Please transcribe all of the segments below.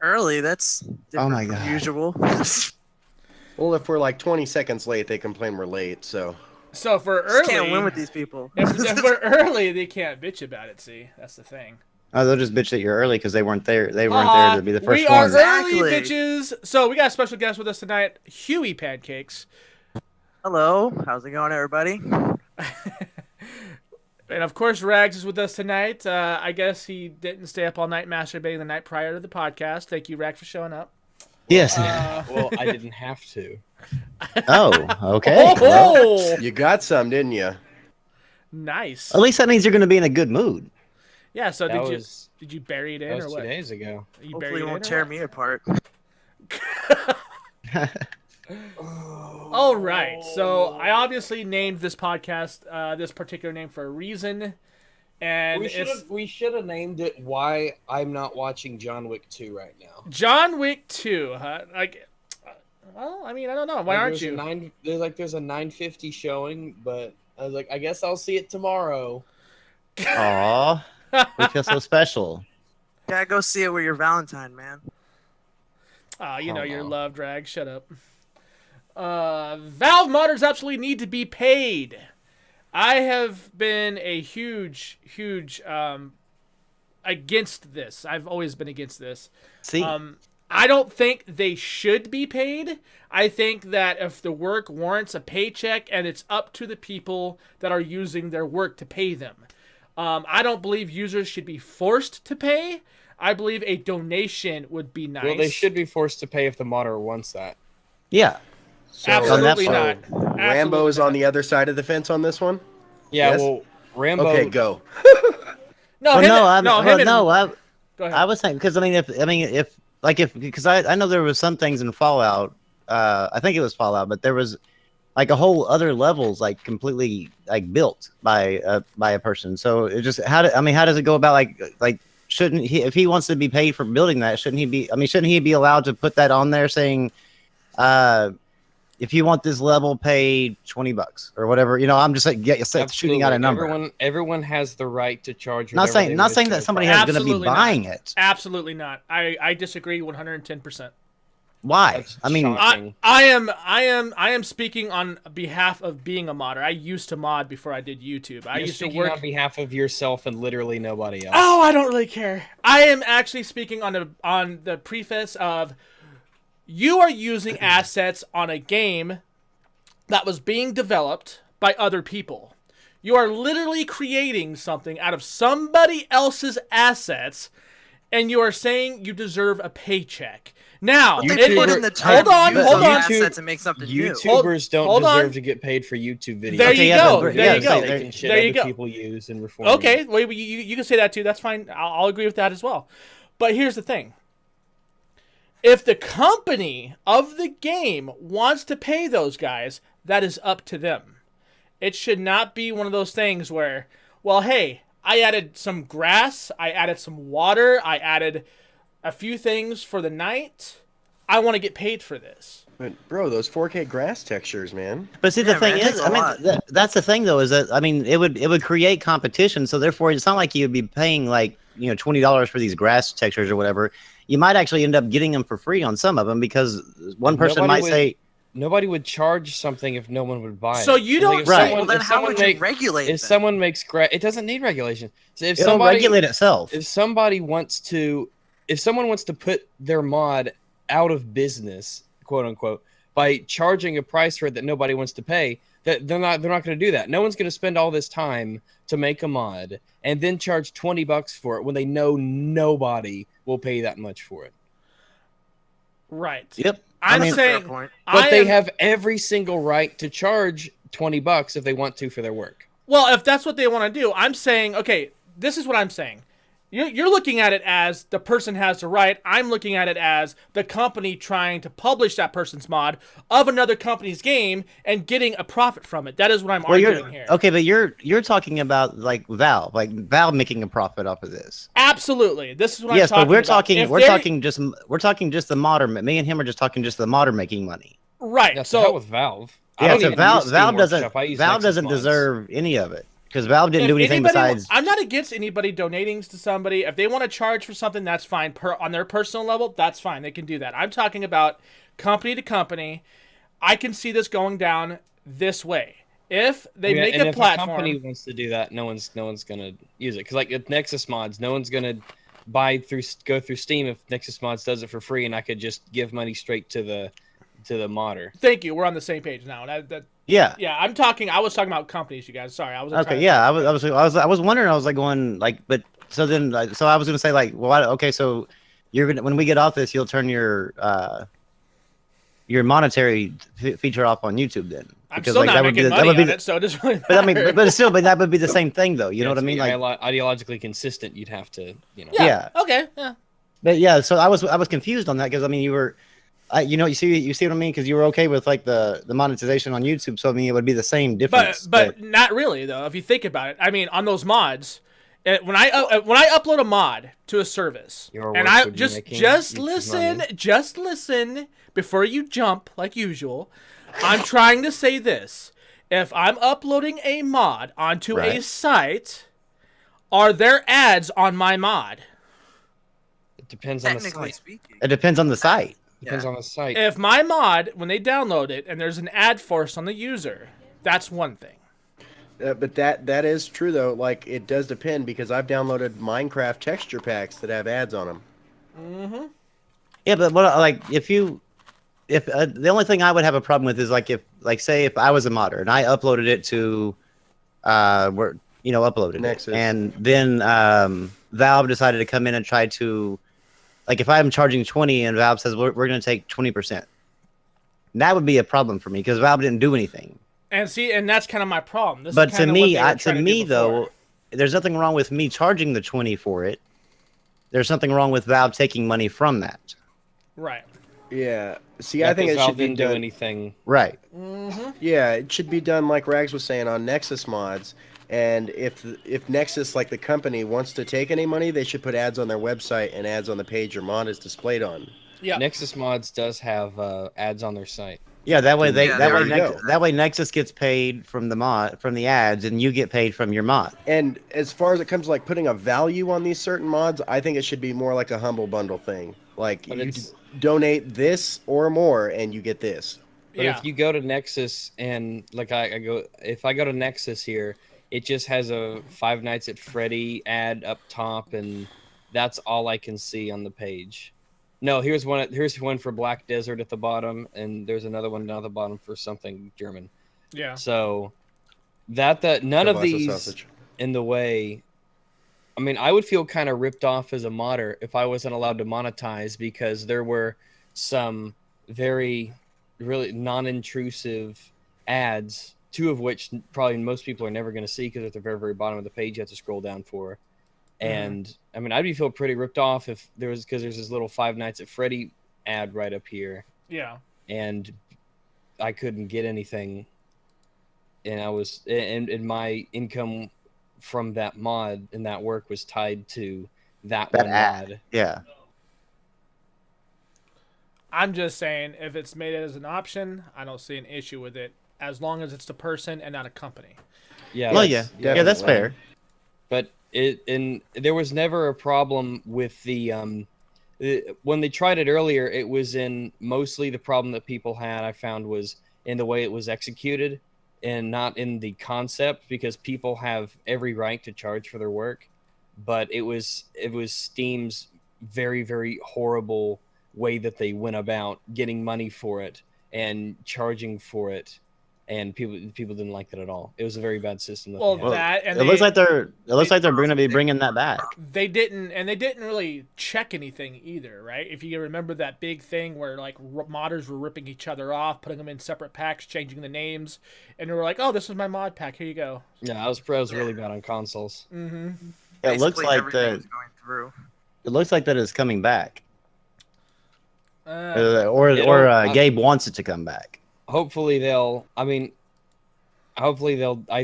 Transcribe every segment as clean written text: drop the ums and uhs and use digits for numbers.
Early, that's Oh my different from God. usual. Well, if we're like 20 seconds late, they complain we're late. So So if we're Just can't win early, with these people. if we're early, they can't bitch about it. See, that's the thing. Oh, they'll just bitch that you're early because they weren't there. They weren't there Haha, to be the we first are one. early, Exactly. bitches. So we got a special guest with us tonight, Huey Pancakes. Hello, how's it going, everybody? And of course, Rags is with us tonight. I guess he didn't stay up all night masturbating the night prior to the podcast. Thank you, Rags, for showing up. Yes. Well, I didn't have to. Oh, okay. Well, Oh, you got some, didn't you? nice. at least that means you're going to be in a good mood. Yeah. So That did was you bury it that in was or 2 what? days ago. You Hopefully, buried it it won't in or tear what? me apart. All right. So I obviously named this podcast this particular name for a reason, and We should have named it "Why I'm Not Watching John Wick 2 right now." John Wick 2. Huh? Like, well, I mean, I don't know. Why Like, aren't there's a 9:50 showing, but I was like, I guess I'll see it tomorrow. Aw, we feel so special. Gotta go see it with your Valentine, man. You know, Oh, you're no. loved, Drag. Shut up. Valve modders absolutely need to be paid. I have been a huge against this. I've always been against this. See, I don't think they should be paid. I think that if the work warrants a paycheck and it's up to the people that are using their work to pay them. I don't believe users should be forced to pay. I believe a donation would be nice. Well, they should be forced to pay if the modder wants that. yeah. So, Absolutely on not. that Absolutely Rambo is on not. the other side of the fence on this one. Yeah, Yes? well, Rambo. Okay, go. No, Well, him, no, and- no, him and- Go ahead. I was saying because because I know there was some things in Fallout. I think it was Fallout, but there was like a whole other levels like completely like built by a person. So it just how does it go about like shouldn't he, if he wants to be paid for building that, shouldn't he be allowed to put that on there saying if you want this level, pay $20 or whatever. You know, I'm just like shooting out a number. Everyone has the right to charge. Not saying that somebody has going to be Absolutely not. buying it. Absolutely not. I disagree 110%. Why? That's I mean, shocking. I am speaking on behalf of being a modder. I used to mod before I did YouTube. I You're used to speaking work on behalf of yourself and literally nobody else. Oh, I don't really care. I am actually speaking on the preface of you are using assets on a game that was being developed by other people. You are literally creating something out of somebody else's assets, and you are saying you deserve a paycheck. Now, But they put in the time hold on, to use hold those on. assets and make something new. YouTubers don't hold on. deserve to get paid for YouTube videos. There Okay, you yeah, go. but- There yeah, you so go. there- They can shit There you other go. people use and reform. Okay, well, you can say that too. That's fine. I'll agree with that as well. But here's the thing. If the company of the game wants to pay those guys, that is up to them. It should not be one of those things where, well, hey, I added some grass, I added some water, I added a few things for the night. I want to get paid for this. But bro, those 4K grass textures, man. but see, the Yeah, thing man, it is, takes a I mean, lot. that's the thing though, is that I mean, it would create competition. So therefore, it's not like you'd be paying like $20 for these grass textures or whatever. You might actually end up getting them for free on some of them because one person Nobody might say, Nobody would charge something if no one would buy it. So you It's like don't- if Right. someone- Well, then if how someone would you make- regulate If them? someone makes it doesn't need regulation. So if it'll somebody regulate itself. if someone wants to put their mod out of business, quote unquote, by charging a price for it that nobody wants to pay, that they're not going to do that. No one's going to spend all this time to make a mod and then charge $20 for it when they know nobody will pay that much for it. Right. Yep. I'm That's a fair saying, point. But I they am- have every single right to charge $20 if they want to for their work. Well, if that's what they want to do, I'm saying, okay, this is what I'm saying. You're looking at it as the person has the right. I'm looking at it as the company trying to publish that person's mod of another company's game and getting a profit from it. That is what I'm arguing here. Okay, but you're talking about like Valve making a profit off of this. Absolutely. This is what Yes, I'm talking but we're about. talking If we're they- talking just the modder. Me and him are just talking just the modder making money. Right. That's the hell So with Valve. I Yeah, don't so even Valve use Steam doesn't Workshop. I use Valve Nexus doesn't mods. deserve any of it. because Valve didn't do anything besides. I'm not against anybody donating to somebody. If they want to charge for something, that's fine. On their personal level, that's fine. They can do that. I'm talking about company to company. I can see this going down this way. If they make a platform, a company wants to do that, no one's gonna use it. Because like with Nexus Mods, no one's gonna go through Steam if Nexus Mods does it for free, and I could just give money straight to the modder. Thank you. We're on the same page now. Yeah. Yeah, I was talking about companies, you guys. Sorry, I was Okay. Yeah, I was wondering. I was like going like, but so then so I was gonna say like, well, okay, so you're gonna when we get off this, you'll turn your monetary feature off on YouTube then. I'm still not making money on it, so it doesn't really matter. But I mean, but that would be the same thing though. You know what I mean? Like ideologically consistent, you'd have to, Yeah. Okay. Yeah. But yeah, so I was confused on that because I mean you see what I mean, because you were okay with like the monetization on YouTube, so I mean it would be the same difference. But not really though. If you think about it, I mean on those mods, when I upload a mod to a service, and I just listen before you jump like usual. I'm trying to say this: if I'm uploading a mod onto a site, are there ads on my mod? It depends on the Technically site. speaking. It depends on the site. Depends on the site. If my mod, when they download it and there's an ad force on the user, that's one thing. But that is true though. Like it does depend because I've downloaded Minecraft texture packs that have ads on them. Mm-hmm. Yeah, but what like if the only thing I would have a problem with is like say if I was a modder and I uploaded it to uploaded Nexus. it, and then Valve decided to come in and try to, like, if I'm charging 20 and Valve says we're going to take 20%, that would be a problem for me because Valve didn't do anything. And that's kind of my problem. But to me though, there's nothing wrong with me charging the 20 for it. There's something wrong with Valve taking money from that. Right. Yeah. See, I think it should be didn't do anything. Right. Mm-hmm. Yeah, it should be done like Rags was saying on Nexus Mods. And if Nexus, like the company, wants to take any money, they should put ads on their website and ads on the page your mod is displayed on. Yeah. Nexus Mods does have ads on their site. Yeah, that way there you Nexus gets paid from the ads, and you get paid from your mod. And as far as it comes to like putting a value on these certain mods, I think it should be more like a humble bundle thing. Like you donate this or more, and you get this. But if you go to Nexus and like if I go to Nexus here, it just has a Five Nights at Freddy ad up top, and that's all I can see on the page. No, here's one for Black Desert at the bottom, and there's another one down at the bottom for something German. Yeah. So that none of these in the way. I mean, I would feel kind of ripped off as a modder if I wasn't allowed to monetize because there were some really non-intrusive ads, two of which probably most people are never going to see because at the very, very bottom of the page you have to scroll down for. And I mean, I'd feel pretty ripped off if there's this little Five Nights at Freddy ad right up here. Yeah. And I couldn't get anything, and and my income from that mod and that work was tied to that one mod. Yeah. I'm just saying, if it's made as an option, I don't see an issue with it, as long as it's the person and not a company. Yeah. Well, yeah, that's fair. But there was never a problem with the when they tried it earlier. It was in mostly the problem that people had. I found was in the way it was executed, and not in the concept, because people have every right to charge for their work. But it was Steam's very, very horrible way that they went about getting money for it and charging for it, and people didn't like that at all. It was a very bad system. Well, that and it looks like they're going to be bringing that back. They didn't really check anything either, right? If you remember that big thing where like modders were ripping each other off, putting them in separate packs, changing the names, and they were like, "Oh, this is my mod pack. Here you go." Yeah, that was really bad on consoles. Mm-hmm. It looks like everything was going through. It looks like that is coming back, Uh, Gabe wants it to come back. Hopefully they'll either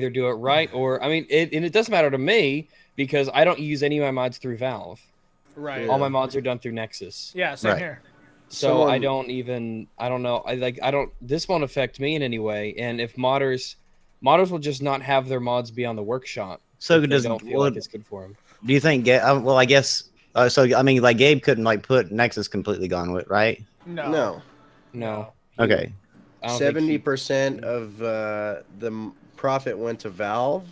do it right, or it doesn't matter to me because I don't use any of my mods through Valve. Right. All my mods are done through Nexus. Yeah, same Right. here. So I don't know. This won't affect me in any way. And if modders Modders will just not have their mods be on the workshop. So if they does don't feel like it's good for them. do you think? Well, I guess. So I mean, like Gabe couldn't like put Nexus completely gone with, right? No. No. Okay. I don't think he- 70% of profit went to Valve,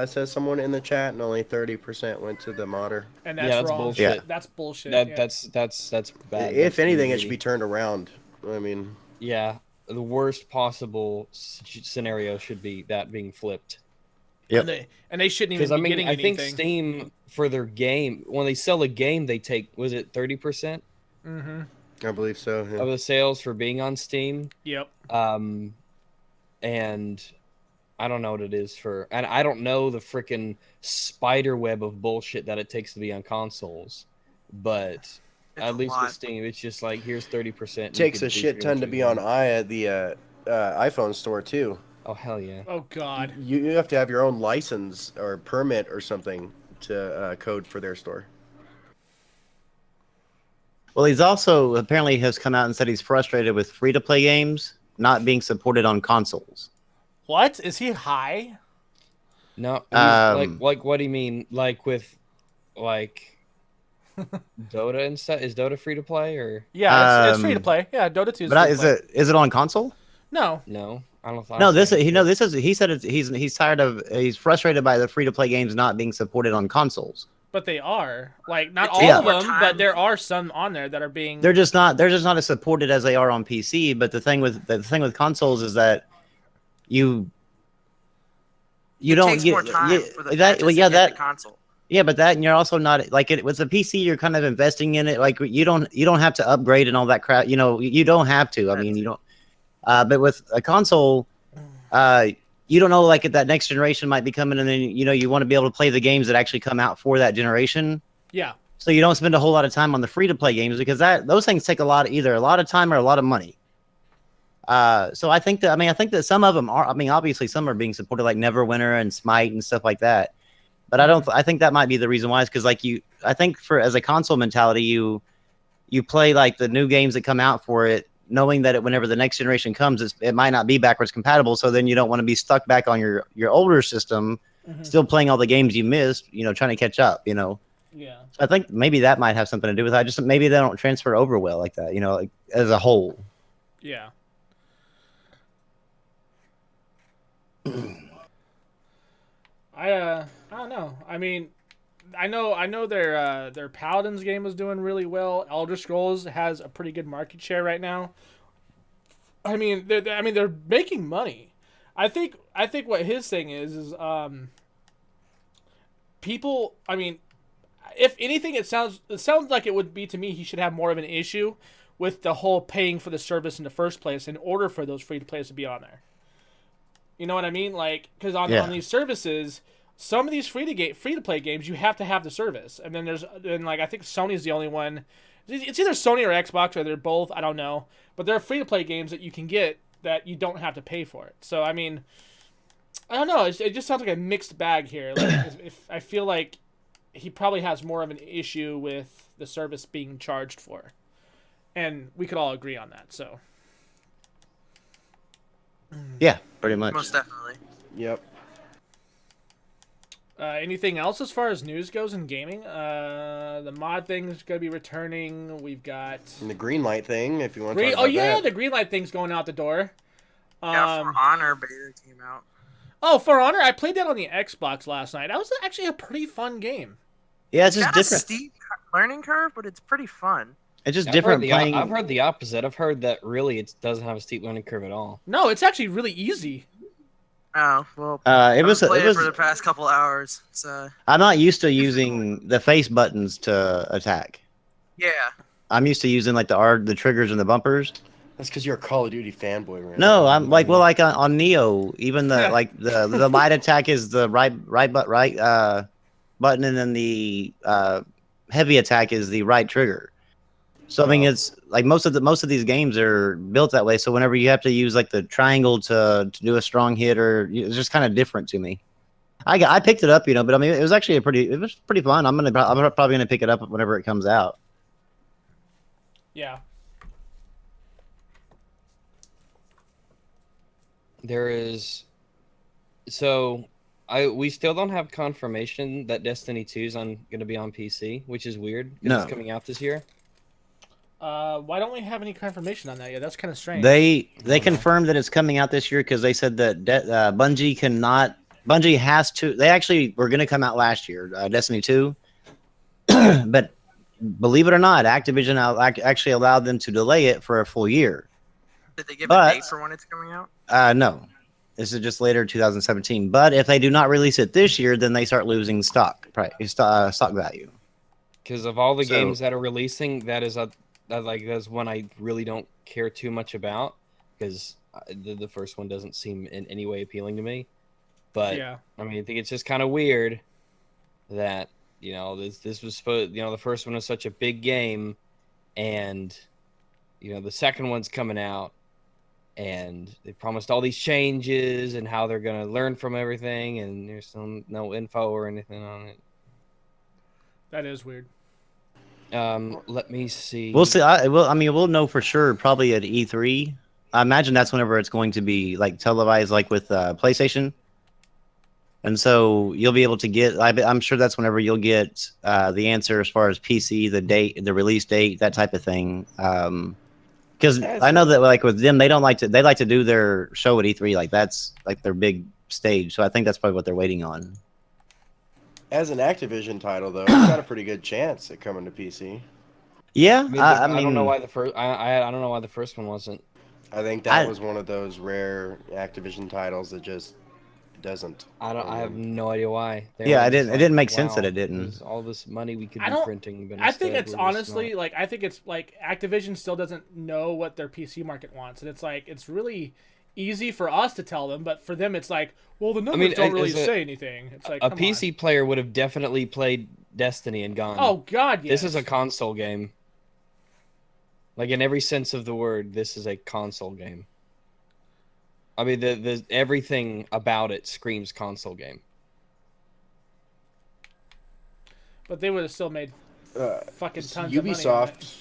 says someone in the chat, and only 30% went to the modder. And Yeah, that's that's wrong. bullshit. Yeah. That's bullshit. That yeah. that's bad. If That's anything, it greedy. should be turned around. I mean, Yeah, the worst possible scenario should be that being flipped. Yep. And they shouldn't even Because be I mean, getting I think anything. Steam for their game, when they sell a game, they take, was it 30% Mm-hmm. I believe so. of Yeah. the sales for being on Steam? Yep. And I don't know what it is for, and I don't know the freaking spider web of bullshit that it takes to be on consoles, but It's at a least lot. with Steam, it's just like here's 30%. It takes a shit ton to be on the iPhone store too. Oh hell yeah! Oh God. You have to have your own license or permit or something to code for their store. Well, he's also apparently has come out and said he's frustrated with free-to-play games not being supported on consoles. What is he high? No, Um, like what do you mean? Like with like Dota and stuff? Is Dota free to play or Yeah, it's free to Um, play. Yeah, Dota 2 is But free to play. is it on console? No. no? I don't. No, this he said he's tired of he's frustrated by the free-to-play games not being supported on consoles. But they are. Like, not It all takes of more them, time. but there are some on there that are being... They're just not as supported as they are on PC. But the thing with consoles is that you It don't takes get more time for the that. patches Well, to yeah, hit that the console. yeah, but that and you're also not like it with a PC. You're kind of investing in it. Like you don't have to upgrade and all that crap. You know, you don't have to. I mean, you don't. But with a console, you don't know like if that next generation might be coming, and then you want to be able to play the games that actually come out for that generation. Yeah. So you don't spend a whole lot of time on the free to play games because those things take either a lot of time or a lot of money. So I think that some of them are. I mean, obviously some are being supported like Neverwinter and Smite and stuff like that. But I think that might be the reason why is because I think as a console mentality, you play like the new games that come out for it, knowing that whenever the next generation comes, it might not be backwards compatible. So then you don't want to be stuck back on your older system, still playing all the games you missed, trying to catch up, Yeah. So I think maybe that might have something to do with it. Just maybe they don't transfer over well like that, like as a whole. Yeah. I don't know. I mean, I know their Paladins game was doing really well. Elder Scrolls has a pretty good market share right now. I mean, they're making money. I think what his thing is people. I mean, if anything, it sounds like it would be to me. He should have more of an issue with the whole paying for the service in the first place in order for those free to plays to be on there. You know what I mean? Like, because on these services, some of these free to play games, you have to have the service, and then I think Sony's the only one. It's either Sony or Xbox, or they're both. I don't know, but there are free to play games that you can get that you don't have to pay for it. So I mean, I don't know. It just sounds like a mixed bag here. Like, if I feel like he probably has more of an issue with the service being charged for, and we could all agree on that. So. Yeah, pretty much. Most definitely. Yep. Anything else as far as news goes in gaming? The mod thing is going to be returning. We've got... And the green light thing, if you want to talk Oh, about yeah, that. the green light thing's going out the door. Yeah, For Honor beta came out. Oh, For Honor, I played that on the Xbox last night. That was actually a pretty fun game. Yeah, it's just Got a different. steep learning curve, but it's pretty fun. It's just I've different heard playing. I've heard the opposite. I've heard that really it doesn't have a steep learning curve at all. No, it's actually really easy. Oh, well. It was played it for the past couple hours. So I'm not used to using the face buttons to attack. yeah. I'm used to using like the triggers and the bumpers. That's because you're a Call of Duty fanboy, right? No, I'm like on Neo, even the light attack is the right button, and then the heavy attack is the right trigger. So I mean, it's like most of these games are built that way. So whenever you have to use like the triangle to do a strong hit, it's just kind of different to me. I picked it up, but I mean, it was actually pretty fun. I'm probably gonna pick it up whenever it comes out. Yeah. There is So we still don't have confirmation that Destiny 2 is going to be on PC, which is weird because No. it's coming out this year. Why don't we have any confirmation on that yet? That's kind of strange. They confirmed that it's coming out this year because they said that Bungie cannot. Bungie has to. They actually were going to come out last year, Destiny 2, but believe it or not, Activision actually allowed them to delay it for a full year. Did they give But- a date for when it's coming out? No, this is just later 2017. But if they do not release it this year, then they start losing stock value. Because of all the So- games that are releasing, that's one I really don't care too much about because the first one doesn't seem in any way appealing to me. But Yeah. I mean, I think it's just kind of weird that this was supposed. The first one was such a big game, and the second one's coming out, and they promised all these changes and how they're gonna learn from everything, and there's still no info or anything on it. That is weird. Let me see. We'll see. We'll know for sure probably at E3. I imagine that's whenever it's going to be like televised, like with PlayStation. And so you'll be able to get. I'm sure that's whenever you'll get the answer as far as PC, the date, the release date, that type of thing. Because I know that like with them, they like to do their show at E3. Like that's like their big stage. So I think that's probably what they're waiting on. As an Activision title, though, it's got a pretty good chance at coming to PC. Yeah, I don't know why the first. I don't know why the first one wasn't. I think that was one of those rare Activision titles that just doesn't. I have no idea why. Yeah, it didn't make sense that it didn't. There's all this money we could I be don't- printing, but I think instead it's we're just honestly not. like I think it's like Activision still doesn't know what their PC market wants, and it's like it's really easy for us to tell them, but for them it's like, well, the numbers don't really say anything. It's like a come PC player would have definitely played Destiny and gone. on. Oh God, yes. This is a console game. Like in every sense of the word, this is a console game. I mean, the everything about it screams console game. But they would have still made fucking tons of money. on it. Ubisoft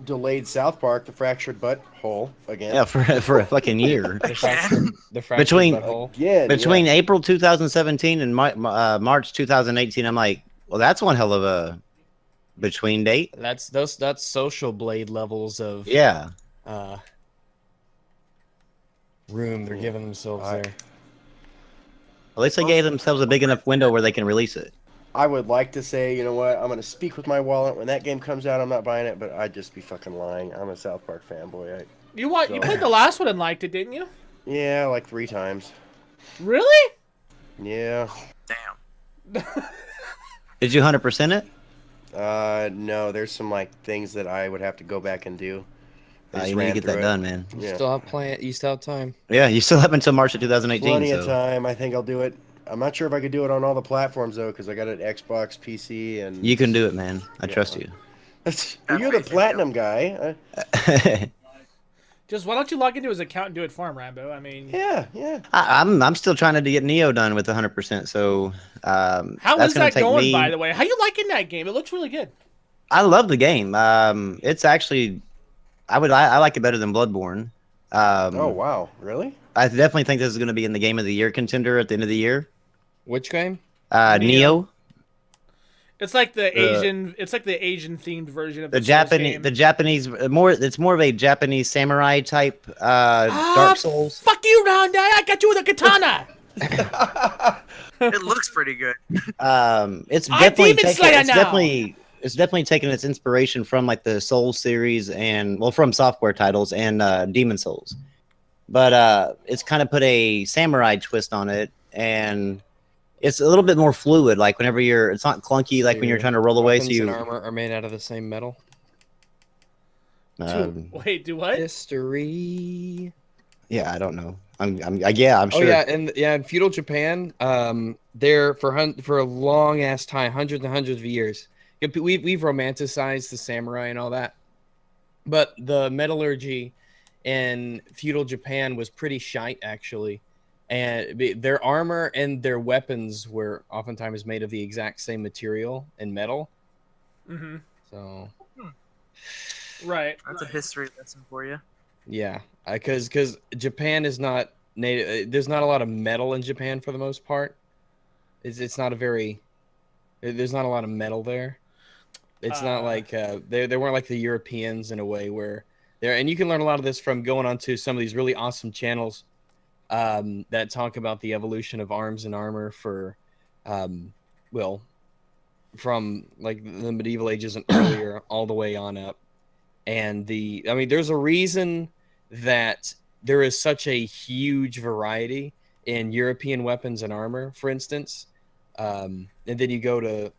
delayed South Park: The Fractured Butthole again. Yeah, for a fucking year. The fractured Between- butthole. Again, Between April 2017 and March 2018, I'm like, well, that's one hell of a between date. That's Social Blade levels of Yeah. room they're giving themselves there. At least they gave themselves a big enough window where they can release it. I would like to say, you know what, I'm going to speak with my wallet. When that game comes out, I'm not buying it, but I'd just be fucking lying. I'm a South Park fanboy. You played the last one and liked it, didn't you? Yeah, like 3 times. Really? Yeah. Damn. Did you 100% it? No, there's some like things that I would have to go back and do. I just You need to ran get through that it. done, man. Yeah. You still have time. Yeah, you still have until March of 2018. Plenty so. of time. I think I'll do it. I'm not sure if I could do it on all the platforms though, because I got an Xbox, PC, and You can do it, man. I trust you. You're the platinum guy. Just why don't you log into his account and do it for him, Rambo? I mean, Yeah. I'm still trying to get Neo done with 100%. So how that's is gonna that take going, me- by the way? How you liking that game? It looks really good. I love the game. It's actually, I like it better than Bloodborne. Oh wow, really? I definitely think this is going to be in the Game of the Year contender at the end of the year. Which game? Neo, It's like the Asian. It's like the Asian themed version of the Souls Japanese, game. the Japanese more. It's more of a Japanese samurai type Dark Souls. Fuck you, Rondai! I got you with a katana. It looks pretty good. It's I'm definitely Demon taken. Slayer It's now. definitely taken its inspiration from like the Souls series and from software titles and Demon Souls, but it's kind of put a samurai twist on it, and it's a little bit more fluid. Like whenever it's not clunky like when you're trying to roll away. So Weapons and you, armor are made out of the same metal. Wait, do what? History. yeah, I don't know. I'm sure. Oh yeah, and in feudal Japan, there for a long ass time, hundreds and hundreds of years. We've romanticized the samurai and all that, but the metallurgy in feudal Japan was pretty shite actually, and their armor and their weapons were oftentimes made of the exact same material and metal. Mm-hmm. So Right. That's a history lesson for you. yeah, because Japan is not native. There's not a lot of metal in Japan for the most part. It's not a very. There's not a lot of metal there. It's not like they weren't like the Europeans in a way where there. And you can learn a lot of this from going onto some of these really awesome channels that talk about the evolution of arms and armor for, well, from like the medieval ages and earlier all the way on up. And I mean, there's a reason that there is such a huge variety in European weapons and armor, for instance. And then you go to,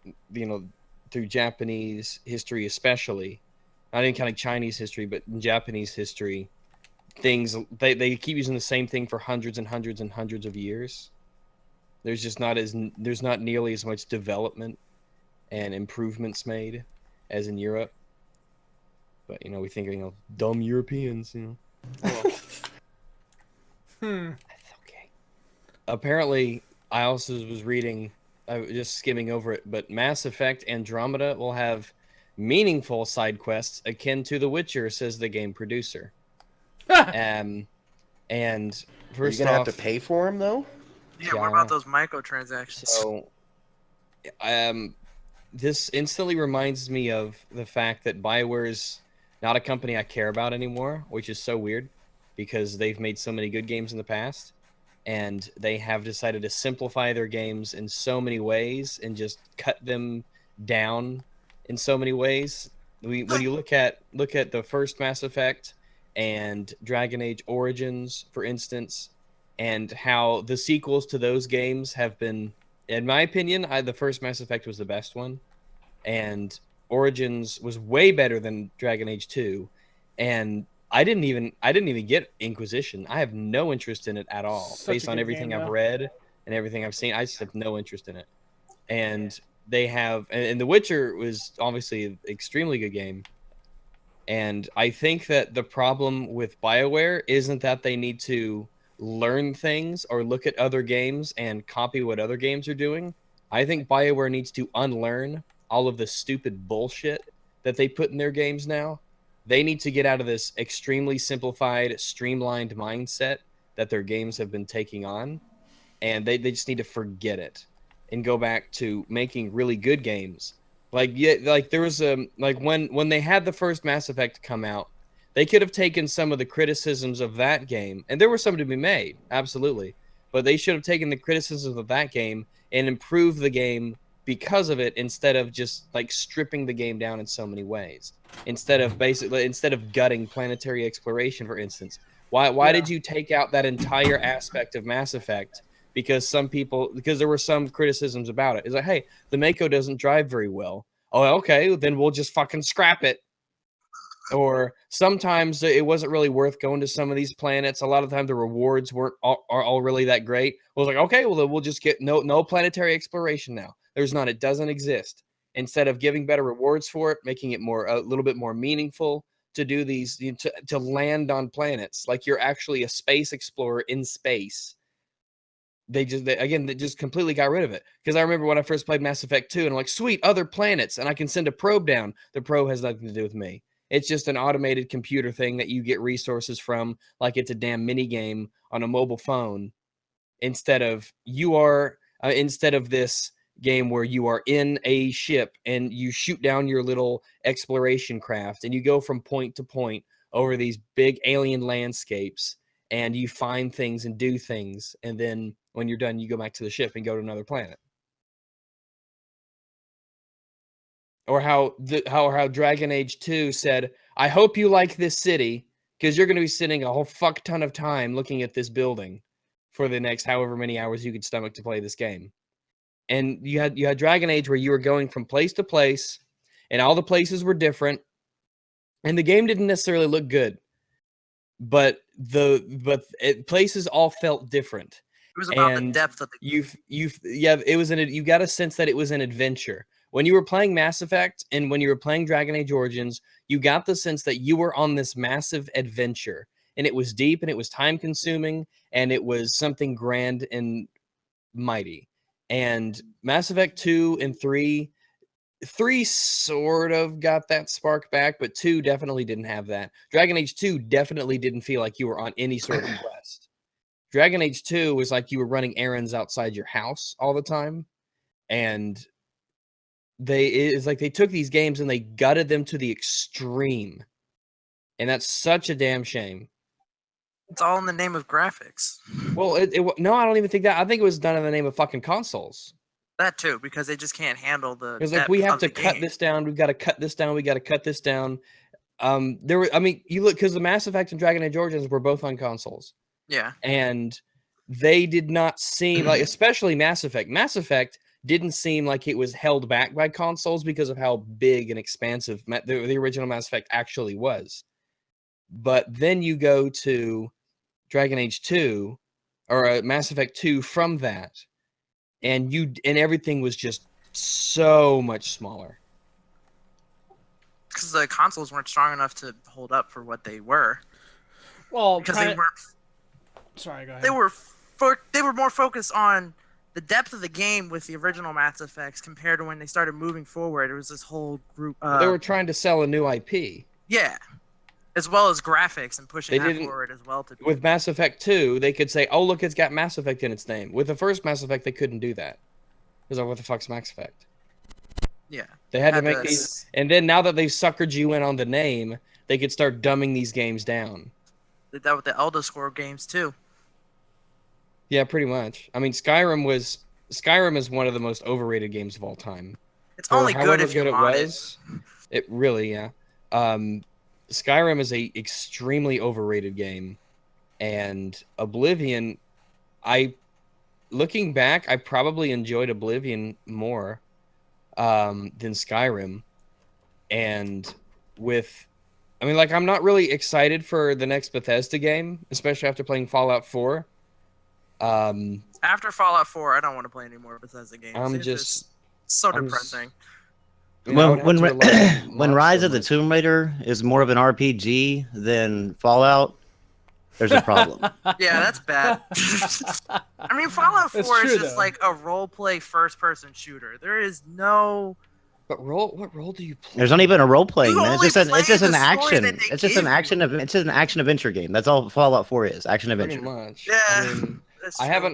through Japanese history, especially, not even kind of Chinese history, but in Japanese history, things they keep using the same thing for hundreds and hundreds and hundreds of years. There's not nearly as much development and improvements made as in Europe. But we think dumb Europeans, Well, okay. Apparently, I also was reading, I was just skimming over it, but Mass Effect Andromeda will have meaningful side quests akin to The Witcher, says the game producer. And first You're gonna off, have to pay for them though. Yeah, what about those microtransactions? So, this instantly reminds me of the fact that BioWare's not a company I care about anymore, which is so weird because they've made so many good games in the past, and they have decided to simplify their games in so many ways and just cut them down in so many ways. When you look at the first Mass Effect and Dragon Age Origins, for instance, and how the sequels to those games have been, in my opinion, the first Mass Effect was the best one, and Origins was way better than Dragon Age 2, and I didn't even get Inquisition. I have no interest in it at all. Based on everything I've read and everything I've seen, I just have no interest in it. And they have, and The Witcher was obviously an extremely good game. And I think that the problem with BioWare isn't that they need to learn things or look at other games and copy what other games are doing. I think BioWare needs to unlearn all of the stupid bullshit that they put in their games now. They need to get out of this extremely simplified, streamlined mindset that their games have been taking on, and they just need to forget it and go back to making really good games. Like there was when they had the first Mass Effect come out, they could have taken some of the criticisms of that game, and there were some to be made, absolutely, but they should have taken the criticisms of that game and improved the game because of it, instead of just like stripping the game down in so many ways. Instead of gutting planetary exploration, for instance, why did you take out that entire aspect of Mass Effect? Because there were some criticisms about it. It's like, hey, the Mako doesn't drive very well. Oh, okay, then we'll just fucking scrap it. Or sometimes it wasn't really worth going to some of these planets. A lot of the time the rewards weren't all really that great. I was like, okay, well then we'll just get no planetary exploration now. There's none. It doesn't exist. Instead of giving better rewards for it, making it a little bit more meaningful to do these, to land on planets like you're actually a space explorer in space. They just completely got rid of it. Because I remember when I first played Mass Effect 2, and I'm like, sweet, other planets, and I can send a probe down. The probe has nothing to do with me. It's just an automated computer thing that you get resources from, like it's a damn mini game on a mobile phone. Instead of this game where you are in a ship and you shoot down your little exploration craft and you go from point to point over these big alien landscapes and you find things and do things, and then when you're done you go back to the ship and go to another planet. Or how Dragon Age 2 said, I hope you like this city because you're going to be sitting a whole fuck ton of time looking at this building for the next however many hours you could stomach to play this game. And you had Dragon Age where you were going from place to place, and all the places were different, and the game didn't necessarily look good, but places all felt different. It was about the depth of the you got a sense that it was an adventure. When you were playing Mass Effect and when you were playing Dragon Age Origins, you got the sense that you were on this massive adventure, and it was deep and it was time consuming and it was something grand and mighty. And Mass Effect 2 and 3 sort of got that spark back, but 2 definitely didn't have that. Dragon Age 2 definitely didn't feel like you were on any sort of quest. Dragon Age 2 was like you were running errands outside your house all the time, and it's like they took these games and they gutted them to the extreme, and that's such a damn shame. It's all in the name of graphics. Well, no, I don't even think that. I think it was done in the name of fucking consoles. That too, because they just can't handle the. Because like we have to cut this down, we've got to cut this down, we got to cut this down. You look, because the Mass Effect and Dragon Age Origins were both on consoles. Yeah. And they did not seem like, especially Mass Effect. Mass Effect didn't seem like it was held back by consoles because of how big and expansive the original Mass Effect actually was. But then you go to Dragon Age 2 or Mass Effect 2 from that, and everything was just so much smaller. Because the consoles weren't strong enough to hold up for what they were. Well, because they weren't. Sorry, go ahead. They were more focused on the depth of the game with the original Mass Effects compared to when they started moving forward. It was this whole group. They were trying to sell a new IP. Yeah, as well as graphics and pushing that forward as well. With Mass Effect 2, they could say, "Oh, look, it's got Mass Effect in its name." With the first Mass Effect, they couldn't do that. Because what the fuck's Mass Effect? Yeah, they had to make these, and then now that they've suckered you in on the name, they could start dumbing these games down. Did that with the Elder Scrolls games too. Yeah, pretty much. I mean, Skyrim is one of the most overrated games of all time. It's only good if you mod it. It really, yeah. Skyrim is a extremely overrated game, and Oblivion, looking back, I probably enjoyed Oblivion more than Skyrim. And I'm not really excited for the next Bethesda game, especially after playing Fallout 4. After Fallout 4, I don't want to play any more Bethesda games. It's just so depressing. When Rise of the Tomb Raider is more of an RPG than Fallout, there's a problem. Yeah, that's bad. I mean, Fallout 4 is just like a role-play first-person shooter. There is no. What role do you play? There's not even a role playing, man. It's just an action. It's just an action adventure game. That's all Fallout 4 is. Action adventure. Pretty much. Yeah.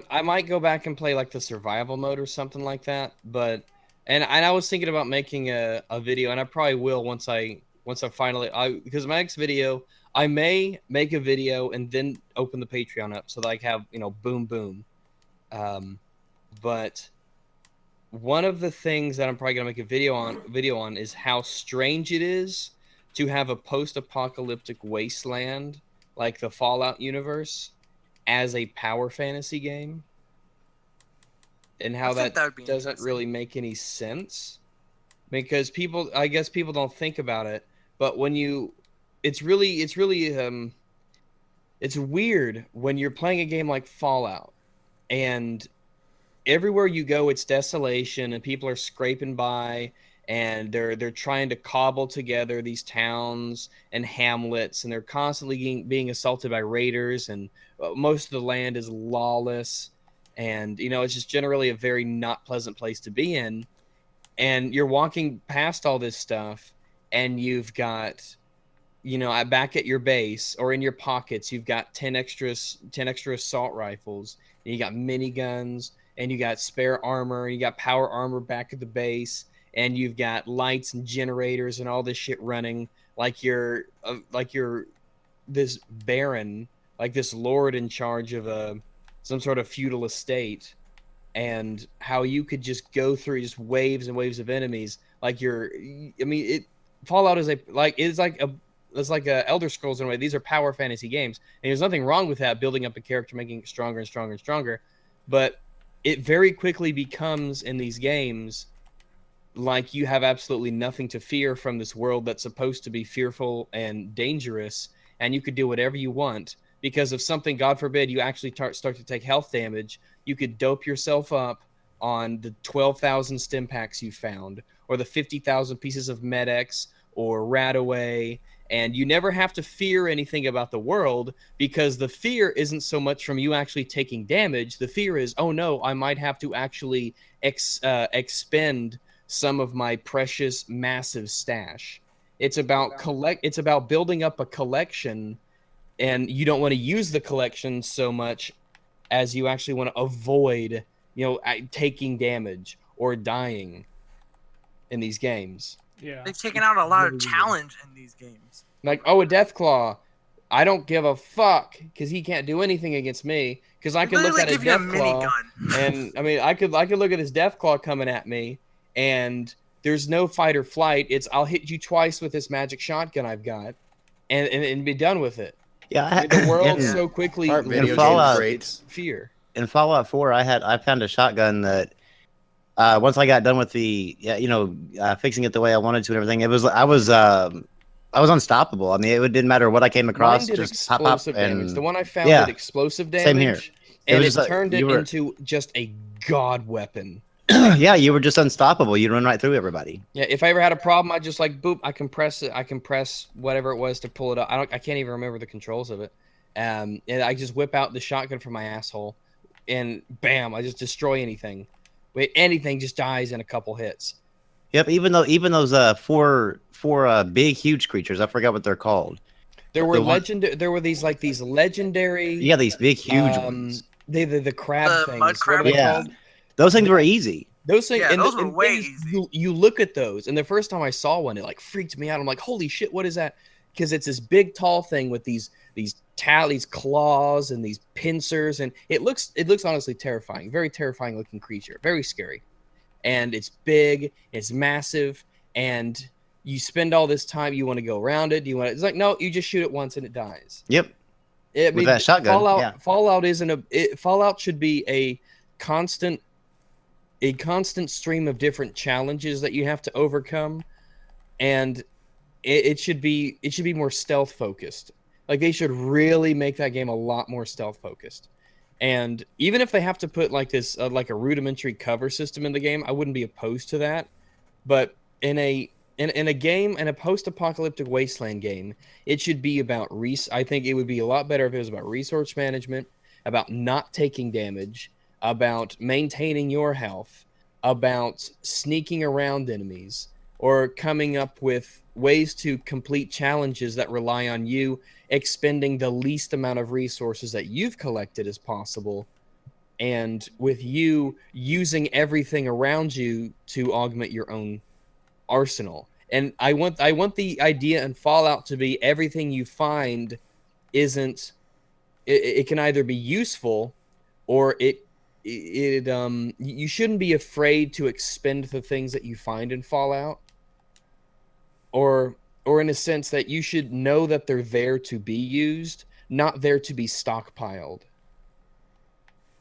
I might go back and play like the survival mode or something like that, but I was thinking about making a video, and I probably will once I finally because my next video I may make a video and then open the Patreon up so that I have boom boom. But one of the things that I'm probably gonna make a video on is how strange it is to have a post-apocalyptic wasteland like the Fallout universe as a power fantasy game, and how that doesn't really make any sense, because I guess people don't think about it, but when it's weird when you're playing a game like Fallout and everywhere you go it's desolation and people are scraping by and they're trying to cobble together these towns and hamlets, and they're constantly being assaulted by raiders, and most of the land is lawless, and it's just generally a very not pleasant place to be in. And you're walking past all this stuff, and you've got back at your base or in your pockets you've got 10 extra assault rifles, and you got miniguns, and you got spare armor, and you got power armor back at the base, and you've got lights and generators and all this shit running like you're this baron, like this lord in charge of some sort of feudal estate, and how you could just go through just waves and waves of enemies Fallout is like a Elder Scrolls in a way. These are power fantasy games, and there's nothing wrong with that, building up a character, making it stronger and stronger and stronger, but it very quickly becomes in these games like you have absolutely nothing to fear from this world that's supposed to be fearful and dangerous, and you could do whatever you want, because if something, God forbid, you actually start to take health damage, you could dope yourself up on the 12,000 stim packs you found, or the 50,000 pieces of Med-X or Radaway, and you never have to fear anything about the world, because the fear isn't so much from you actually taking damage. The fear is, oh no, I might have to actually expend some of my precious massive stash. It's about building up a collection, and you don't want to use the collection so much as you actually want to avoid, taking damage or dying in these games. Yeah. They've taken out a lot of Really weird. challenge in these games. Like, oh, a Deathclaw, I don't give a fuck because he can't do anything against me because I They can look literally at a give you a Deathclaw minigun. and I mean I could look at this Deathclaw coming at me and there's no fight or flight. It's I'll hit you twice with this magic shotgun I've got and be done with it. Yeah, I mean, the world in, so quickly Aren't video loses Fallout- its fear. in Fallout 4, I found a shotgun that once I got done with the fixing it the way I wanted to and everything, I was unstoppable. I mean, it didn't matter what I came across, Mine did just pop explosive and damage. The one I found Yeah. did explosive damage. Same here. It And was it just like, turned it you were- into just a god weapon. yeah, you were just unstoppable. You'd run right through everybody. Yeah, if I ever had a problem, I just like boop. I can press it. I can press whatever it was to pull it up. I can't even remember the controls of it. And I just whip out the shotgun from my asshole, and bam! I just destroy anything. Wait, anything just dies in a couple hits. Yep. Even those four big huge creatures, I forgot what they're called. There were The one- There were these legendary. Yeah, these big huge ones. The crab The things. mud What are crab? they Yeah. called? Those things were easy. Those things, Yeah, and those the- were and way things, easy. You look at those, and the first time I saw one, it like freaked me out. I'm like, holy shit, what is that? Because it's this big, tall thing with these claws and these pincers, and it looks honestly terrifying. Very terrifying looking creature, very scary, and it's big, it's massive, and you spend all this time. You want to go around it? Do you want? It's like no, you just shoot it once and it dies. Yep. I With that shotgun, Fallout, yeah. Fallout isn't Fallout should be a constant stream of different challenges that you have to overcome, and it should be more stealth focused. Like they should really make that game a lot more stealth focused. And even if they have to put like this like a rudimentary cover system in the game, I wouldn't be opposed to that. But in a game, in a post-apocalyptic wasteland game, it should be about I think it would be a lot better if it was about resource management, about not taking damage, about maintaining your health, about sneaking around enemies, or coming up with ways to complete challenges that rely on you expending the least amount of resources that you've collected as possible, and with you using everything around you to augment your own arsenal. And I want the idea in Fallout to be everything you find isn't it can either be useful or you shouldn't be afraid to expend the things that you find in Fallout, or in a sense that you should know that they're there to be used, not there to be stockpiled.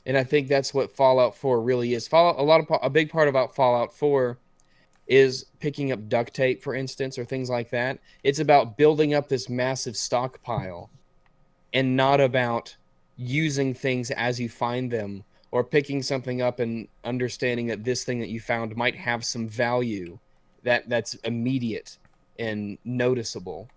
And I think that's what Fallout 4 really is. A big part about Fallout 4 is picking up duct tape, for instance, or things like that. It's about building up this massive stockpile and not about using things as you find them, or picking something up and understanding that this thing that you found might have some value that's immediate and noticeable.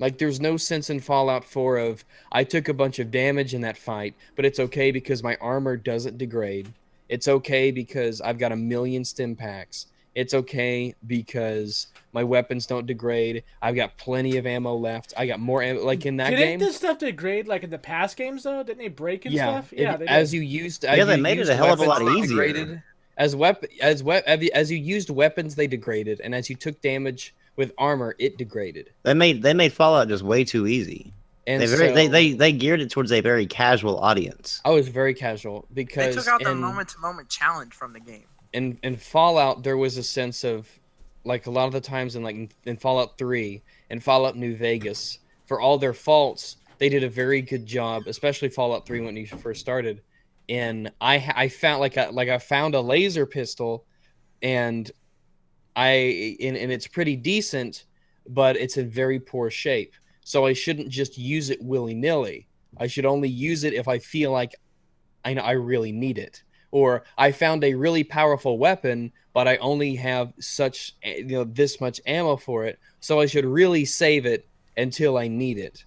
Like there's no sense in Fallout 4 of I took a bunch of damage in that fight, but it's okay because my armor doesn't degrade. It's okay because I've got 1,000,000 stim packs. It's okay because my weapons don't degrade. I've got plenty of ammo left. I got more ammo. Like in that Didn't game. this stuff degrade like in the past games though? Didn't they break and stuff? Yeah, they as did. you used. Yeah, they made it a hell of a lot weapons, they easier. degraded. As you used weapons, they degraded, and as you took damage with armor, it degraded. They made Fallout just way too easy. And They geared it towards a very casual audience. I was very casual They because took out the moment-to-moment challenge from the game. in Fallout there was a sense of like a lot of the times in Fallout 3 and Fallout New Vegas, for all their faults, they did a very good job, especially Fallout 3 when you first started. And I found I found a laser pistol, and it's pretty decent, but it's in very poor shape. So I shouldn't just use it willy-nilly. I should only use it if I feel like I really need it. Or I found a really powerful weapon, but I only have this much ammo for it, so I should really save it until I need it.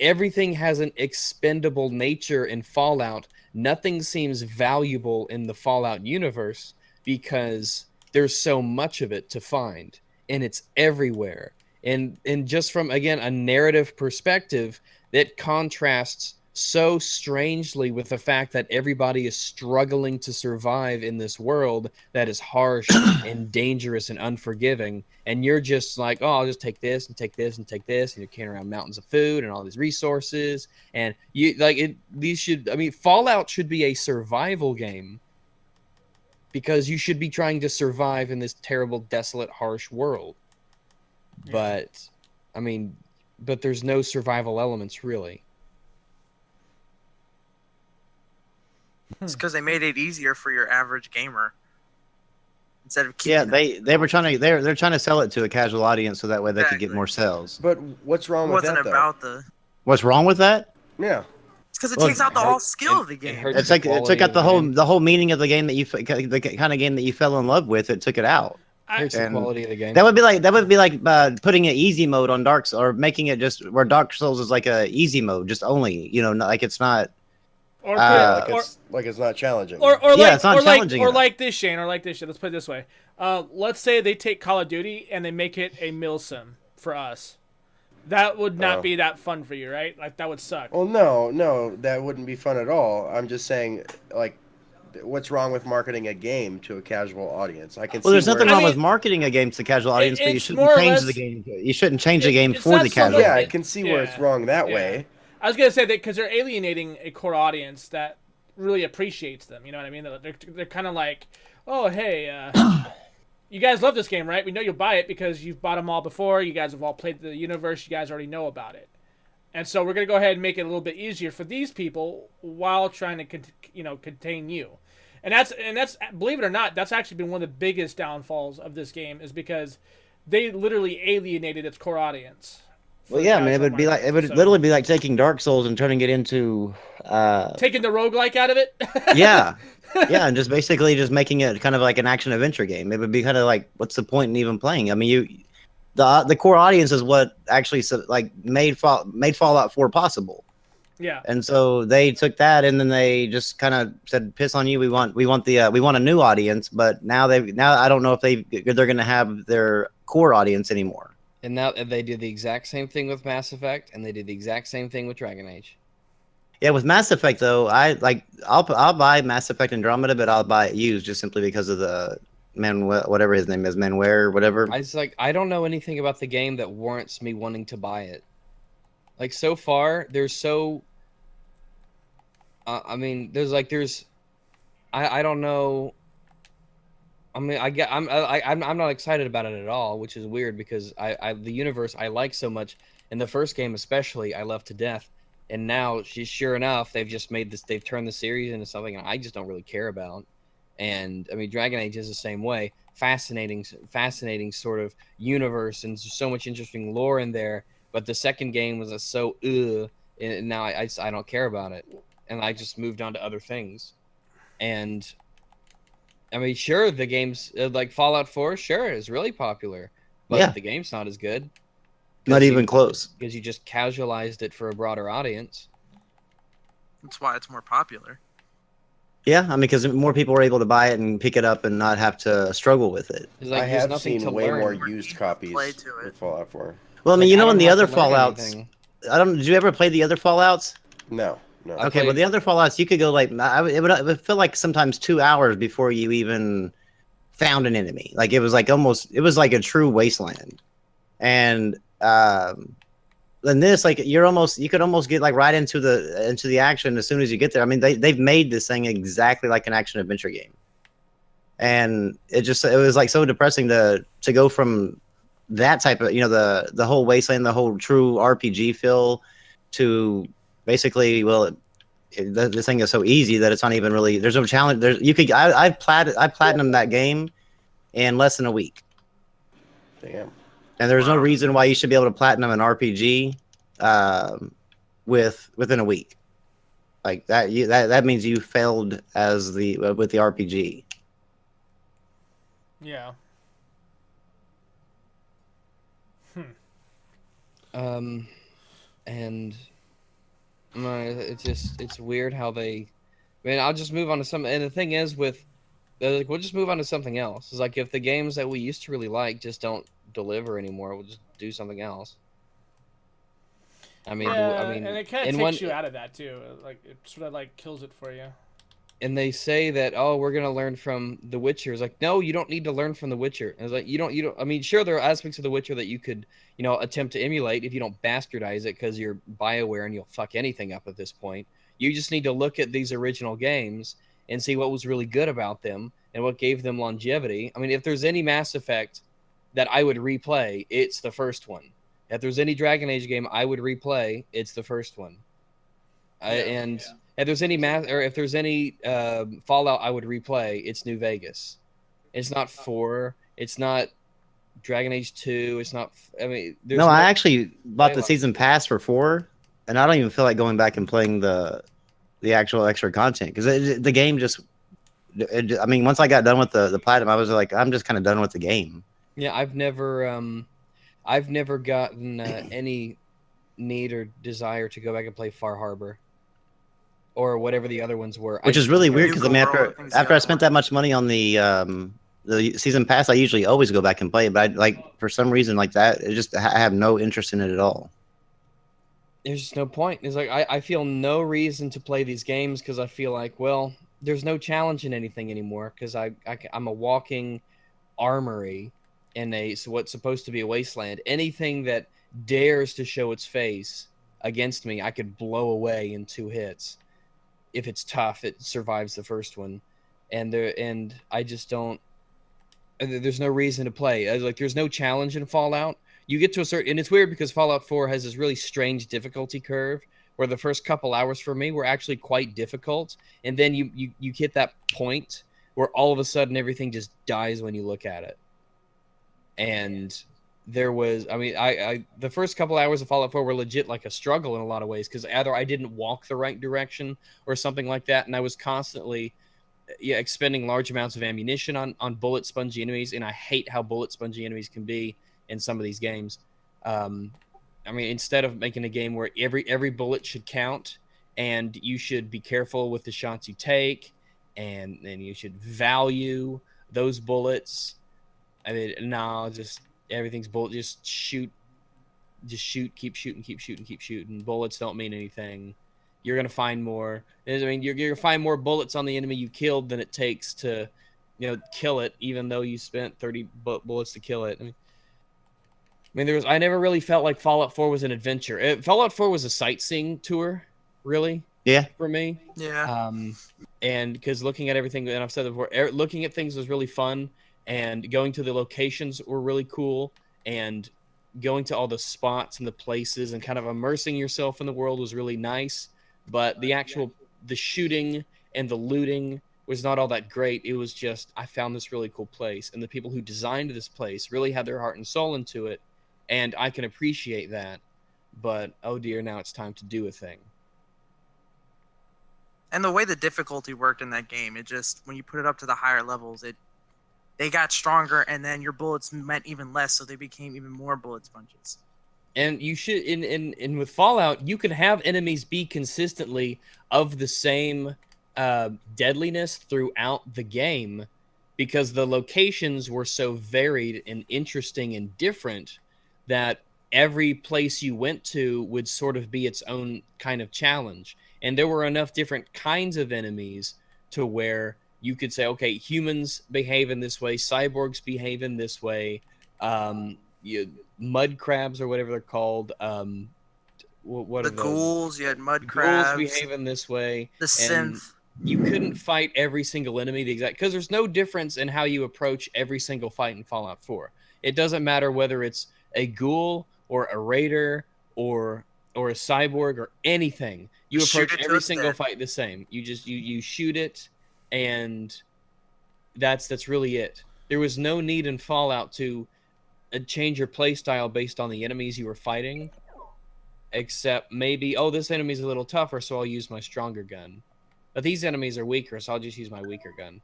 Everything has an expendable nature in Fallout. Nothing seems valuable in the Fallout universe because there's so much of it to find, and it's everywhere. And just from, again, a narrative perspective, that contrasts so strangely with the fact that everybody is struggling to survive in this world that is harsh and dangerous and unforgiving, and you're just like, oh, I'll just take this and take this and take this, and you're carrying around mountains of food and all these resources, and you like it. These should, I mean, Fallout should be a survival game because you should be trying to survive in this terrible, desolate, harsh world. Yeah. But I mean, but there's no survival elements really. It's because they made it easier for your average gamer. Instead of keeping Yeah, they were trying to they're trying to sell it to a casual audience so that way they could get Exactly. more sales. But what's it wrong with wasn't that, though? about the. What's wrong with that? Yeah. It's because it Well, takes out the it whole hurts- skill of the it game. hurts It's like it quality took out of the the whole game. the whole meaning of the game that the kind of game that you fell in love with. It took it out. Here's the And quality of the game. That would be like putting an easy mode on Dark Souls, or making it just where Dark Souls is like a easy mode, just only. You know, like it's not. Or, Uh, Like it's not challenging. or Yeah, like, it's not or like, challenging or enough. like this, Shane, or like this shit. Let's put it this way. Let's say they take Call of Duty and they make it a mill sim for us. That would not Oh. be that fun for you, right? Like that would suck. Well, no, that wouldn't be fun at all. I'm just saying, like, what's wrong with marketing a game to a casual audience? I can Well, see there's nothing where, wrong I with mean, marketing a game to the casual audience, but you it's shouldn't more or change less- the game. You shouldn't change the game It's for not the so casual. much- yeah, I it- can see where it's yeah. wrong that Yeah. way. I was gonna say that because they're alienating a core audience that really appreciates them. You know what I mean? They're kind of like, oh hey, you guys love this game, right? We know you'll buy it because you've bought them all before. You guys have all played the universe. You guys already know about it. And so we're gonna go ahead and make it a little bit easier for these people while trying to contain you. And that's believe it or not, that's actually been one of the biggest downfalls of this game is because they literally alienated its core audience. for Well, yeah, I mean, it casual would be like it would market. So, literally be like taking Dark Souls and turning it into, taking the roguelike out of it. yeah, yeah, and just basically just making it kind of like an action adventure game. It would be kind of like, what's the point in even playing? I mean, the core audience is what actually like made Fallout 4 possible. Yeah. And so they took that and then they just kind of said, "Piss on you. We want a new audience." But now I don't know if they're going to have their core audience anymore. And now they did the exact same thing with Mass Effect, and they did the exact same thing with Dragon Age. Yeah, with Mass Effect though, I'll buy Mass Effect Andromeda, but I'll buy it used just simply because of the whatever his name is, Manware, whatever. I don't know anything about the game that warrants me wanting to buy it. Like so far, there's so. I mean, I don't know. I mean, I'm not excited about it at all, which is weird because the universe I like so much. In the first game, especially, I loved to death, and now, sure enough, they've just made this. They've turned the series into something I just don't really care about. And I mean, Dragon Age is the same way. Fascinating sort of universe, and there's so much interesting lore in there. But the second game was and now I don't care about it, and I just moved on to other things. And I mean, sure, the game's like Fallout 4, sure, is really popular, but Yeah. the game's not as good. Not even close. Because you just casualized it for a broader audience. That's why it's more popular. Yeah, I mean, because more people were able to buy it and pick it up and not have to struggle with it. It's like I there's have nothing seen to way learn. more More used people copies play to it. with Fallout 4. Well, I mean, Like, you know, I in don't the have other to learn Fallouts, anything. did you ever play the other Fallouts? No. I Okay, well, played- the other Fallouts, you could go like it would feel like sometimes 2 hours before you even found an enemy. Like it was like a true wasteland. And then this, like you could almost get like right into the action as soon as you get there. I mean, they've made this thing exactly like an action adventure game, and it was like so depressing to go from that type of the whole wasteland, the whole true RPG feel to basically this thing is so easy that it's not even really there's no challenge. I platinumed that game in less than a week. Damn. And there's no Wow. reason why you should be able to platinum an RPG within a week. Like that means you failed as with the RPG. Yeah. And it's weird how they. I mean, I'll just move on to some. And the thing is, we'll just move on to something else. It's like if the games that we used to really like just don't deliver anymore, we'll just do something else. I mean, Yeah, I mean, and it kind in of one, takes you out of that too. Like it sort of like kills it for you. and they say that, oh, we're gonna learn from The Witcher. It's like, no, you don't need to learn from The Witcher. It's like, you don't. I mean, sure, there are aspects of The Witcher that you could, attempt to emulate if you don't bastardize it because you're BioWare and you'll fuck anything up at this point. You just need to look at these original games and see what was really good about them and what gave them longevity. I mean, if there's any Mass Effect that I would replay, it's the first one. If there's any Dragon Age game I would replay, it's the first one. And if there's any if there's any Fallout I would replay, it's New Vegas. It's not 4. It's not Dragon Age 2. It's not. I mean, there's No, no I actually bought the Fallout. season pass for 4, and I don't even feel like going back and playing the actual extra content because the game just. I mean, once I got done with the platinum, I was like, I'm just kind of done with the game. Yeah, I've never gotten any need or desire to go back and play Far Harbor or whatever the other ones were. Which is really weird because I mean, Nuka World, after I spent that much money on the season pass, I usually always go back and play it. But for some reason like that, I have no interest in it at all. There's just no point. It's like I feel no reason to play these games because I feel like, well, there's no challenge in anything anymore because I'm a walking armory in what's supposed to be a wasteland. Anything that dares to show its face against me, I could blow away in 2 hits. If it's tough, it survives the first one, and I just don't. There's no reason to play. Like there's no challenge in Fallout. You get to a certain, and it's weird because Fallout 4 has this really strange difficulty curve where the first couple hours for me were actually quite difficult, and then you hit that point where all of a sudden everything just dies when you look at it. And there was, I mean, I the first couple hours of Fallout 4 were legit like a struggle in a lot of ways because either I didn't walk the right direction or something like that, and I was constantly expending large amounts of ammunition on bullet spongy enemies, and I hate how bullet spongy enemies can be in some of these games. I mean, instead of making a game where every bullet should count and you should be careful with the shots you take, and then you should value those bullets. I mean, no, just everything's bullet. Just shoot, keep shooting. Bullets don't mean anything. You're gonna find more. I mean, you're gonna find more bullets on the enemy you killed than it takes to, kill it. Even though you spent 30 bullets to kill it. I mean, I never really felt like Fallout 4 was an adventure. Fallout 4 was a sightseeing tour, really. Yeah. For me. Yeah. And because looking at everything, and I've said it before, looking at things was really fun. And going to the locations were really cool, and going to all the spots and the places and kind of immersing yourself in the world was really nice. But the shooting and the looting was not all that great. It was just, I found this really cool place, and the people who designed this place really had their heart and soul into it, and I can appreciate that. But oh dear, now it's time to do a thing. And the way the difficulty worked in that game, it just, when you put it up to the higher levels, they got stronger, and then your bullets meant even less, so they became even more bullet sponges. And you should, in with Fallout, you could have enemies be consistently of the same deadliness throughout the game, because the locations were so varied and interesting and different that every place you went to would sort of be its own kind of challenge. And there were enough different kinds of enemies to where you could say, okay, humans behave in this way, cyborgs behave in this way, mud crabs or whatever they're called. What The are those? ghouls, you had mud Ghouls crabs, behave in this way. the and synth. You couldn't fight every single enemy the exact, because there's no difference in how you approach every single fight in Fallout 4. It doesn't matter whether it's a ghoul or a raider or a cyborg or anything. You Shoot approach it till every it's single dead. fight the same. You just you shoot it, and that's really it. There was no need in Fallout to change your play style based on the enemies you were fighting, except maybe, oh, this enemy's a little tougher, so I'll use my stronger gun. But these enemies are weaker, so I'll just use my weaker gun.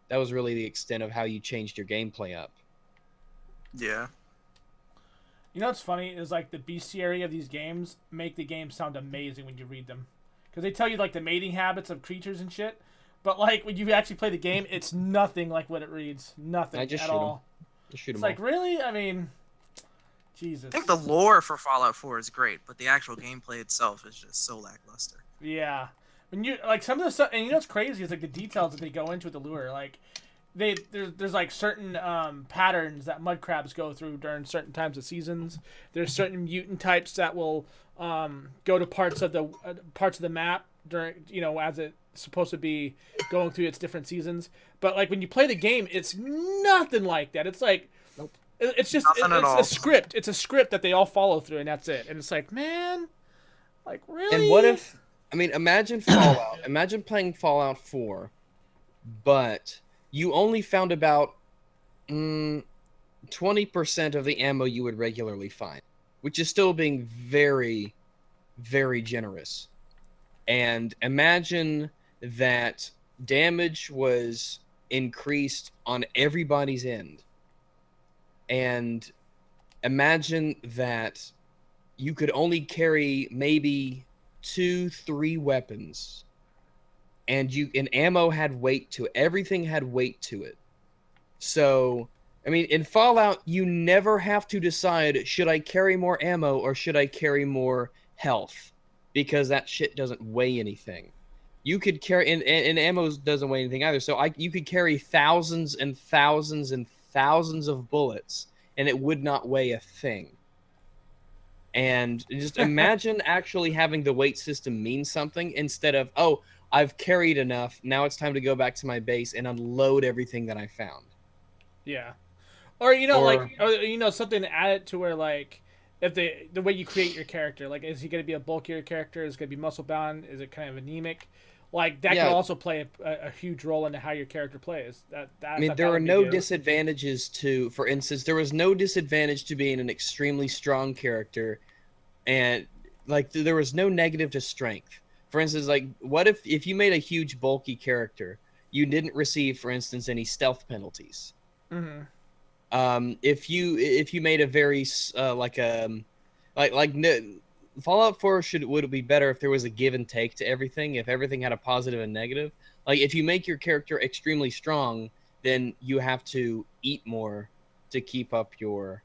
That was really the extent of how you changed your gameplay up. Yeah. You know what's funny is like the bestiary of these games make the game sound amazing when you read them, because they tell you like the mating habits of creatures and shit. But like when you actually play the game, it's nothing like what it reads. Nothing I just at shoot 'em. all. Just shoot It's them like, really? I mean, Jesus. I think the lore for Fallout 4 is great, but the actual gameplay itself is just so lackluster. Yeah. When you like some of the stuff, and you know what's crazy is like the details that they go into with the lure. Like, there's like certain patterns that mud crabs go through during certain times of seasons. There's certain mutant types that will go to parts of the map during, you know, as it's supposed to be going through its different seasons. But like when you play the game, it's nothing like that. It's like, Nope. It's just Nothing at it's all. a script. It's a script that they all follow through, and that's it. And it's like, man, like really. And what if, I mean, imagine Fallout. Imagine playing Fallout 4, but you only found about 20% of the ammo you would regularly find, which is still being very, very generous. And imagine that damage was increased on everybody's end. And imagine that you could only carry maybe 2-3 weapons, and ammo had weight to it. Everything had weight to it. So, I mean, in Fallout, you never have to decide, should I carry more ammo or should I carry more health? Because that shit doesn't weigh anything. You could carry, and ammo doesn't weigh anything either. So you could carry thousands and thousands and thousands of bullets, and it would not weigh a thing. And just imagine actually having the weight system mean something instead of, oh, I've carried enough. Now it's time to go back to my base and unload everything that I found. Yeah. Or something to add it to where like if the way you create your character, like is he going to be a bulkier character? Is it going to be muscle bound? Is it kind of anemic? Like that could also play a huge role into how your character plays. I mean, there are no disadvantages to, for instance, there was no disadvantage to being an extremely strong character, and like there was no negative to strength. For instance, like what if you made a huge bulky character, you didn't receive, for instance, any stealth penalties. Mm-hmm. If you made a very Fallout 4 would be better if there was a give and take to everything. If everything had a positive and negative, like if you make your character extremely strong, then you have to eat more to keep up your.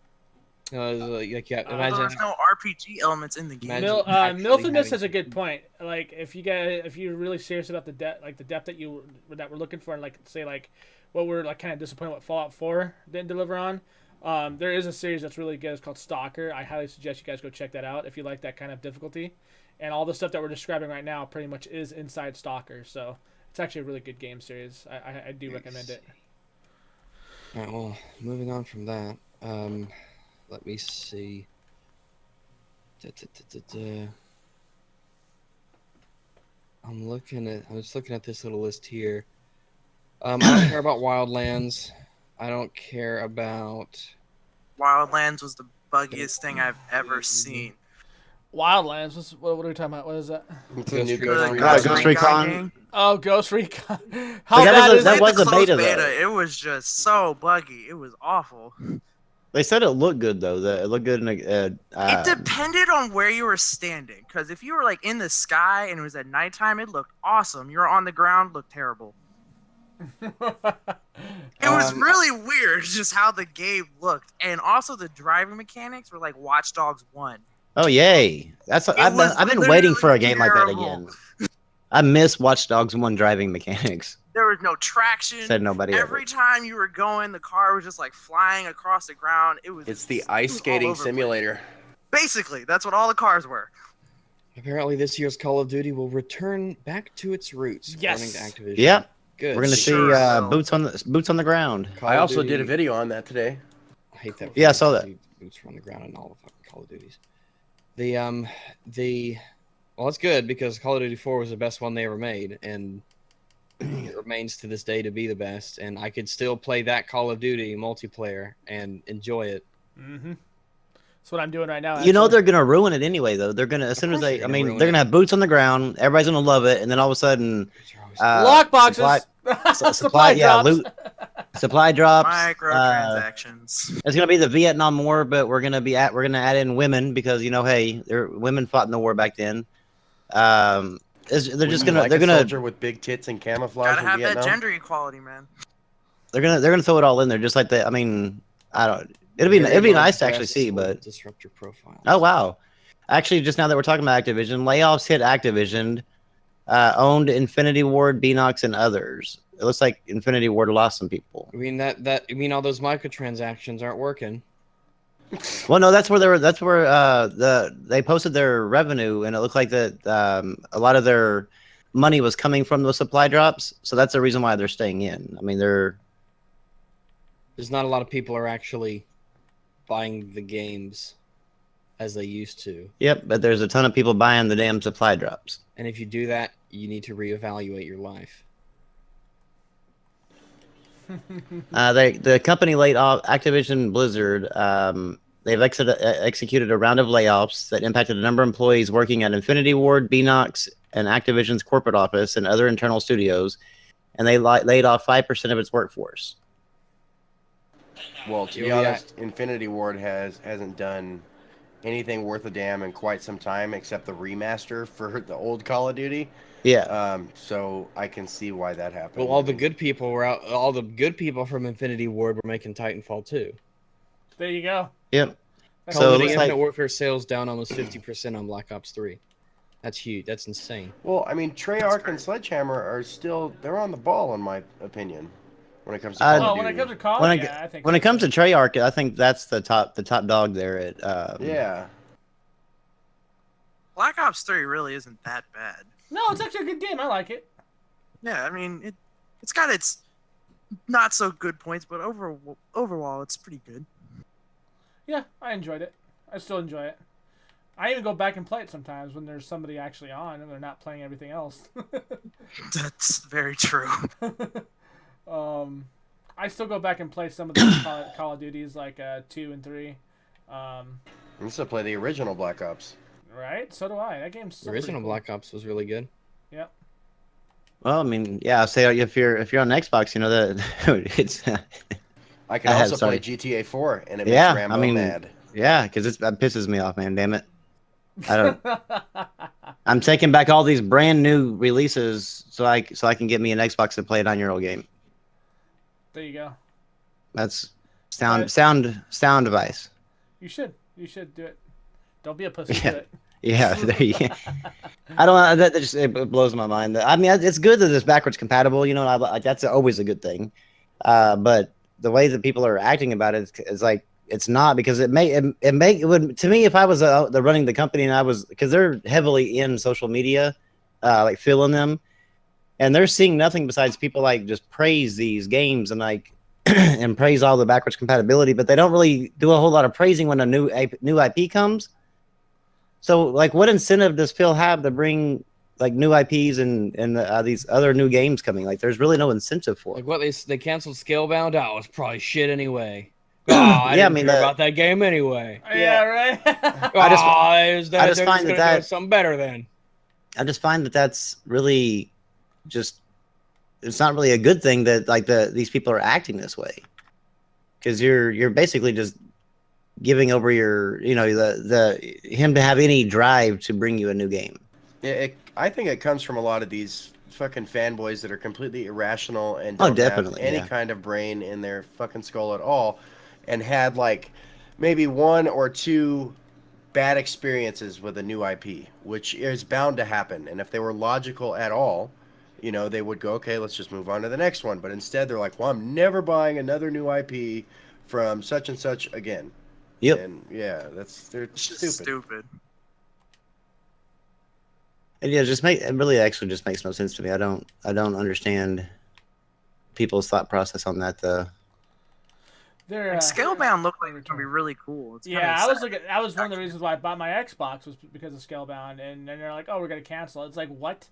Imagine There's no RPG elements in the game. Miltonus has a good point. Like if you're really serious about the depth that we're looking for, and like say like what we're like kind of disappointed what Fallout 4 didn't deliver on. There is a series that's really good. It's called Stalker. I highly suggest you guys go check that out if you like that kind of difficulty. And all the stuff that we're describing right now pretty much is inside Stalker. So it's actually a really good game series. I do recommend it. All right, well, moving on from that, let me see. I was looking at this little list here. I don't care about Wildlands. I don't care about... Wildlands was the buggiest thing I've ever seen. Wildlands? What are we talking about? What is that? It's a new Ghost Recon. Oh, Ghost Recon. That was a closed beta, though. It was just so buggy. It was awful. They said it looked good though. It looked good in it depended on where you were standing. Because if you were like in the sky and it was at nighttime, it looked awesome. You were on the ground, looked terrible. It was really weird just how the game looked, and also the driving mechanics were like Watch Dogs 1. Oh yay! I've been waiting for a game like that again. I miss Watch Dogs 1 driving mechanics. There was no traction. Said nobody Every time you were going, the car was just like flying across the ground. It's the ice skating simulator. Basically, that's what all the cars were. Apparently, this year's Call of Duty will return back to its roots. Yes. According to Activision. Yeah. Good. We're gonna see boots on the ground. I also did a video on that today. I hate that. Yeah, I saw that. Boots on the ground in all the fucking Call of Duties. Well, it's good because Call of Duty 4 was the best one they ever made, and it remains to this day to be the best. And I could still play that Call of Duty multiplayer and enjoy it. Mm-hmm. That's what I'm doing right now. You know they're gonna ruin it anyway, though. They're gonna as soon as they're gonna have boots on the ground. Everybody's gonna love it, and then all of a sudden, lock boxes, supply drops. loot, supply drops, microtransactions. It's gonna be the Vietnam War, but we're gonna add in women because hey, women fought in the war back then. They're gonna soldier with big tits and camouflage. Gotta have that gender equality, man. They're gonna throw it all in there, just like that. I It'd be Very nice to actually low see, deaths but will disrupt your profile. oh wow. Actually, just now that we're talking about Activision, layoffs hit Activision, owned Infinity Ward, Beanox, and others. It looks like Infinity Ward lost some people. I mean all those microtransactions aren't working. Well, no, that's where they posted their revenue, and it looked like that a lot of their money was coming from those supply drops. So that's the reason why they're staying in. I mean, There's not a lot of people are actually buying the games as they used to. Yep, but there's a ton of people buying the damn supply drops. And if you do that, you need to reevaluate your life. The company laid off Activision Blizzard. They've executed a round of layoffs that impacted a number of employees working at Infinity Ward, Beanox, and Activision's corporate office and other internal studios, and they laid off 5% of its workforce. Well, to be honest, Infinity Ward hasn't done anything worth a damn in quite some time, except the remaster for the old Call of Duty. Yeah. So I can see why that happened. Well, all the good people were out. All the good people from Infinity Ward were making Titanfall 2. There you go. Yep. So So it the looks Infinite like Warfare sales down almost 50% on Black Ops 3. That's huge. That's insane. Well, I mean, Treyarch and Sledgehammer are they're on the ball, in my opinion, when it comes to Uh, Call of When it Duty. comes to COD, when I think it comes to Treyarch, I think that's the top dog there at Yeah. Black Ops 3 really isn't that bad. no, it's actually a good game. I like it. Yeah, I mean it's got its not so good points, but overall it's pretty good. Yeah, I enjoyed it. I still enjoy it. I even go back and play it sometimes when there's somebody actually on and they're not playing everything else. That's very true. I still go back and play some of the Call of Duties like 2 and 3. I used to play the original Black Ops. Right? So do I. That game's The still original pretty cool. Black Ops was really good. Yep. well, I mean, yeah. Say if you're on Xbox, you know that it's I can I have- also sorry. play GTA 4, and it Yeah, makes Rambo I mean- mad. yeah, because that pisses me off, man. Damn it. I don't. I'm taking back all these brand new releases so I can get me an Xbox and play a 9-year-old game. There you go. That's Right. sound device. You should do it. Don't be a pussy. Yeah. Do it. Yeah, there you I don't know. That just it blows my mind. I mean, it's good that it's backwards compatible. You know, that's always a good thing. But the way that people are acting about it is like it's not, because it would, to me, if I was the running the company and I was, because they're heavily in social media, like filling them, and they're seeing nothing besides people like just praise these games and like and praise all the backwards compatibility, but they don't really do a whole lot of praising when a new IP comes. So, like, what incentive does Phil have to bring like new IPs and these other new games coming? Like, there's really no incentive for Like it. what they canceled Scalebound. Oh, it's probably shit anyway. Oh, I Yeah, I didn't mean, care about that game anyway. Yeah, right. I just find that something better then. I just find that that's really just, it's not really a good thing that like these people are acting this way, because you're basically just giving over your, you know, the him to have any drive to bring you a new game. I think it comes from a lot of these fucking fanboys that are completely irrational and Oh, don't definitely, have any yeah. kind of brain in their fucking skull at all, and had like maybe 1 or 2 bad experiences with a new IP, which is bound to happen. And if they were logical at all, you know, they would go, okay, let's just move on to the next one. But instead, they're like, well, I'm never buying another new IP from such and such again. Yep. And yeah, they're It's just stupid. stupid. And yeah, it really actually just makes no sense to me. I don't understand people's thought process on that. They're, Like, Scalebound looked like it was gonna be really cool. It's Yeah, kinda I was sad. looking. That was one of the reasons why I bought my Xbox, was because of Scalebound, and then they're like, "Oh, we're gonna cancel." It's like, what?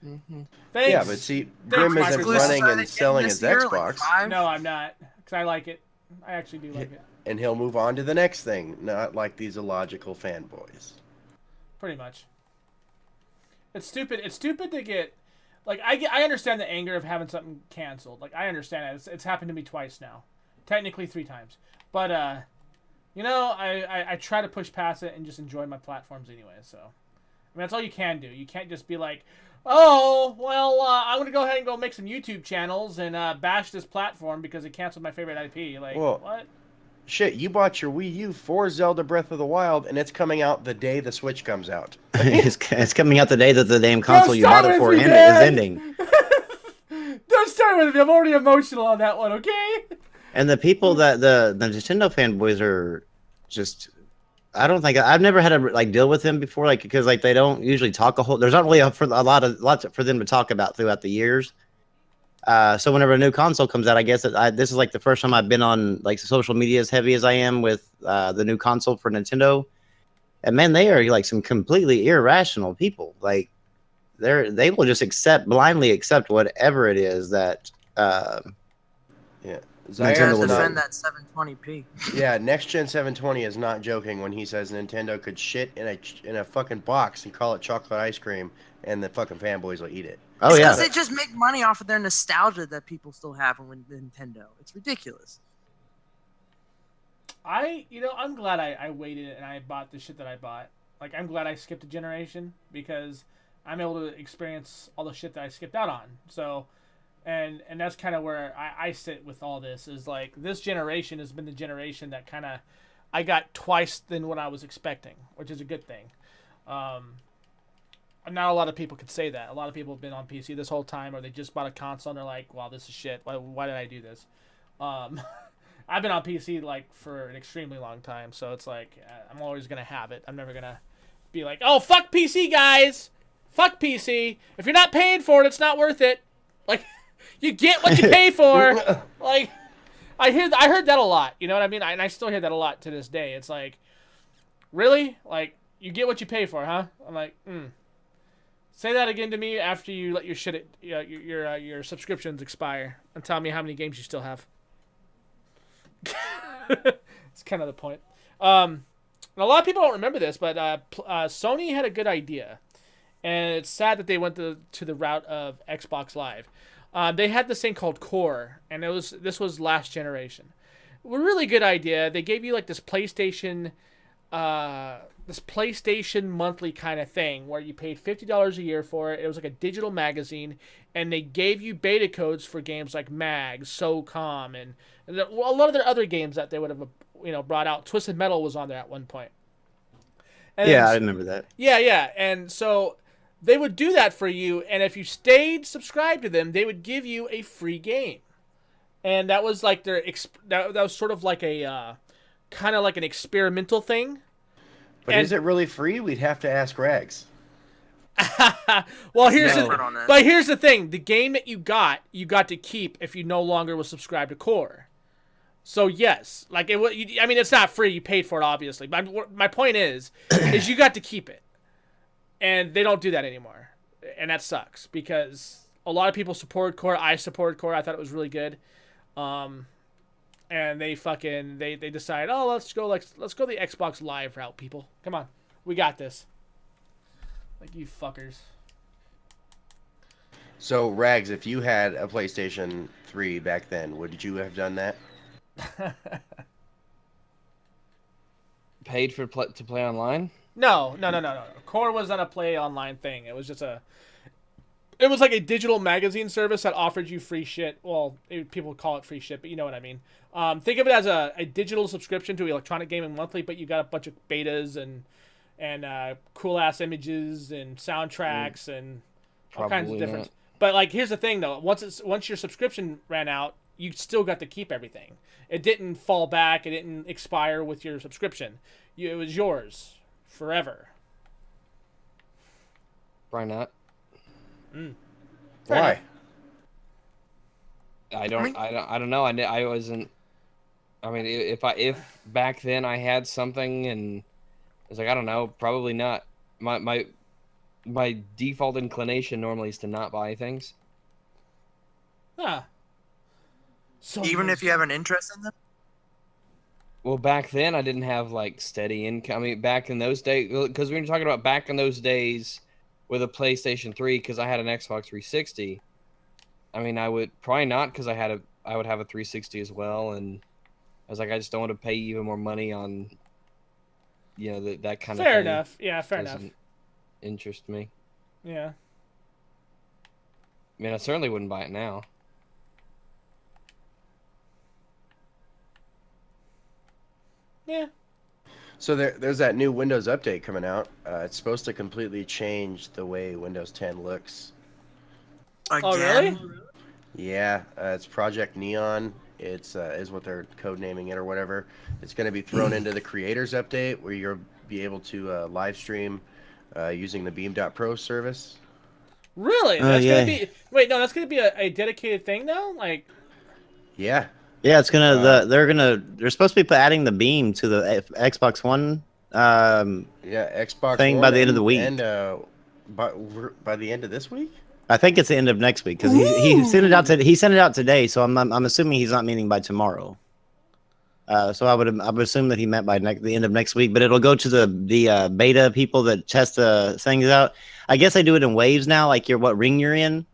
Mm-hmm. Thanks. Yeah, but see, Thanks, Grim isn't Exclusives running Are and they selling getting his this year, like, Xbox, 5? No, I'm not, because I like it. I actually do like it, and he'll move on to the next thing, not like these illogical fanboys. pretty much. It's stupid. It's stupid to get, like, I understand the anger of having something canceled. Like, I understand it. It's happened to me twice now, technically 3 times. But you know, I try to push past it and just enjoy my platforms anyway. So, I mean, that's all you can do. You can't just be like, oh, well, I'm going to go ahead and go make some YouTube channels and bash this platform because it canceled my favorite IP. Like, Well, what? shit, you bought your Wii U for Zelda Breath of the Wild, and it's coming out the day the Switch comes out. It's coming out the day that the damn console you start bought it with for me, is man. ending. Don't start with me. I'm already emotional on that one, okay? And the people that the Nintendo fanboys are just, I don't think I've never had to like deal with them before, like because like they don't usually talk a whole. There's not really lots for them to talk about throughout the years. So whenever a new console comes out, I guess this is like the first time I've been on like social media as heavy as I am with the new console for Nintendo. And man, they are like some completely irrational people. Like they will just blindly accept whatever it is that Yeah. Nintendo Gotta will defend do. that 720p. Yeah, next gen 720 is not joking when he says Nintendo could shit in a fucking box and call it chocolate ice cream, and the fucking fanboys will eat it. Oh yeah, Because they just make money off of their nostalgia that people still have with Nintendo. It's ridiculous. I'm glad I waited and I bought the shit that I bought. Like, I'm glad I skipped a generation because I'm able to experience all the shit that I skipped out on. So, and that's kind of where I sit with all this is like this generation has been the generation that kind of I got twice than what I was expecting, which is a good thing. Not a lot of people could say that. A lot of people have been on PC this whole time, or they just bought a console and they're like, "Wow, this is shit. Why did I do this?" I've been on PC like for an extremely long time, so it's like I'm always gonna have it. I'm never gonna be like, "Oh, fuck PC, guys! Fuck PC! If you're not paying for it, it's not worth it." Like, you get what you pay for. Like, I heard that a lot. You know what I mean? And I still hear that a lot to this day. It's like, really? Like, you get what you pay for, huh? I'm like, Say that again to me after you let your shit, your subscriptions expire, and tell me how many games you still have. It's kind of the point. And a lot of people don't remember this, but Sony had a good idea, and it's sad that they went to the route of Xbox Live. They had this thing called Core, and this was last generation. A really good idea. They gave you like this PlayStation monthly kind of thing where you paid $50 a year for it. It was like a digital magazine, and they gave you beta codes for games like Mag, SOCOM, and a lot of their other games that they would have brought out. Twisted Metal was on there at one point. And yeah, I remember that. Yeah, and so they would do that for you, and if you stayed subscribed to them, they would give you a free game. And that was like that was sort of like a kind of like an experimental thing. But is it really free? We'd have to ask Rags. Well, here's the thing: the game that you got to keep if you no longer was subscribed to Core. So yes, like I mean, it's not free. You paid for it, obviously. But my point is you got to keep it, and they don't do that anymore, and that sucks because a lot of people support Core. I supported Core. I thought it was really good. And they decide, oh, let's go the Xbox Live route, people. Come on, we got this. Like, you fuckers. So Rags, if you had a PlayStation 3 back then, would you have done that? Paid to play online? No. Core wasn't a play online thing. It was just it was like a digital magazine service that offered you free shit. Well, people call it free shit, but you know what I mean. Think of it as a digital subscription to Electronic Gaming Monthly, but you got a bunch of betas and cool ass images and soundtracks and all kinds of different. Not. But like, here's the thing though: once your subscription ran out, you still got to keep everything. It didn't fall back. It didn't expire with your subscription. It was yours forever. Why not? Why? I don't know. I wasn't. I mean, if back then I had something and I was like, I don't know, probably not. My default inclination normally is to not buy things. Huh. So even if you have an interest in them? Well, back then I didn't have like steady income. I mean, back in those days, because we were talking about back in those days with a PlayStation 3, because I had an Xbox 360. I mean, I would probably not, because I would have a 360 as well, and I was like, I just don't want to pay even more money on, that kind of thing. Fair enough. Yeah, fair enough. Doesn't interest me. Yeah. I mean, I certainly wouldn't buy it now. Yeah. So there's that new Windows update coming out. It's supposed to completely change the way Windows 10 looks. Again? Oh, really? Yeah, it's Project Neon. It's is what they're code naming it or whatever. It's going to be thrown into the Creators Update, where you'll be able to live stream using the Beam.pro service. Really? Oh, That's yeah. gonna be. Wait, no, that's gonna be a dedicated thing now. Like, Yeah, Yeah, it's gonna they're supposed to be adding the beam to the Xbox One yeah, Xbox thing One by the end of the week. and by the end of this week. I think it's the end of next week because he sent it out today. So I'm assuming he's not meaning by tomorrow. So I would assume that he meant by the end of next week. But it'll go to the beta people that test the things out. I guess they do it in waves now. Like what ring you're in.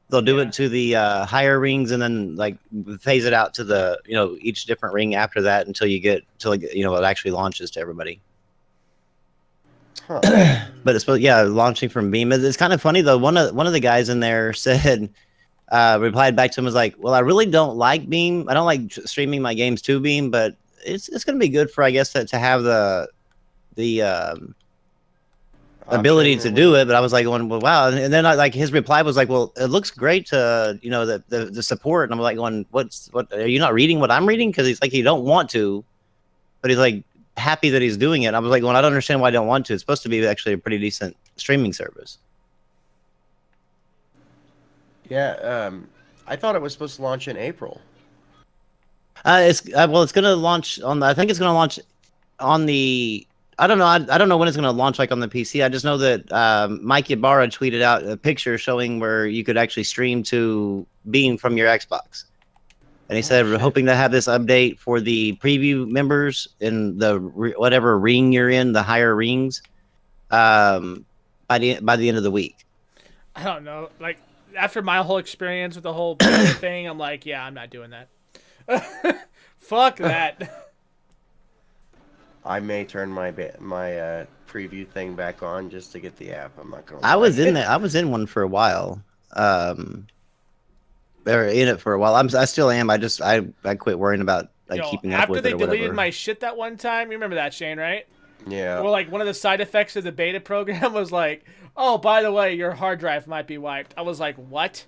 They'll do it to the higher rings and then like phase it out to the each different ring after that until you get till it actually launches to everybody. Huh. But it's launching from Beam. It's kind of funny though. One of the guys in there said, replied back to him was like, "Well, I really don't like Beam. I don't like streaming my games to Beam, but it's going to be good for I guess to have the ability to do it." But I was like, going, well, wow. And then like his reply was like, "Well, it looks great to the support." And I'm like, going, what are you not reading what I'm reading? Because he's like, he don't want to, but he's like happy that he's doing it. I was like, well, I don't understand why I don't want to. It's supposed to be actually a pretty decent streaming service. Yeah, I thought it was supposed to launch in April. It's going to launch on I think it's going to launch on the. I don't know. I don't know when it's going to launch like on the PC. I just know that Mike Ybarra tweeted out a picture showing where you could actually stream to Beam from your Xbox. And he said, we're hoping to have this update for the preview members in the whatever ring you're in, the higher rings, by the end of the week. I don't know. Like after my whole experience with the whole thing, I'm like, yeah, I'm not doing that. Fuck that. I may turn my preview thing back on just to get the app. I'm not gonna. I was in one for a while. They were in it for a while. I still am. I quit worrying about keeping up with it or whatever. After they deleted my shit that one time, you remember that, Shane, right? Yeah. Well, like one of the side effects of the beta program was like, oh, by the way, your hard drive might be wiped. I was like, what?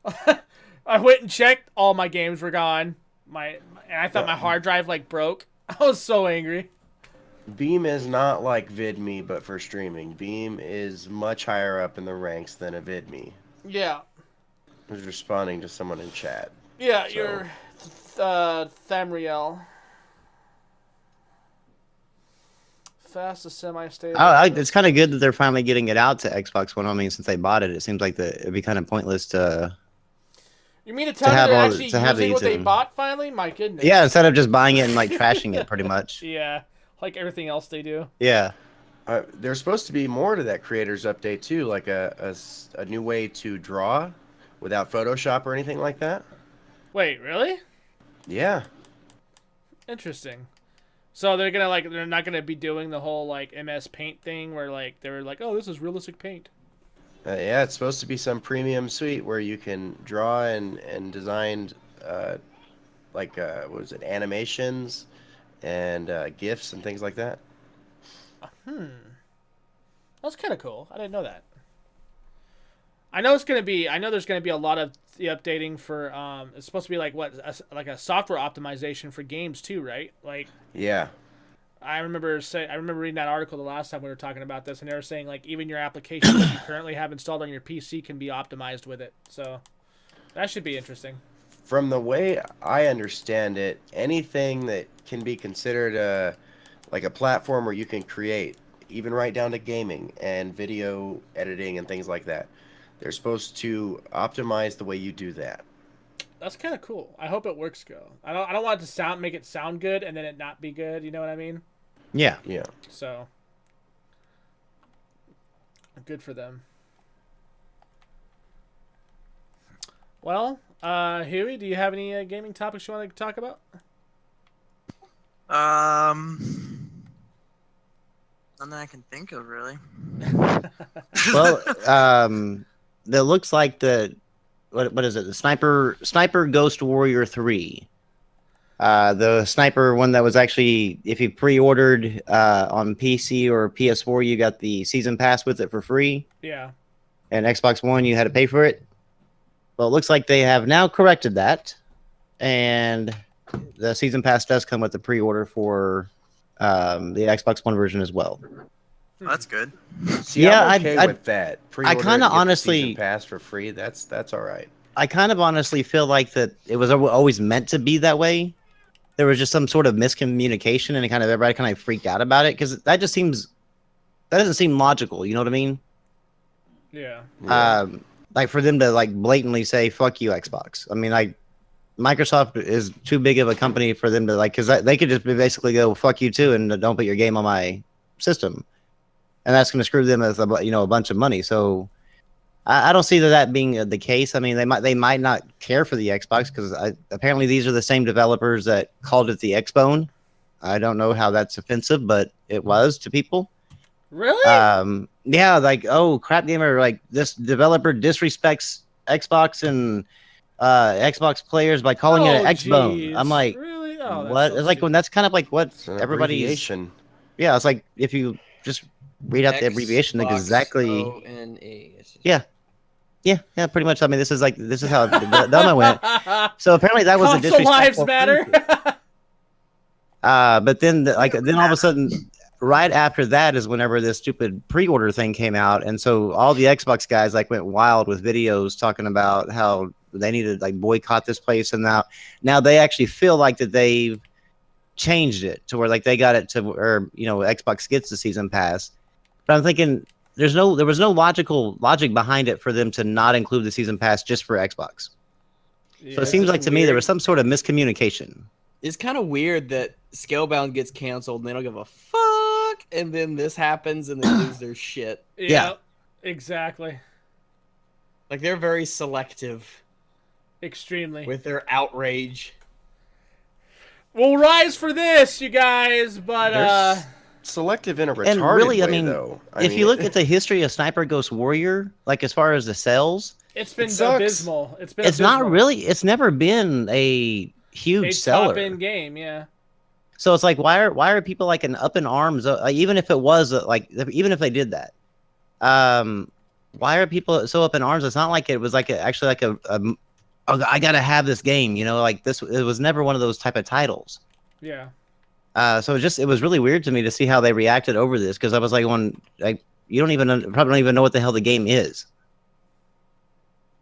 I went and checked. All my games were gone. And I thought my hard drive broke. I was so angry. Beam is not like VidMe, but for streaming. Beam is much higher up in the ranks than a VidMe. Yeah. I was responding to someone in chat. Yeah, you're Thamriel. Fastest semi-stable. It's kind of good that they're finally getting it out to Xbox One. I mean, since they bought it, it seems like it'd be kind of pointless to. You mean to tell me they're actually using what they and... bought finally? My goodness. Yeah, instead of just buying it and trashing it, pretty much. Yeah, like everything else they do. Yeah. There's supposed to be more to that creators update too, like a new way to draw without Photoshop or anything like that. Wait, really? Yeah. Interesting. So they're not gonna be doing the whole MS Paint thing where they're like, oh, this is realistic paint. Yeah, it's supposed to be some premium suite where you can draw and design what was it, animations and GIFs and things like that. That's kind of cool. I didn't know that. I know there's gonna be a lot of the updating for it's supposed to be a software optimization for games too, right? Yeah. I remember reading that article the last time we were talking about this, and they were saying even your application that you currently have installed on your PC can be optimized with it. So that should be interesting. From the way I understand it, anything that can be considered a platform where you can create, even right down to gaming and video editing and things like that, they're supposed to optimize the way you do that. That's kind of cool. I hope it works, go. I don't want it to make it sound good and then it not be good. You know what I mean? Yeah. Yeah. So good for them. Well, Huey, do you have any gaming topics you want to talk about? Nothing I can think of, really. Well, that looks like what is it? The Sniper Ghost Warrior 3 The sniper one that was actually, if you pre-ordered on PC or PS4, you got the season pass with it for free. Yeah. And Xbox One, you had to pay for it. Well, it looks like they have now corrected that, and the season pass does come with the pre-order for the Xbox One version as well. That's good. See, Yeah, I'm okay I- with that. I Pre-order kinda and get the honestly- season pass for free. That's all right. I kind of honestly feel like that it was always meant to be that way. There was just some sort of miscommunication, and everybody kind of freaked out about it because that doesn't seem logical. You know what I mean? Yeah. Yeah. Like for them to like blatantly say "fuck you, Xbox." I mean, like Microsoft is too big of a company for them to like, because they could just basically go "fuck you too" and don't put your game on my system, and that's going to screw them with a bunch of money. So I don't see that being the case. I mean, they might not care for the Xbox because apparently these are the same developers that called it the Xbone. I don't know how that's offensive, but it was to people. Really? Yeah, like, oh, crap gamer, like this developer disrespects Xbox and Xbox players by calling it an Xbone. Jeez. I'm like, Really? Oh, that's what? so It's like when that's kind of like what It's an everybody's. abbreviation. Yeah, it's like if you just read out the abbreviation, like exactly. O-N-E. Yeah. Yeah, pretty much. I mean, this is how the demo went. So apparently that was a Console lives disrespectful matter. thing. But then, then all of a sudden, right after that is whenever this stupid pre-order thing came out, and so all the Xbox guys like went wild with videos talking about how they needed like boycott this place, and now they actually feel like that they've changed it to where like they got it to where Xbox gets the season pass. But I'm thinking there was no logic behind it for them to not include the season pass just for Xbox. Yeah, So it seems just like to me there weird. was some sort of miscommunication. It's kind of weird that Scalebound gets canceled and they don't give a fuck, and then this happens and they lose their shit. Yeah. Exactly. Like they're very selective Extremely. with their outrage. We'll rise for this, you guys, but They're selective in a retarded And really, I way, mean, though. if you look at the history of Sniper Ghost Warrior, like as far as the sales, it's been sucks. abysmal. It's not really. It's never been a huge a seller. top-end game, yeah. So it's like, why are people like up in arms? Even if it was even if they did that, why are people so up in arms? It's not like it was like actually like oh, I gotta have this game. Like this. It was never one of those type of titles. Yeah. So it was really weird to me to see how they reacted over this, because I was like, you probably don't even know what the hell the game is.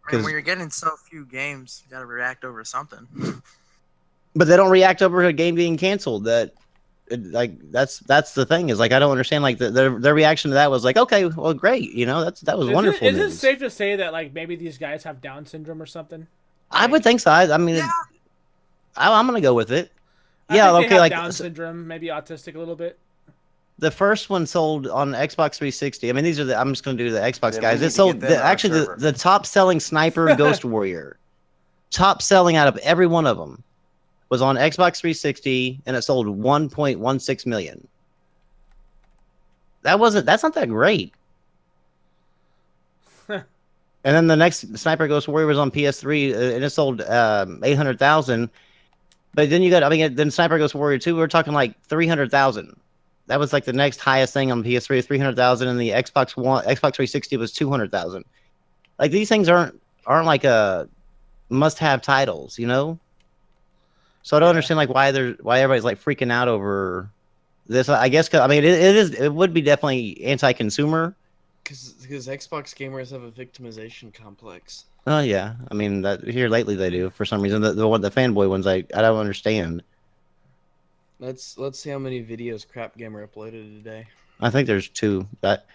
I mean, when you're getting so few games, you gotta react over something. But they don't react over a game being canceled. That's the thing, is like I don't understand. Like their reaction to that was like, okay, well, great, that was wonderful. Is it news. safe to say that like maybe these guys have Down syndrome or something? I would think so. I mean, Yeah. I'm gonna go with it. I Yeah, think they okay, have like Down syndrome, maybe autistic a little bit. the first one sold on Xbox 360. I mean, I'm just gonna do the Xbox Then guys. we need It to sold get them on our actually server. the top selling Sniper Ghost Warrior, top selling out of every one of them, was on Xbox 360, and it sold 1.16 million. That's not that great. And then the next Sniper Ghost Warrior was on PS3, and it sold 800,000. But then then Sniper Ghost Warrior 2, we're talking like 300,000. That was like the next highest thing on PS3, 300,000, and the Xbox 360 was 200,000. Like these things aren't like a must-have titles, So I don't understand like why everybody's like freaking out over this. I guess 'cause, I mean it would be definitely anti-consumer. Because Xbox gamers have a victimization complex. Oh yeah, I mean that here lately they do for some reason. The fanboy ones I don't understand. Let's see how many videos Crap Gamer uploaded today. I think there's 2 that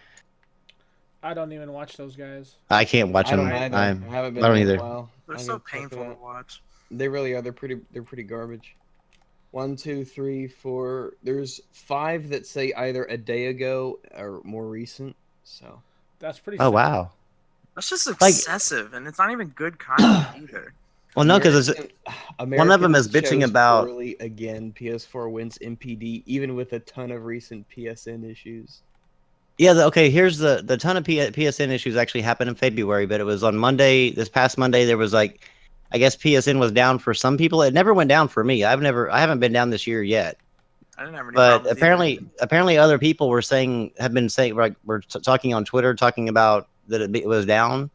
I don't even watch those guys. I can't watch I them. don't either. I haven't been I don't in a either. while. They're I so need to check it painful to out. watch. They really are. They're pretty garbage. 1, 2, 3, 4. There's 5 that say either a day ago or more recent. So That's pretty. Oh sad. wow. That's just Like- excessive, and it's not even good content either. Well, no, because one of them is Americans bitching chose about- poorly again. PS4 wins MPD, even with a ton of recent PSN issues. Yeah, okay, here's the ton of PSN issues actually happened in February, but it was on Monday, this past Monday, there was like I guess PSN was down for some people. It never went down for me. I haven't been down this year yet. I didn't have any But problems apparently other people have been saying, like, we're talking on Twitter, talking about that it was down.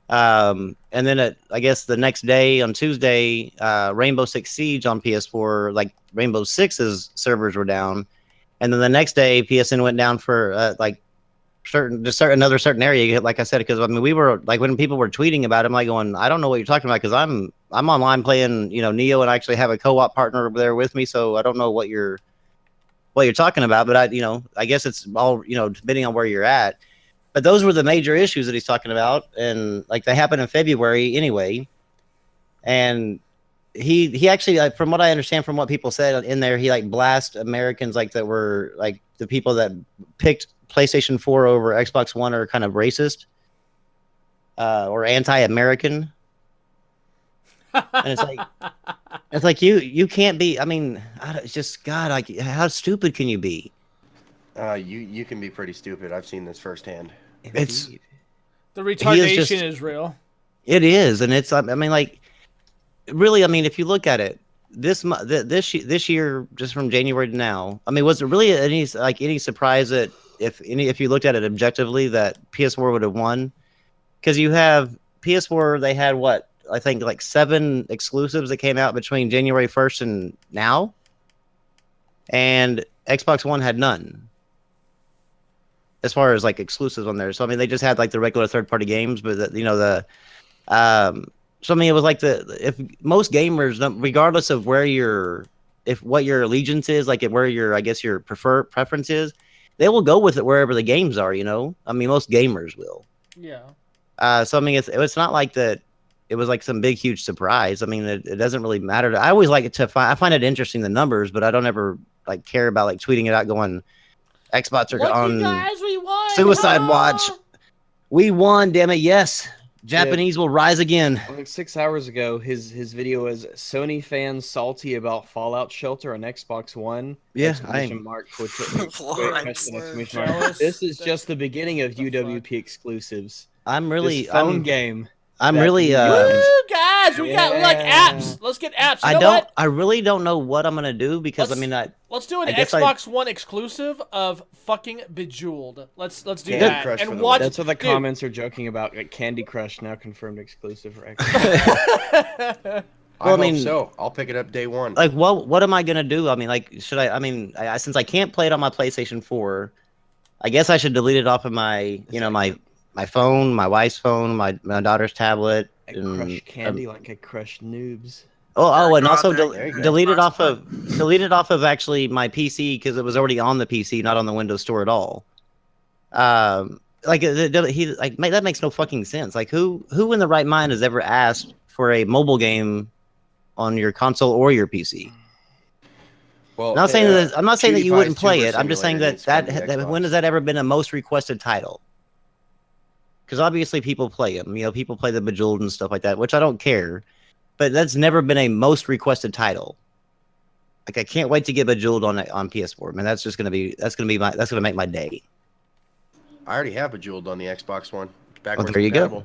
And then I guess the next day on Tuesday, Rainbow Six Siege on PS4, like Rainbow Six's servers were down, and then the next day PSN went down for like another certain area. Like I said, because I mean we were like when people were tweeting about it, I'm like going, I don't know what you're talking about because I'm online playing Neo, and I actually have a co-op partner there with me, so I don't know what you're talking about. But I guess it's all depending on where you're at. But those were the major issues that he's talking about, and like they happened in February anyway. And he actually, like, from what I understand, from what people said in there, he like blast Americans like that were like the people that picked PlayStation 4 over Xbox One are kind of racist or anti-American. And it's like you can't be. I mean, it's just God. Like, how stupid can you be? You can be pretty stupid. I've seen this firsthand. It's The retardation is real. It is, and it's. I mean, like, really. I mean, if you look at it, this year, just from January to now, I mean, was there really any surprise that if you looked at it objectively that PS4 would have won? Because you have PS4, they had what I think like 7 exclusives that came out between January 1st and now, and Xbox One had none. As far as like exclusives on there, so I mean they just had like the regular third-party games, but so I mean it was like if most gamers, regardless of what your allegiance is, like where your preference is, they will go with it wherever the games are. I mean most gamers will. Yeah. So I mean it's not like that. It was like some big huge surprise. I mean it doesn't really matter. I always like it I find it interesting the numbers, but I don't ever like care about like tweeting it out going. Xbox are on we won. Suicide Watch. We won, damn it! Yes, Japanese will rise again. Like 6 hours ago, his video was Sony fans salty about Fallout Shelter on Xbox One. Yeah, exclamation mark. This is just the beginning of UWP exclusives. I'm really this phone game. I'm really Woo, guys, we like apps. Let's get apps. I really don't know what I'm gonna do because let's do an Xbox One exclusive of fucking Bejeweled. Let's do that and watch. That's what the comments are joking about. Like Candy Crush now confirmed exclusive for Xbox. Well, I mean, so I'll pick it up day one. Like, what am I gonna do? I mean, like, should I? I mean, since I can't play it on my PlayStation 4, I guess I should delete it off of my my phone, my wife's phone, my daughter's tablet. I crush candy like I crush noobs. And also delete it off of actually my PC because it was already on the PC, not on the Windows Store at all. That makes no fucking sense. Like who in the right mind has ever asked for a mobile game on your console or your PC? Well, I'm not saying that you wouldn't play it. I'm just saying that when has that ever been a most requested title? Because obviously people play them. People play the Bejeweled and stuff like that, which I don't care. But that's never been a most requested title. Like I can't wait to get Bejeweled on PS4. Man, that's gonna make my day. I already have Bejeweled on the Xbox One. There you go.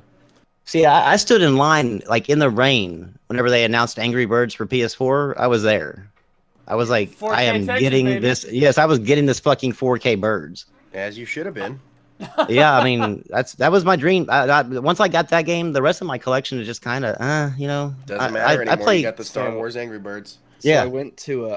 See, I stood in line like in the rain whenever they announced Angry Birds for PS4. I was there. I was like, I am getting this. Yes, I was getting this fucking 4K Birds. As you should have been. Yeah, I mean that was my dream. Once I got that game, the rest of my collection is just kind of, Doesn't matter anymore. You got the Star Wars Angry Birds. So yeah, I went to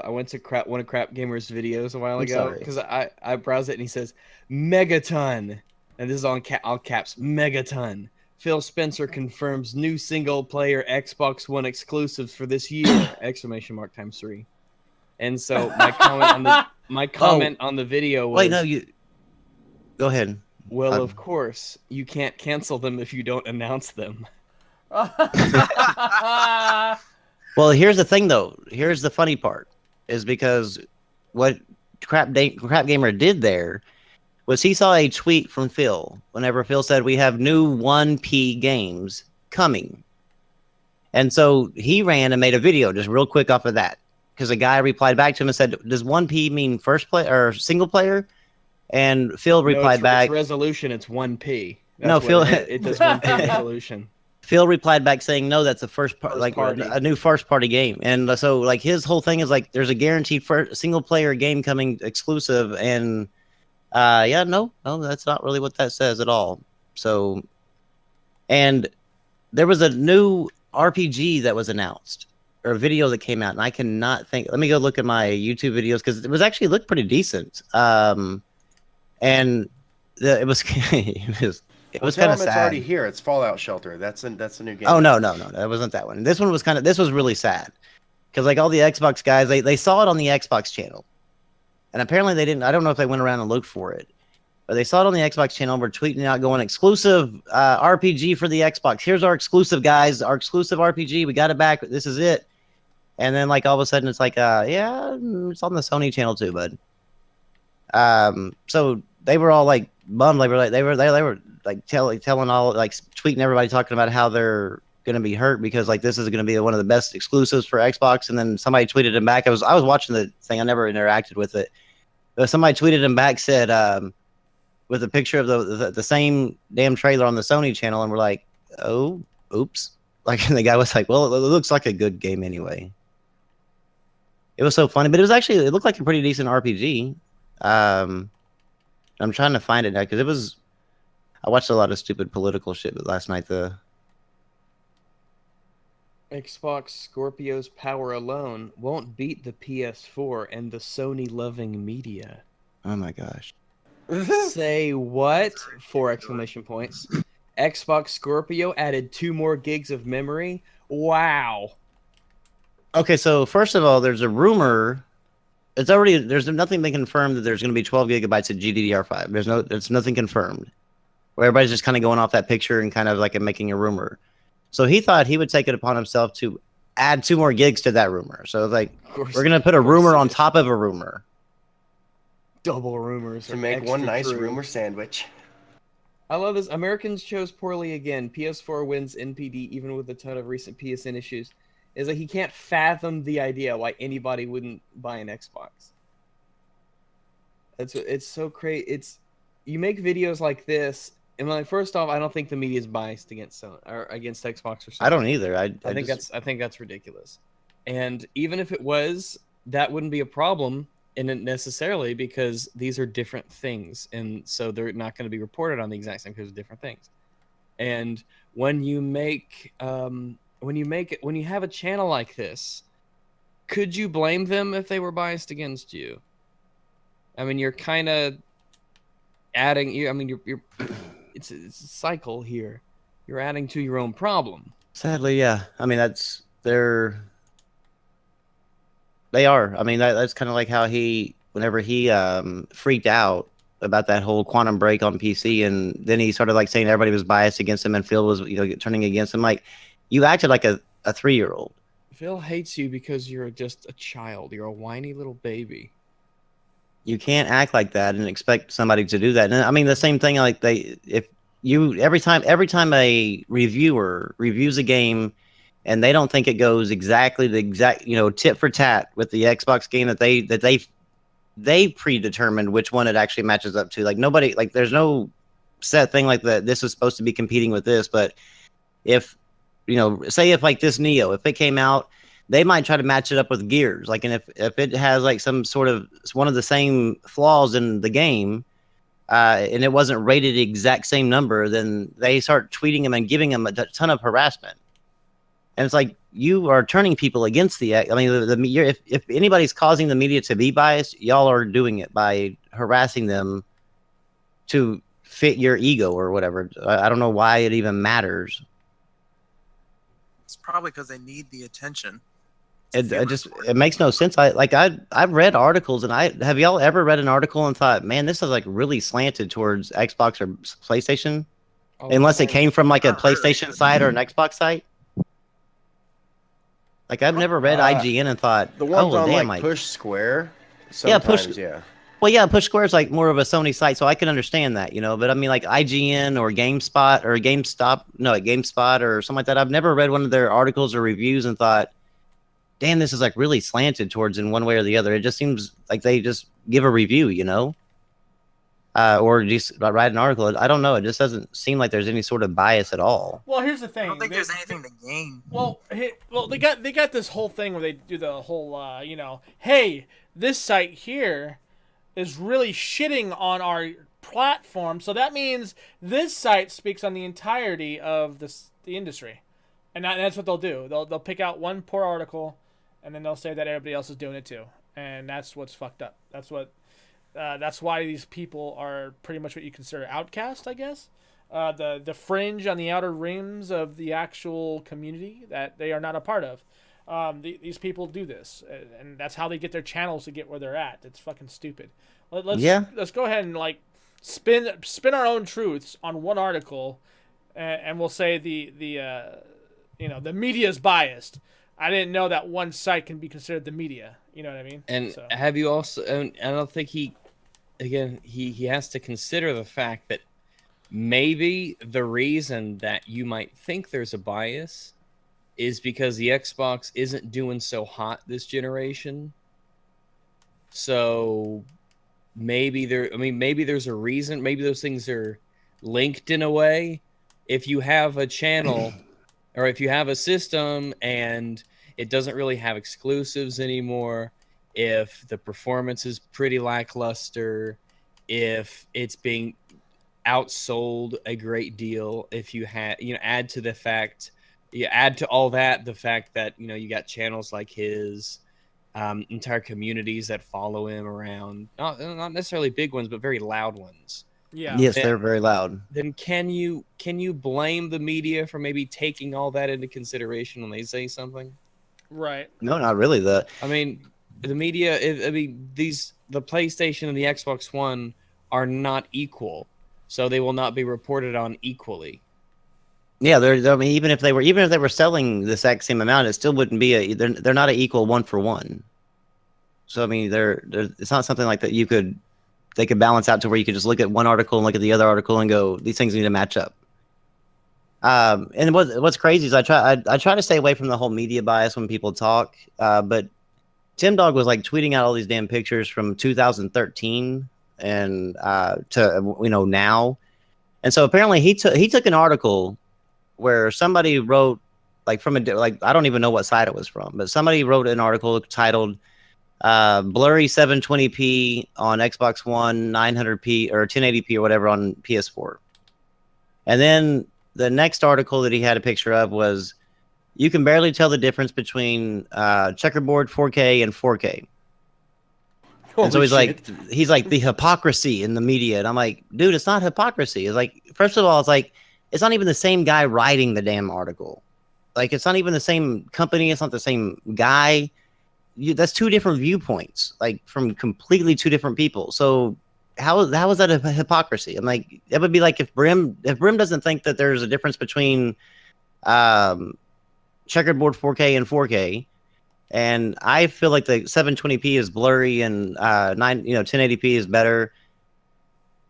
one of Crap Gamer's videos a while ago because I browsed it and he says Megaton, and this is all caps, Megaton. Phil Spencer confirms new single player Xbox One exclusives for this year! Exclamation mark ×3. And so my comment on the video was, wait, no, you go ahead. Well, of course, you can't cancel them if you don't announce them. Well, here's the thing, though. Here's the funny part, is because what Crap Gamer did there was he saw a tweet from Phil whenever Phil said we have new 1P games coming. And so he ran and made a video just real quick off of that because a guy replied back to him and said, does 1P mean first play or single player? And Phil replied back, it's resolution, it's 1P. No, Phil, it does 1P resolution. Phil replied back saying, "No, that's a first part, First like party. a new first party game." And so, like his whole thing is like, there's a guaranteed single player game coming exclusive, and yeah, no, that's not really what that says at all. So, and there was a new RPG that was announced, or a video that came out, and I cannot think. Let me go look at my YouTube videos because it was actually looked pretty decent. And it was it was kind of sad. It's already here. It's Fallout Shelter. That's a new game. Oh no, that wasn't that one. This one was this was really sad because like all the Xbox guys, they saw it on the Xbox channel, and apparently they didn't. I don't know if they went around and looked for it, but they saw it on the Xbox channel. We're tweeting out going exclusive RPG for the Xbox. Here's our exclusive, guys. Our exclusive RPG. We got it back. This is it. And then like all of a sudden it's like yeah, it's on the Sony channel too, bud. So they were all like bummed. They were like telling all, like tweeting everybody, talking about how they're gonna be hurt because like this is gonna be one of the best exclusives for Xbox. And then somebody tweeted him back. I was watching the thing. I never interacted with it, but somebody tweeted him back, said with a picture of the same damn trailer on the Sony channel, and we're like, oh, oops. Like, and the guy was like, well, it looks like a good game anyway. It was so funny, but it looked like a pretty decent RPG. I'm trying to find it now because I watched a lot of stupid political shit last night. The Xbox Scorpio's power alone won't beat the PS4 and the Sony loving media. Oh my gosh. Say what? 4 exclamation points. Xbox Scorpio added 2 more gigs of memory. Wow. Okay, so first of all, there's a rumor. There's nothing been confirmed that there's going to be 12 gigabytes of GDDR5. There's nothing confirmed. Where everybody's just kind of going off that picture and kind of like making a rumor. So he thought he would take it upon himself to add 2 more gigs to that rumor. So it's like, we're going to put a rumor on top of a rumor. Double rumors. To make one nice rumor sandwich. I love this. Americans chose poorly again. PS4 wins NPD even with a ton of recent PSN issues. Is like he can't fathom the idea why anybody wouldn't buy an Xbox. It's so crazy. You make videos like this, and like first off, I don't think the media is biased against against Xbox or something. I don't either. I think that's ridiculous. And even if it was, that wouldn't be a problem necessarily because these are different things, and so they're not going to be reported on the exact same because of different things. And when you have a channel like this, could you blame them if they were biased against you? I mean, you're kind of adding. You're. It's a cycle here. You're adding to your own problem. Sadly, yeah. I mean, they are. I mean, that's kind of like how whenever he freaked out about that whole Quantum Break on PC, and then he started like saying everybody was biased against him, and Phil was turning against him. Like, you acted like a 3-year-old. Phil hates you because you're just a child. You're a whiny little baby. You can't act like that and expect somebody to do that. And I mean, the same thing. Like every time a reviewer reviews a game, and they don't think it goes exactly the exact tit for tat with the Xbox game that they predetermined which one it actually matches up to. Like nobody, like there's no set thing like that. This is supposed to be competing with this, but if say if like this Neo, if it came out, they might try to match it up with Gears. Like, and if it has like some sort of one of the same flaws in the game, and it wasn't rated the exact same number, then they start tweeting them and giving them a ton of harassment. And it's like you are turning people against the. I mean, if anybody's causing the media to be biased, y'all are doing it by harassing them to fit your ego or whatever. I don't know why it even matters. It's probably because they need the attention. It makes no sense. I've read articles, and have y'all ever read an article and thought, man, this is like really slanted towards Xbox or PlayStation, unless it came from like a PlayStation site or an Xbox site. Like I've never read IGN and thought, the ones on like Push Square. Yeah. Well, yeah, Push Square is like more of a Sony site, so I can understand that, But I mean, like IGN or GameSpot or something like that. I've never read one of their articles or reviews and thought, damn, this is like really slanted towards in one way or the other. It just seems like they just give a review, or just write an article. I don't know. It just doesn't seem like there's any sort of bias at all. Well, here's the I thing. don't think there's anything to gain. Well, they got this whole thing where they do the whole hey, this site here is really shitting on our platform, so that means this site speaks on the entirety of the industry, and that's what they'll do. They'll pick out one poor article, and then they'll say that everybody else is doing it too, and that's what's fucked up. That's why these people are pretty much what you consider outcast, I guess. The fringe on the outer rims of the actual community that they are not a part of. These people do this, and that's how they get their channels to get where they're at. It's fucking stupid. Let's go ahead and like spin our own truths on one article, and we'll say the media is biased. I didn't know that one site can be considered the media. You know what I mean? And have you also? And I don't think he has to consider the fact that maybe the reason that you might think there's a bias is because the Xbox isn't doing so hot this generation. So maybe there's a reason. Maybe those things are linked in a way. If you have a channel or if you have a system and it doesn't really have exclusives anymore, if the performance is pretty lackluster, if it's being outsold a great deal, if you add to all that the fact that you got channels like his, entire communities that follow him around, not necessarily big ones but very loud ones. Yeah. Yes, they're very loud. Then can you blame the media for maybe taking all that into consideration when they say something? Right. No, not really. The media. The PlayStation and the Xbox One are not equal, so they will not be reported on equally. Yeah, I mean, even if they were selling the exact same amount, it still wouldn't be they're not an equal 1-for-1. So I mean, it's not something like that they could balance out to where you could just look at one article and look at the other article and go, these things need to match up. And what's crazy is I try to stay away from the whole media bias when people talk. But Tim Dog was like tweeting out all these damn pictures from 2013 and to now, and so apparently he took an article where somebody wrote I don't even know what site it was from, but somebody wrote an article titled blurry 720p on Xbox One, 900p or 1080p or whatever on PS4. And then the next article that he had a picture of was, you can barely tell the difference between checkerboard 4K and 4K. And so he's like the hypocrisy in the media, and I'm like, dude, it's not hypocrisy. It's like, first of all, it's not even the same guy writing the damn article. Like, it's not even the same company. It's not the same guy. That's two different viewpoints, like from completely two different people. So how is that a hypocrisy? I'm like, it would be like if Brim doesn't think that there's a difference between checkerboard 4K and 4K, and I feel like the 720p is blurry and 1080p is better.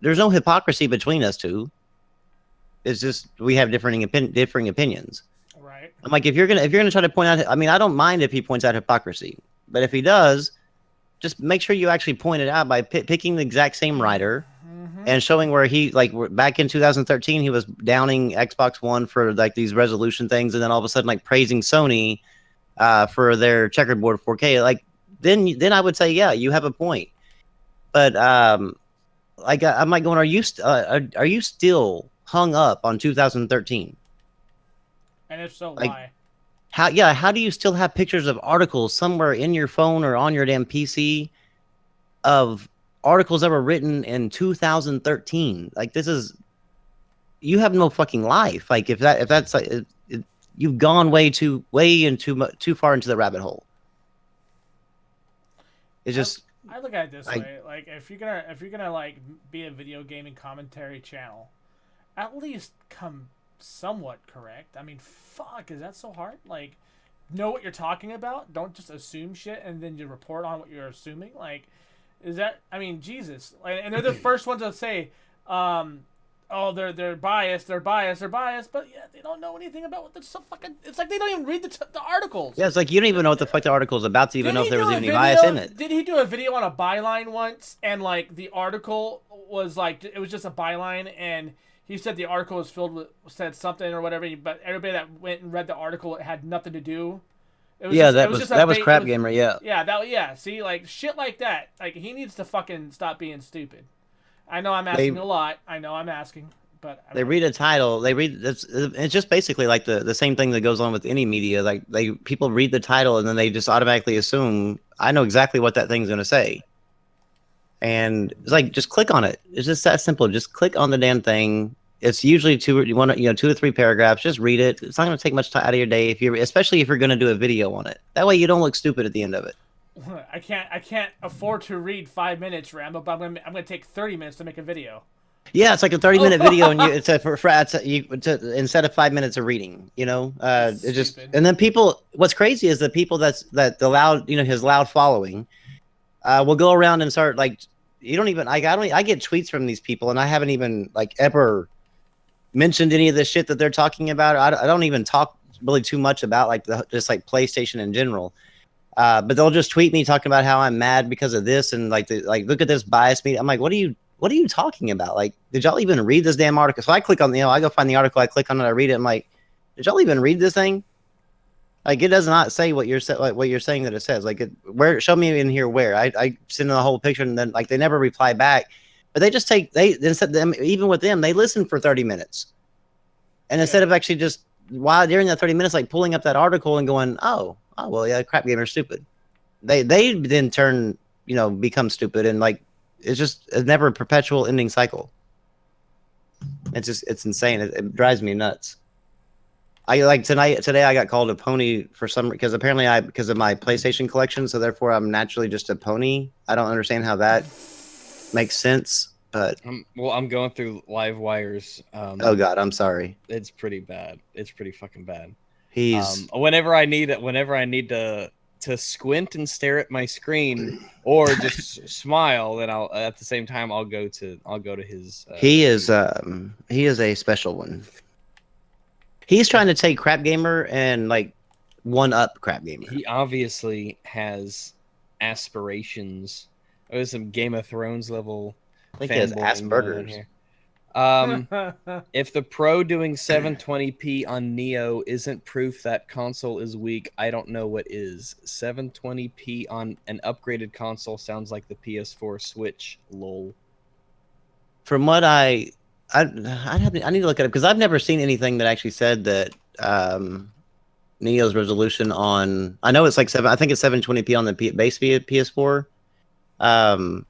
There's no hypocrisy between us two. It's just we have differing opinions. Right. I'm like, if you're gonna try to point out, I mean, I don't mind if he points out hypocrisy, but if he does, just make sure you actually point it out by picking the exact same writer and showing where he, like, back in 2013, he was downing Xbox One for like these resolution things, and then all of a sudden like praising Sony for their checkerboard 4K. Like, then I would say, yeah, you have a point. But like, I'm like going, are you still hung up on 2013? And if so, like, why? How do you still have pictures of articles somewhere in your phone or on your damn PC of articles that were written in 2013? Like, you have no fucking life. Like, if that's like, you've gone way too far into the rabbit hole. It's just, I look at it this way: like, if you're gonna like be a video gaming commentary channel, at least come somewhat correct. I mean, fuck, is that so hard? Like, know what you're talking about. Don't just assume shit and then you report on what you're assuming. Like, is that? I mean, Jesus. Like, and they're the first ones to say, oh, they're biased, but yeah, they don't know anything about what the so fucking. It's like they don't even read the articles. Yeah, it's like you don't even know what the fuck the article is about to even know if there was even any video? bias in it. Did he do a video on a byline once, and like the article was like it was just a byline, and he said the article was filled with said something or whatever, but everybody that went and read the article, it had nothing to do. It was Yeah, just, that was Crap it was, Gamer. Yeah. Yeah. See, like shit like that. Like he needs to fucking stop being stupid. I know I'm asking a lot. I know I'm asking, but They read a title. They read it's just basically like the same thing that goes on with any media. Like people read the title and then they just automatically assume I know exactly what that thing's gonna say. And it's like just click on it. It's just that simple. Just click on the damn thing. It's usually 2 or 3 paragraphs. Just read it. It's not gonna take much time out of your day especially if you're gonna do a video on it. That way you don't look stupid at the end of it. I can't afford to read 5 minutes, Rambo, but I'm gonna take 30 minutes to make a video. Yeah, it's like a 30-minute video, and instead of 5 minutes of reading, it just and then people. What's crazy is the people that the loud, his loud following, will go around and start like you don't even I get tweets from these people, and I haven't even like ever mentioned any of the shit that they're talking about. I don't even talk really too much about like just like PlayStation in general. But they'll just tweet me talking about how I'm mad because of this and like look at this bias media. I'm like, what are you talking about? Like, did y'all even read this damn article? So I click on I go find the article, I click on it, I read it. I'm like, did y'all even read this thing? Like, it does not say what you're saying that it says. Like, show me in here where I send them the whole picture and then like they never reply back. But they just even with them, they listen for 30 minutes, and instead of actually just during that 30 minutes, like pulling up that article and going, oh well, yeah, Crap Gamer's stupid. They then turn, become stupid, and like it's never a perpetual ending cycle. It's insane. It drives me nuts. I like today I got called a pony for because apparently because of my PlayStation collection, so therefore I'm naturally just a pony. I don't understand how that makes sense, but I'm going through live wires. Oh God, I'm sorry. It's pretty bad. It's pretty fucking bad. He's whenever I need to squint and stare at my screen or just smile, then I'll at the same time I'll go to his. He is a special one. He's trying to take Crap Gamer and like one up Crap Gamer. He obviously has aspirations. There's some Game of Thrones level. I think he has Asperger's. If the Pro doing 720p on Neo isn't proof that console is weak, I don't know what is. 720p on an upgraded console sounds like the PS4 Switch. Lol. From what I need to look at it because I've never seen anything that actually said that Neo's resolution on. I know it's like I think it's 720p on the base PS4. But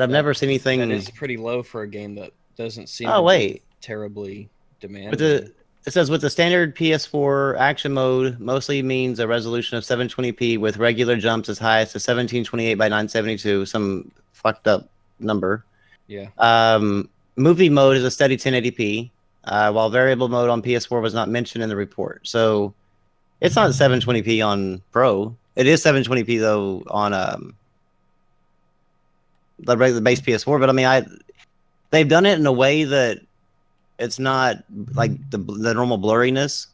I've never seen anything. That is pretty low for a game that doesn't seem be terribly demanding. It says with the standard PS4 action mode mostly means a resolution of 720p with regular jumps as high as to 1728 by 972, some fucked up number. Yeah. Movie mode is a steady 1080p, while variable mode on PS4 was not mentioned in the report. So it's not 720p on Pro. It is 720p though on the base PS4, but I mean, they've done it in a way that it's not like the normal blurriness.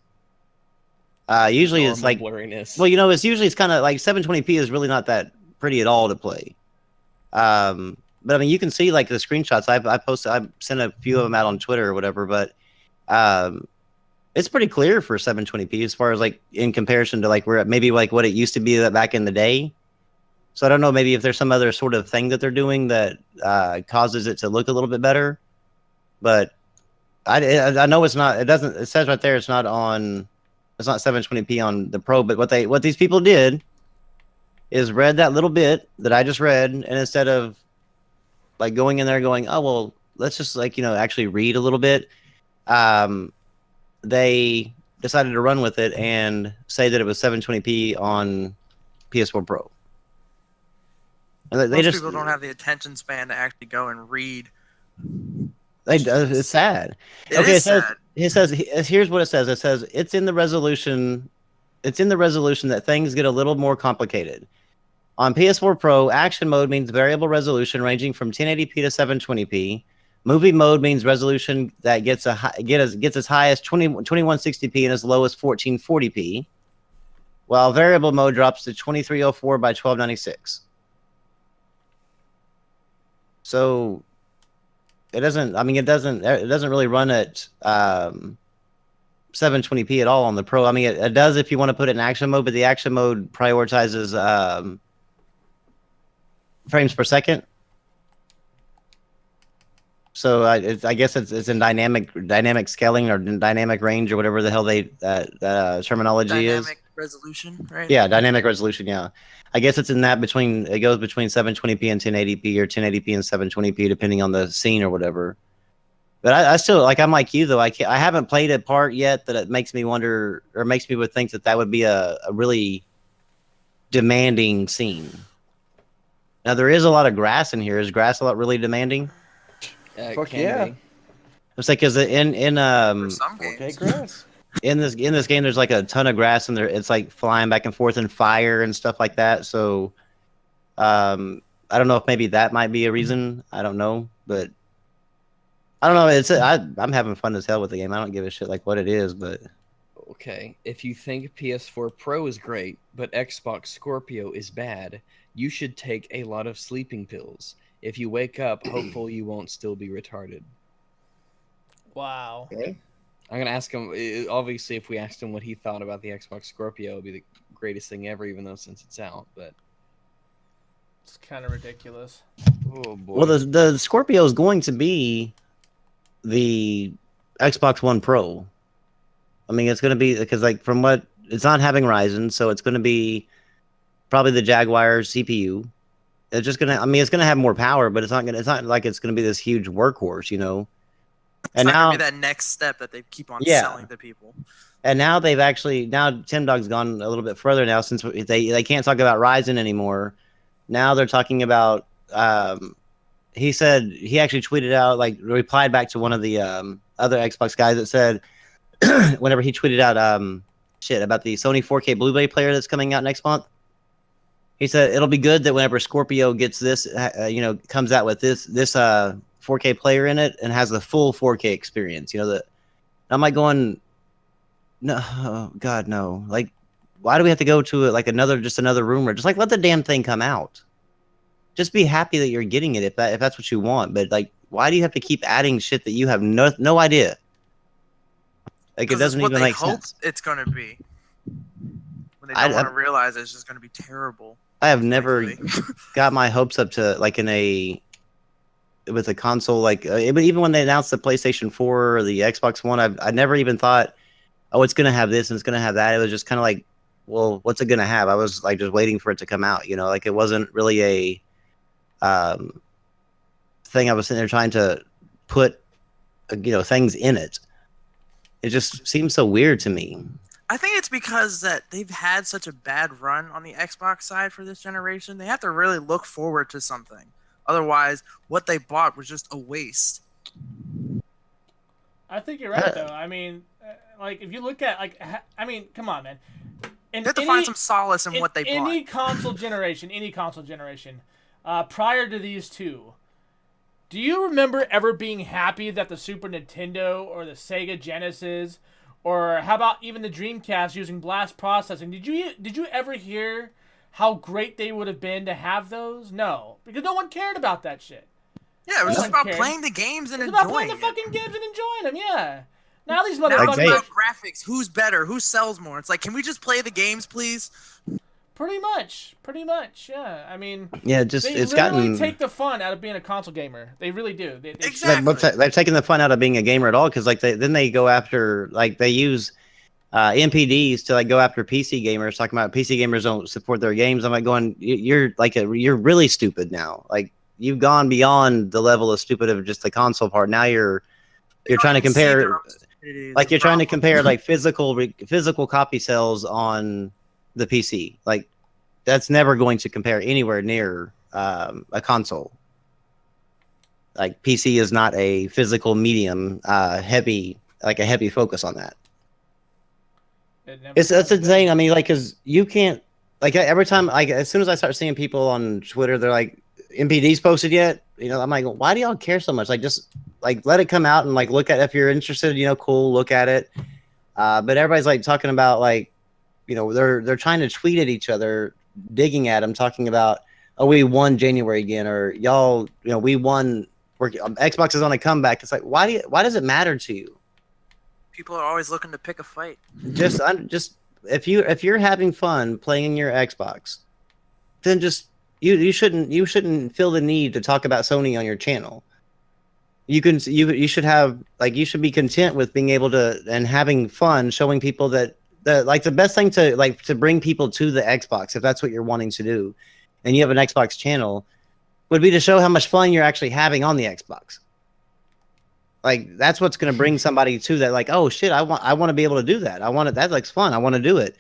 Usually it's like blurriness. Well, it's kind of like 720p is really not that pretty at all to play. But I mean, you can see like the screenshots I sent a few of them out on Twitter or whatever, but it's pretty clear for 720p as far as like in comparison to like where maybe like what it used to be back in the day. So I don't know, maybe if there's some other sort of thing that they're doing that causes it to look a little bit better. But I know it's not. It says right there it's not 720p on the Pro. But what these people did is read that little bit that I just read, and instead of like going in there going, oh well, let's just like actually read a little bit, they decided to run with it and say that it was 720p on PS4 Pro. Most people don't have the attention span to actually go and read. It's sad. It says here's what it says. It says it's in the resolution that things get a little more complicated. On PS4 Pro, action mode means variable resolution ranging from 1080p to 720p, Movie mode means resolution that gets as high as 2160p and as low as 1440p, while variable mode drops to 2304 by 1296. So it doesn't. I mean, it doesn't really run at 720p at all on the Pro. I mean, it does if you want to put it in action mode, but the action mode prioritizes frames per second. So I guess it's in dynamic scaling or dynamic range or whatever the hell that terminology is. Dynamic resolution, right? Yeah, dynamic resolution. Yeah, I guess it's in that between. It goes between 720p and 1080p or 1080p and 720p depending on the scene or whatever. But I still I'm like you though. I haven't played a part yet that it makes me wonder or makes me would think that would be a really demanding scene. Now there is a lot of grass in here. Is grass a lot really demanding? Fuck yeah. Be. It's like because in For some Okay, games. grass. in this game there's like a ton of grass and it's like flying back and forth and fire and stuff like that. So I don't know if maybe that might be a reason. I don't know, but I don't know. I'm having fun as hell with the game. I don't give a shit like what it is, but Okay, if you think PS4 Pro is great, but Xbox Scorpio is bad, you should take a lot of sleeping pills. If you wake up, hopeful you won't still be retarded. Wow. I'm gonna ask him. Obviously, if we asked him what he thought about the Xbox Scorpio, it would be the greatest thing ever, even though since it's out. But It's kind of ridiculous. oh boy. well the Scorpio is going to be the Xbox One Pro. I mean, it's going to be because like from what it's not having Ryzen, so it's going to be probably the Jaguar CPU. It's just gonna. I mean, it's gonna have more power, but it's not gonna. It's not like it's gonna be this huge workhorse, you know. It's not gonna be that next step that they keep on selling to people. And now they've actually Tim Dog's gone a little bit further now since they can't talk about Ryzen anymore. Now they're talking about. He said he actually tweeted out replied back to one of the other Xbox guys that said whenever he tweeted out about the Sony 4K Blu-ray player that's coming out next month. He said it'll be good that whenever Scorpio gets this, comes out with this 4K player in it and has the full 4K experience. I'm like going, no, oh, God, no. Like, why do we have to go to another rumor? Just let the damn thing come out. Just be happy that you're getting it if that's what you want. But why do you have to keep adding shit that you have no idea? Like, it doesn't even make sense. It's gonna be. When they don't want to realize it's just gonna be terrible. I have never got my hopes up to with a console even when they announced the PlayStation 4 or the Xbox One, I never even thought, oh, it's gonna have this and it's gonna have that. It was just kind of like, well, what's it gonna have? I was just waiting for it to come out. It wasn't really a thing I was sitting there trying to put things in it. It just seems so weird to me. I think it's because that they've had such a bad run on the Xbox side for this generation. They have to really look forward to something. Otherwise, what they bought was just a waste. I think you're right, though. I mean, if you look at, come on, man. They have to find some solace in what they bought. Any console generation, prior to these two, do you remember ever being happy that the Super Nintendo or the Sega Genesis, or how about even the Dreamcast using blast processing? Did you ever hear how great they would have been to have those? No, because no one cared about that shit. Yeah, it was just about playing the games and enjoying it. About playing the fucking games and enjoying them, yeah. Now these motherfuckers... Now it's about graphics. Who's better? Who sells more? It's like, can we just play the games, please? Pretty much, yeah. I mean, yeah, it's gotten... take the fun out of being a console gamer. They really do. Exactly. They've taken the fun out of being a gamer at all because then they go after they use NPDs to go after PC gamers, talking about PC gamers don't support their games. I'm going, you're really stupid now. You've gone beyond the level of stupid of just the console part. Now you're trying to compare, you're trying to compare physical copy sales on the PC. That's never going to compare anywhere near a console. PC is not a physical medium, heavy focus on that. That's insane. I mean, because you can't every time as soon as I start seeing people on Twitter, they're like, MPD's posted yet? I'm like, why do y'all care so much? Just like let it come out and like look at if you're interested, cool, look at it. But everybody's like talking about like, they're trying to tweet at each other, digging at them, talking about, oh, we won January again, or y'all, we won. Xbox is on a comeback. It's like, why does it matter to you? People are always looking to pick a fight. Just if you're having fun playing your Xbox, then just you shouldn't feel the need to talk about Sony on your channel. You should be content with being able to and having fun showing people that like the best thing to bring people to the Xbox, if that's what you're wanting to do, and you have an Xbox channel, would be to show how much fun you're actually having on the Xbox. Like that's what's going to bring somebody to that. Like, oh shit, I want to be able to do that. That looks fun. I want to do it.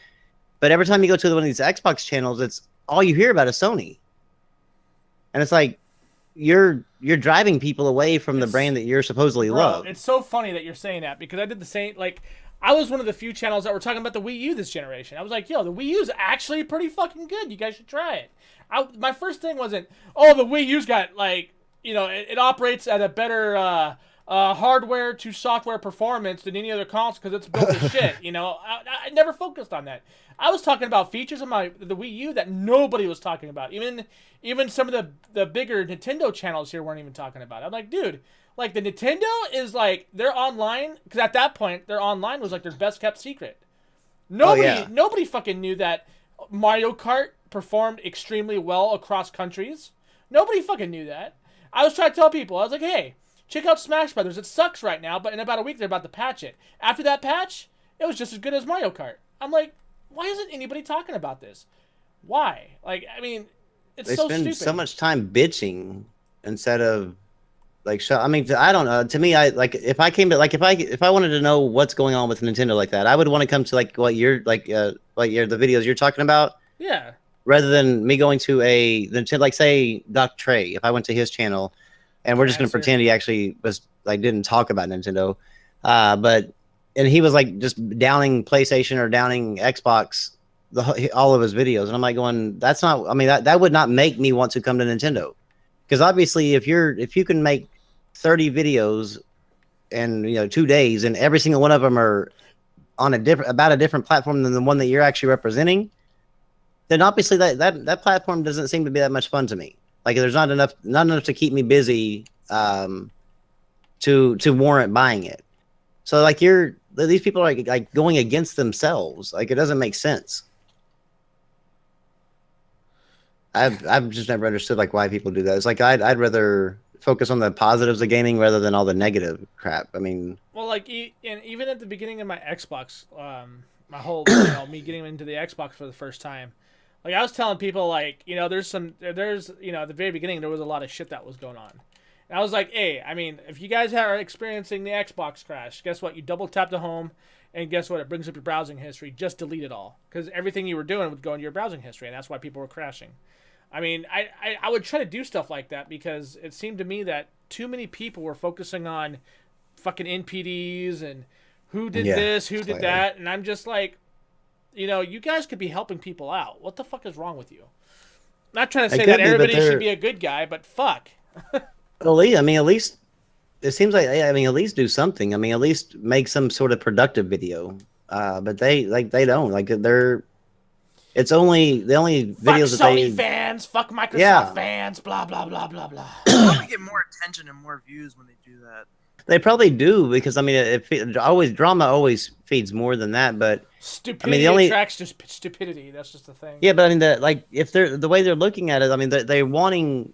But every time you go to one of these Xbox channels, it's all you hear about is Sony, and it's like you're driving people away from the brand that you're supposedly love. It's so funny that you're saying that because I did the same. Like, I was one of the few channels that were talking about the Wii U this generation. I was like, yo, the Wii U is actually pretty fucking good. You guys should try it. My first thing wasn't, oh, the Wii U's got like, it operates at a better hardware to software performance than any other console because it's built as shit. I never focused on that. I was talking about features of the Wii U that nobody was talking about. Even some of the bigger Nintendo channels here weren't even talking about it. I'm like, dude, like the Nintendo is like their online, because at that point their online was like their best kept secret. Nobody fucking knew that Mario Kart performed extremely well across countries. Nobody fucking knew that. I was trying to tell people, I was like, hey, check out Smash Brothers. It sucks right now, but in about a week they're about to patch it. After that patch, it was just as good as Mario Kart. I'm like, why isn't anybody talking about this? Why? Like, I mean, it's so stupid. They spend so much time bitching instead of like I mean, I don't know. To me, if I wanted to know what's going on with Nintendo like that, I would want to come to like the videos you're talking about. Yeah. Rather than me going to a Nintendo, like say Doc Trey, if I went to his channel, and we're just going to pretend he actually was like didn't talk about Nintendo, and he was like just downing PlayStation or downing Xbox, all of his videos, and I'm like going, that's not. I mean, that would not make me want to come to Nintendo, because obviously if you can make 30 videos in 2 days, and every single one of them are on a different platform than the one that you're actually representing, then obviously that platform doesn't seem to be that much fun to me. Like there's not enough to keep me busy to warrant buying it. So like these people are like going against themselves. Like it doesn't make sense. I've just never understood like why people do that. It's like I'd rather focus on the positives of gaming rather than all the negative crap. I mean, well, like and even at the beginning of my Xbox, my whole me getting into the Xbox for the first time. Like I was telling people, like there's at the very beginning there was a lot of shit that was going on, and I was like, hey, I mean, if you guys are experiencing the Xbox crash, guess what? You double tap the home, and guess what? It brings up your browsing history. Just delete it all, because everything you were doing would go into your browsing history, and that's why people were crashing. I mean, I would try to do stuff like that because it seemed to me that too many people were focusing on fucking NPDs and who did this, who did that, and I'm just like, you guys could be helping people out. What the fuck is wrong with you? Not trying to say that everybody should be a good guy, but fuck. At least it seems like at least do something. I mean, at least make some sort of productive video. But they don't like they're. It's only the only videos fuck that Sony fans, fuck Microsoft fans, blah blah blah blah blah. They probably get more attention and more views when they do that. They probably do because I mean, drama always feeds more than that. But stupidity attracts just stupidity. That's just the thing. Yeah, but I mean, if they're the way they're looking at it, I mean, they're wanting.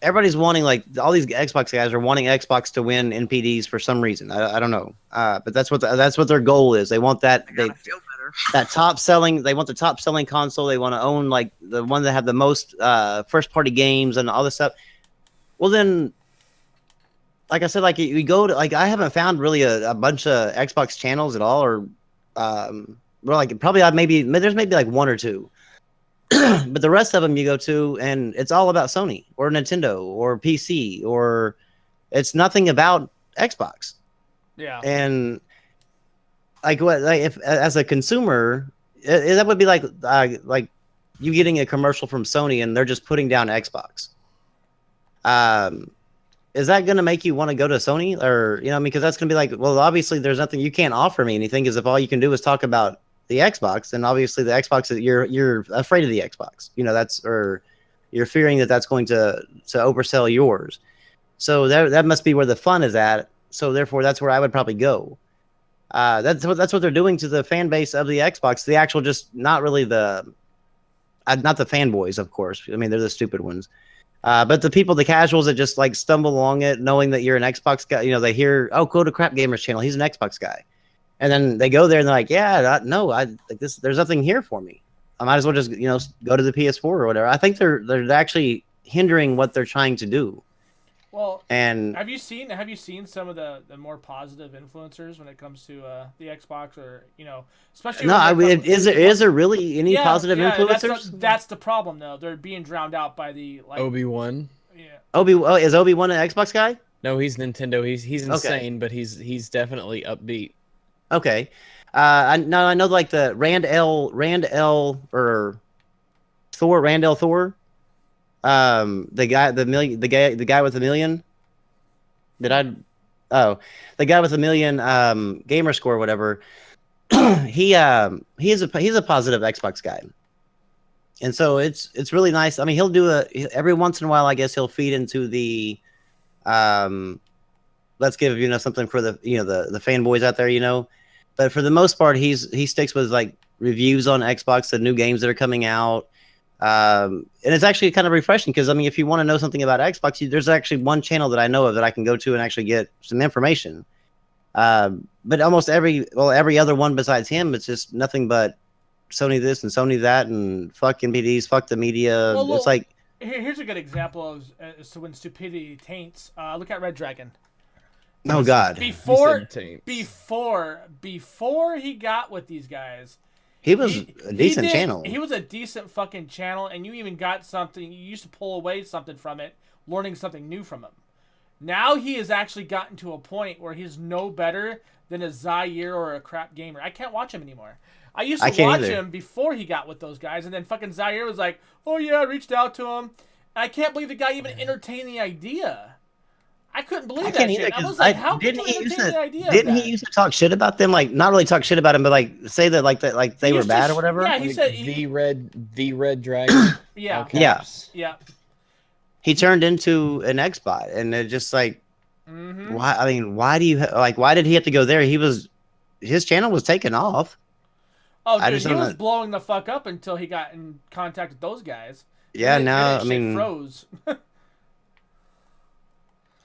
Everybody's wanting like all these Xbox guys are wanting Xbox to win NPDs for some reason. I don't know, but that's what their goal is. They want that. They feel better. That top selling. They want the top selling console. They want to own like the one that have the most first party games and all this stuff. Well then, like I said, like you go to like I haven't found really a bunch of Xbox channels at all, or well, like probably there's maybe like one or two. But the rest of them you go to, and it's all about Sony or Nintendo or PC, or it's nothing about Xbox. Yeah. And if as a consumer, that would be like you getting a commercial from Sony and they're just putting down Xbox. is that going to make you want to go to Sony, or you know, I mean, because that's going to be like, well, obviously there's nothing you can't offer me anything, because if all you can do is talk about the Xbox, then obviously the Xbox, you're afraid of the Xbox, you know, that's, or you're fearing that that's going to oversell yours. So that must be where the fun is at. So therefore, that's where I would probably go. That's what they're doing to the fan base of the Xbox. The actual, just not really the, not the fanboys, of course. I mean, they're the stupid ones. But the people, the casuals that just like stumble along it, knowing that you're an Xbox guy, you know, they hear, oh, go to Crap Gamers channel, he's an Xbox guy, and then they go there and they're like, yeah, no, I like this. There's nothing here for me. I might as well just, you know, go to the PS4 or whatever. I think they're actually hindering what they're trying to do. Well, and have you seen some of the more positive influencers when it comes to the Xbox, or you know, especially no, I mean, is there really any positive influencers? That's the problem though. They're being drowned out by the like Obi-Wan. Yeah. Is Obi-Wan an Xbox guy? No, he's Nintendo. He's insane, but he's definitely upbeat. Okay. I know like the Rand L or Thor, Randall Thor. The guy with a million. The guy with a million gamer score or whatever. he's a positive Xbox guy. And so it's really nice. I mean, he'll do every once in a while, I guess he'll feed into the let's give, you know, something for the, you know, the fanboys out there, you know. But for the most part, he sticks with like reviews on Xbox, the new games that are coming out. And it's actually kind of refreshing, because I mean, if you want to know something about Xbox, there's actually one channel that I know of that I can go to and actually get some information. But almost every other one besides him, it's just nothing but Sony this and Sony that, and fuck NPDs, fuck the media. Well, it's like, here's a good example of when stupidity taints. Look at Red Dragon. Oh God! Before he got with these guys, he was a decent channel. He was a decent fucking channel, and you even got something. You used to pull away something from it, learning something new from him. Now he has actually gotten to a point where he's no better than a Zaire or a Crap Gamer. I can't watch him anymore. I used to watch him before he got with those guys, and then fucking Zaire was like, "Oh yeah, I reached out to him." And I can't believe the guy even entertained the idea. I couldn't believe that shit. I was like, how could you entertain the idea? Didn't he used to talk shit about them? Like, not really talk shit about him, but like say that like they were bad or whatever. Yeah, he said the red dragon. Yeah. Yeah. He turned into an Xbot, and it just like, why? I mean, why did he have to go there? His channel was taken off. Oh, dude, he was blowing the fuck up until he got in contact with those guys. Yeah, now I mean, froze.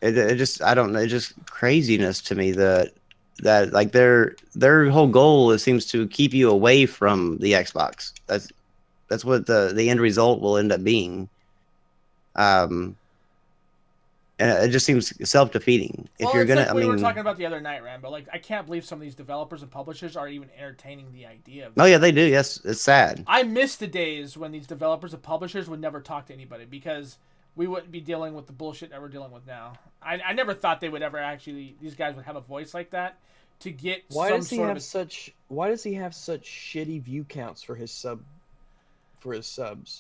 It just, I don't know, it's just craziness to me that like their whole goal seems to keep you away from the Xbox. That's what the end result will end up being. And it just seems self-defeating. If you're gonna, we were talking about the other night, Rambo. Like, I can't believe some of these developers and publishers are even entertaining the idea of Oh yeah, they do. Yes, it's sad. I miss the days when these developers and publishers would never talk to anybody, because we wouldn't be dealing with the bullshit that we're dealing with now. I never thought they would ever actually, these guys would have a voice like that to get Why does he have such shitty view counts for his subs?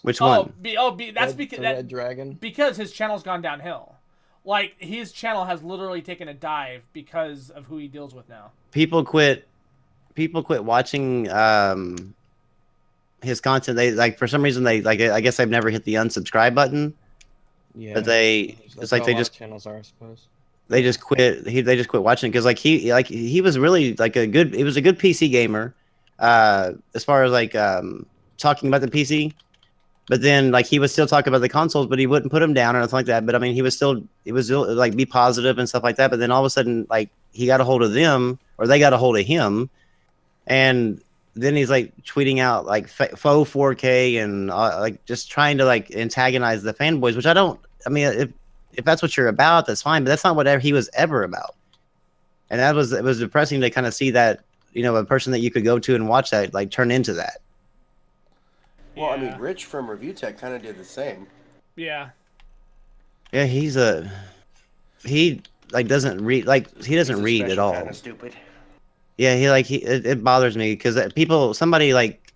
Which one? That's because Red Dragon. Because his channel's gone downhill. Like, his channel has literally taken a dive because of who he deals with now. People quit watching his content. They like, for some reason, they like, I guess they've never hit the unsubscribe button. Yeah, but it's like they just channels are, I suppose. They just quit. They just quit watching, because like he was really like a good PC gamer, as far as like talking about the PC. But then like he would still talk about the consoles, but he wouldn't put them down or nothing like that. But I mean, he was still like be positive and stuff like that. But then all of a sudden, like he got a hold of them, or they got a hold of him, and then he's like tweeting out like faux 4K and like just trying to like antagonize the fanboys, which I mean, if that's what you're about, that's fine, but that's not what he was ever about. And it was depressing to kind of see that, you know, a person that you could go to and watch that like turn into that. Well, I mean, Rich from Review Tech kind of did the same. Yeah. Yeah, he like doesn't read, like he doesn't read at all. Kind of stupid. Yeah, it bothers me because somebody like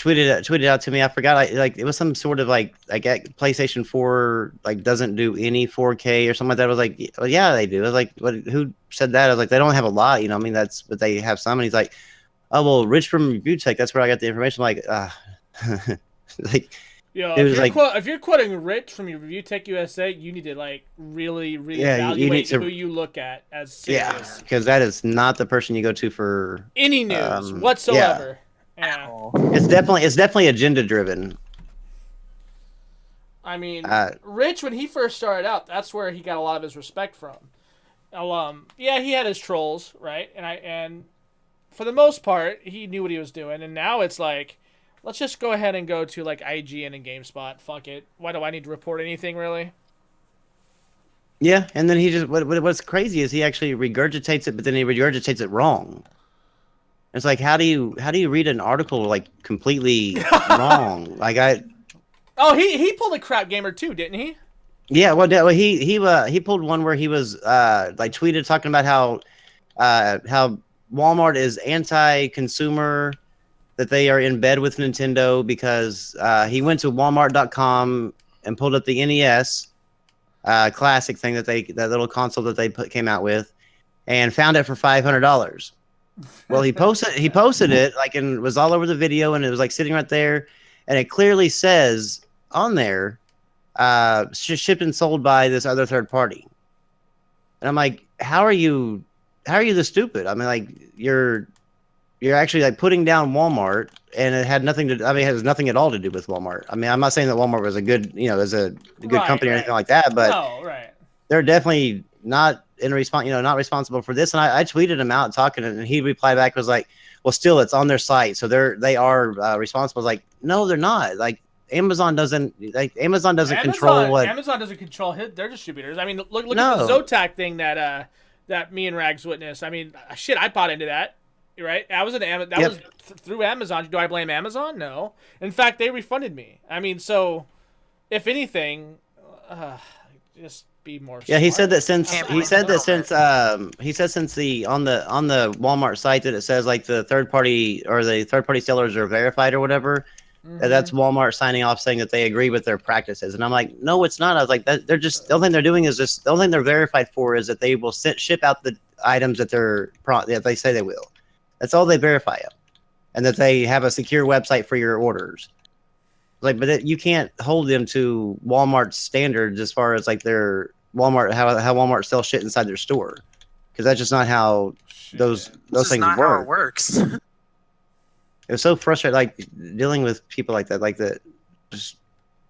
tweeted out to me. I forgot. Like it was some sort of like PlayStation 4 like doesn't do any 4K or something like that. I was like, well, yeah, they do. I was like, what? Who said that? I was like, they don't have a lot, you know. I mean, but they have some. And he's like, oh well, Rich from Review Tech. That's where I got the information. I'm like, like Yo, it was like, if you're quoting Rich from your Review Tech USA, you need to like really Yeah, you need reevaluate to- who you look at as yeah, serious. because that is not the person you go to for Any news yeah. whatsoever. Yeah. It's definitely agenda driven. I mean, Uh, Rich, when he first started out, that's where he got a lot of his respect from. Yeah, he had his trolls, right? And for the most part, he knew what he was doing. And now it's like, let's just go ahead and go to like IGN and GameSpot. Fuck it. Why do I need to report anything really? Yeah, and then he just what's crazy is he actually regurgitates it, but then he regurgitates it wrong. It's like how do you read an article like completely wrong? Like Oh, he pulled a crap gamer too, didn't he? yeah, well he pulled one where he was like tweeted talking about how Walmart is anti-consumer, that they are in bed with Nintendo because he went to Walmart.com and pulled up the NES classic thing that little console that they came out with, and found it for $500. Well, he posted it like and was all over the video, and it was like sitting right there, and it clearly says on there, shipped and sold by this other third party. And I'm like, how are you this stupid? I mean, like you're actually like putting down Walmart, and it had nothing to. I mean, it has nothing at all to do with Walmart. I mean, I'm not saying that Walmart was a good, as a good Right, company or right. anything like that, but No, right. they're definitely not not responsible for this. And I tweeted him out talking, and he replied back was like, well, still it's on their site, so they are responsible. I was like, no, they're not. Like Amazon doesn't control what. Amazon doesn't control their distributors. I mean, look No. at the Zotac thing that me and Rags witnessed. I mean, shit, I bought into that. Right? That was was through Amazon. Do I blame Amazon? No. In fact, they refunded me. I mean, so if anything, just be more. Yeah, he smart. said that since Can't he blame said the that since the on the Walmart site that it says like the third party sellers are verified or whatever. That's Walmart signing off saying that they agree with their practices, and I'm like, no, it's not. I was like, they're just the only thing they're doing is just the only thing they're verified for is that they will ship out the items that that they say they will. That's all they verify them, and that they have a secure website for your orders. Like, but you can't hold them to Walmart's standards as far as like their Walmart how Walmart sells shit inside their store, because that's just not how those This is things not how it works. It was so frustrating, like dealing with people like that,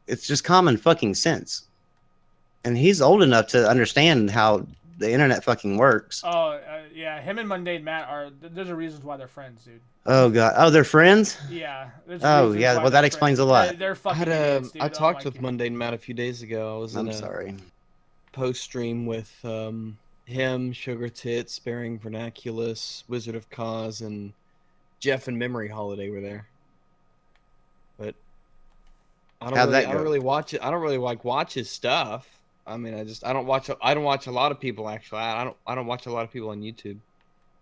it's just common fucking sense. And he's old enough to understand how the internet fucking works. Oh yeah, him and Mundane Matt there's a reason why they're friends, dude. Oh god, oh they're friends. Yeah. Oh reasons yeah, why well they're that explains a lot. They're I fucking had idiots, dude. I Oh talked my with God. Mundane Matt a few days ago. I was in I'm a sorry. post stream with him, Sugar Tits, Sparing Vernaculus, Wizard of Cause, and Jeff and Memory Holiday were there. But I How'd that don't go? really watch it. I don't really like watch his stuff. I mean, I don't watch a lot of people actually. I don't watch a lot of people on YouTube.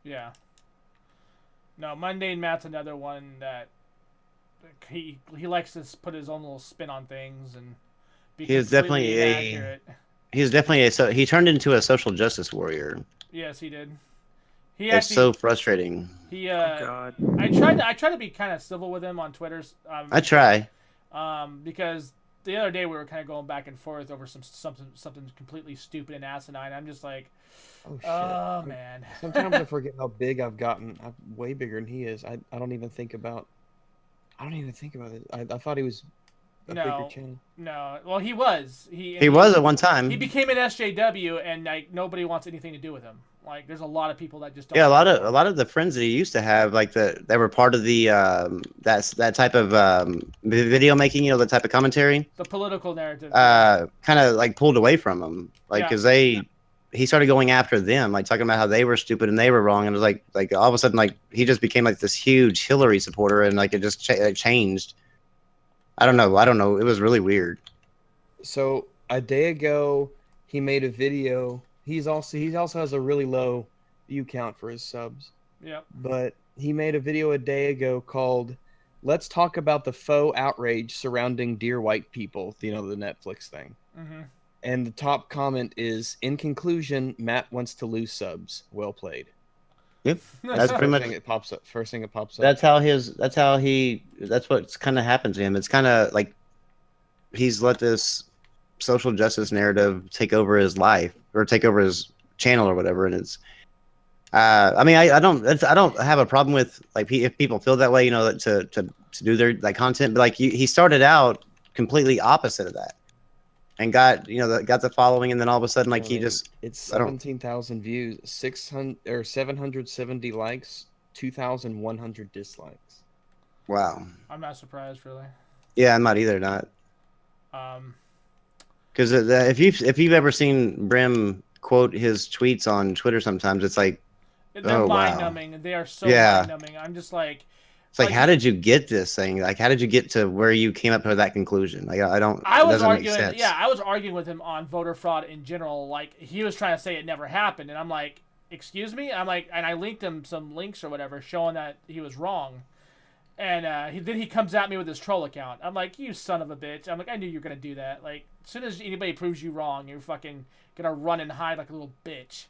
Yeah. No, Mundane Matt's another one that he likes to put his own little spin on things and be He is completely definitely inaccurate. He's definitely he turned into a social justice warrior. Yes, he did. He It's so frustrating. he Oh god. I try to be kind of civil with him on Twitter. I try. Because the other day we were kind of going back and forth over something completely stupid and asinine. I'm just like, Oh shit. oh man. Sometimes I forget how big I've gotten. I'm way bigger than he is. I don't even think about it. I thought he was a bigger No. channel. No, well he was. He was at one time. He became an SJW, and like nobody wants anything to do with him. Like there's a lot of people that just don't. Yeah, a lot of the friends that he used to have, like they were part of the that type of video making, the type of commentary, The political narrative. kind of like pulled away from him, like Yeah. because he started going after them, like talking about how they were stupid and they were wrong, and it was like all of a sudden like he just became like this huge Hillary supporter, and like it just changed. I don't know. It was really weird. So a day ago, he made a video. He also has a really low view count for his subs. Yep. But he made a video a day ago called let's talk about the faux outrage surrounding Dear White People, the Netflix thing. Mm-hmm. And the top comment is, in conclusion, Matt wants to lose subs. Well played. Yep. That's That's the pretty first much. thing that pops up. First thing that pops up. That's what's kind of happened to him. It's kind of like he's let this social justice narrative take over his life or take over his channel or whatever. And it's, I mean, I don't have a problem with like if people feel that way, you know, to do their like content, but like he started out completely opposite of that and got the following, and then all of a sudden like he just it's I don't- 17,000 views, 600 or 770 likes, 2,100 dislikes. wow. I'm not surprised, really. Yeah, I'm not either. Not Um, because if you've ever seen Brim quote his tweets on Twitter, sometimes it's like they're Oh, wow. mind-numbing. They are so Yeah. mind-numbing. I'm just like, it's like Like- how did you get this thing? Like how did you get to where you came up with that conclusion? Like I don't. I it was doesn't make arguing. sense. Yeah, I was arguing with him on voter fraud in general. Like he was trying to say it never happened, and I'm like, excuse me. I'm like, and I linked him some links or whatever showing that he was wrong. And then he comes at me with his troll account. I'm like, you son of a bitch. I'm like, I knew you were gonna do that. Like, as soon as anybody proves you wrong, you're fucking gonna run and hide like a little bitch.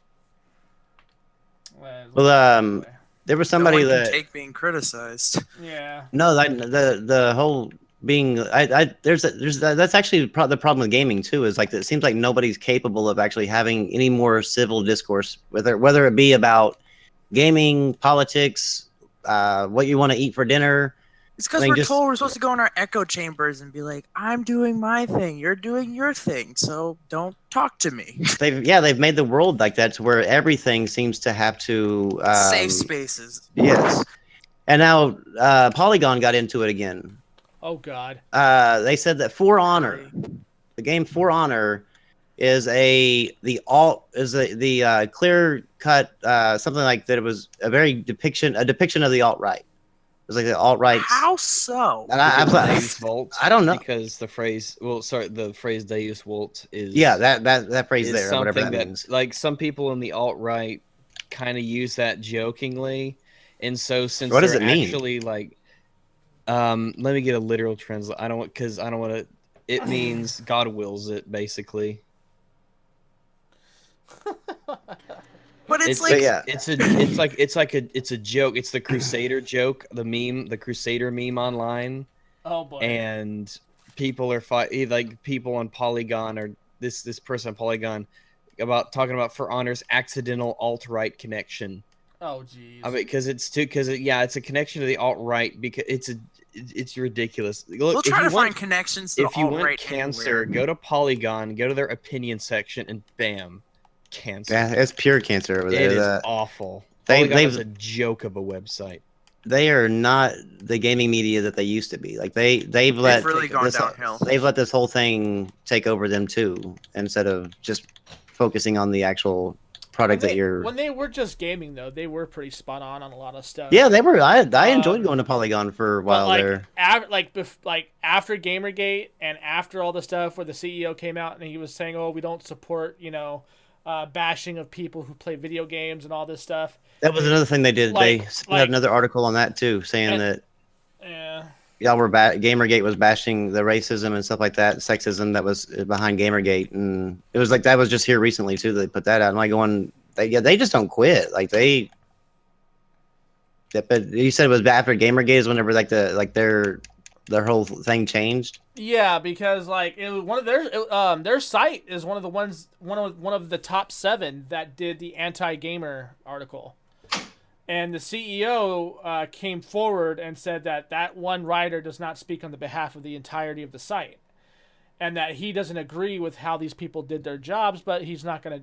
Well, there was somebody no one can that take being criticized. Yeah. no, like the whole being that's actually the problem with gaming too is like it seems like nobody's capable of actually having any more civil discourse, whether it be about gaming, politics, what you want to eat for dinner. It's because I mean, we're just- told we're supposed to go in our echo chambers and be like, I'm doing my thing, you're doing your thing, so don't talk to me. They've made the world like that to where everything seems to have to Safe spaces. Yes, and now Polygon got into it again. Oh God. They said that For Honor, the game For Honor, is the clear cut something like that. It was a depiction of the alt right. It was like the alt right. How so? And Deus Vult, I don't know. because the phrase Deus Vult is that phrase is there, whatever something that that means. like some people in the alt right kind of use that jokingly, and so since What does they're it mean? actually like, let me get a literal translate. I don't want to. It means God wills it, basically. But it's But like, yeah. it's a joke. It's the Crusader joke, the Crusader meme online, Oh boy. and people are people on Polygon, or this person on Polygon talking about For Honor's accidental alt right connection. Oh jeez. I mean, because it's a connection to the alt right, because it's ridiculous. Look, we'll if try you to want- find connections to if the you want alt-right cancer, anywhere. go to Polygon, go to their opinion section, and bam, cancer. Yeah, it's pure cancer over It there. is awful. they- Polygon is they've- a joke of a website. They are not the gaming media that they used to be. Like they've let really gone this, downhill. They've let this whole thing take over them too, instead of just focusing on the actual product that you're. When they were just gaming though, they were pretty spot on a lot of stuff. Yeah, they were. I enjoyed going to Polygon for a while But there. after Gamergate and after all the stuff where the CEO came out and he was saying, "Oh, we don't support bashing of people who play video games and all this stuff." That was another thing they did. They had another article on that too, saying that Yeah. y'all were Gamergate was bashing the racism and stuff like that, sexism that was behind Gamergate, and it was like that was just here recently too. They put that out. I'm like going, they just don't quit. Like they. Yeah, but you said it was after Gamergate is whenever their whole thing changed. Yeah, because like it was one of their site is one of the top 7 that did the anti-gamer article. And the CEO came forward and said that one writer does not speak on the behalf of the entirety of the site, and that he doesn't agree with how these people did their jobs, but he's not gonna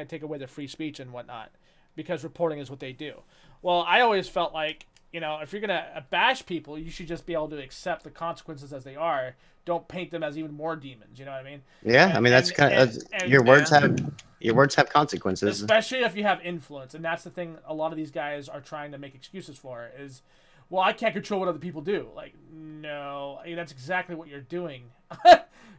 take away their free speech and whatnot, because reporting is what they do. Well, I always felt like, if you're gonna bash people, you should just be able to accept the consequences as they are. Don't paint them as even more demons. You know what I mean? Yeah, I mean that's kind of your words yeah. have consequences. Especially if you have influence, and that's the thing. A lot of these guys are trying to make excuses for is, well, I can't control what other people do. Like, no, that's exactly what you're doing.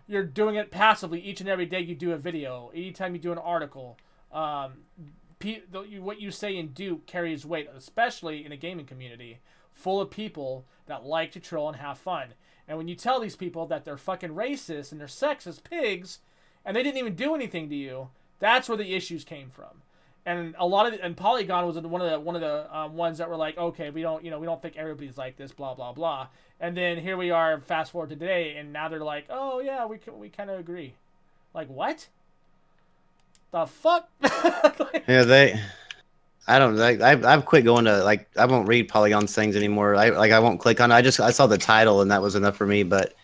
You're doing it passively each and every day. You do a video, anytime you do an article. What you say and do carries weight, especially in a gaming community full of people that like to troll and have fun. And when you tell these people that they're fucking racist and they're sexist pigs, and they didn't even do anything to you, that's where the issues came from. And a lot of and Polygon was one of the ones that were like, okay, we don't think everybody's like this, blah blah blah. And then here we are, fast forward to today, and now they're like, oh yeah, we kind of agree. Like what? The fuck? Yeah, I don't like. I've quit going to like. I won't read Polygon's things anymore. I won't click on it. I saw the title and that was enough for me. But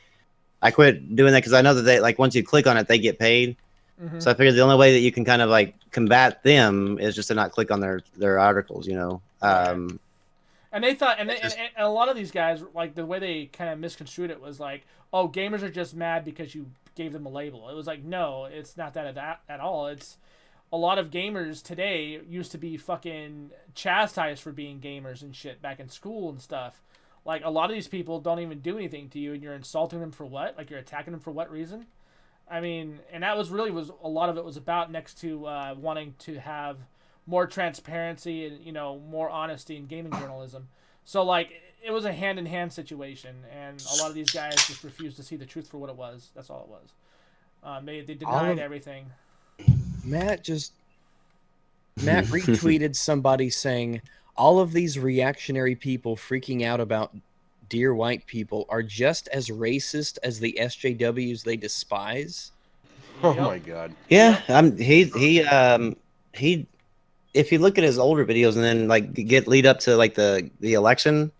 I quit doing that because I know that they like once you click on it, they get paid. Mm-hmm. So I figured the only way that you can kind of like combat them is just to not click on their articles. And they thought, and a lot of these guys, like the way they kind of misconstrued it was like, oh, gamers are just mad because you gave them a label. It was like, no, it's not that at all. It's a lot of gamers today used to be fucking chastised for being gamers and shit back in school and stuff. Like a lot of these people don't even do anything to you, and you're insulting them for what? Like you're attacking them for what reason? I mean, and that was a lot of it was about next to wanting to have more transparency and more honesty in gaming journalism. So like it was a hand-in-hand situation, and a lot of these guys just refused to see the truth for what it was. That's all it was. They denied everything. Matt retweeted somebody saying all of these reactionary people freaking out about dear white people are just as racist as the SJWs they despise. Oh my god. Yeah, he. If you look at his older videos and then like lead up to like the election,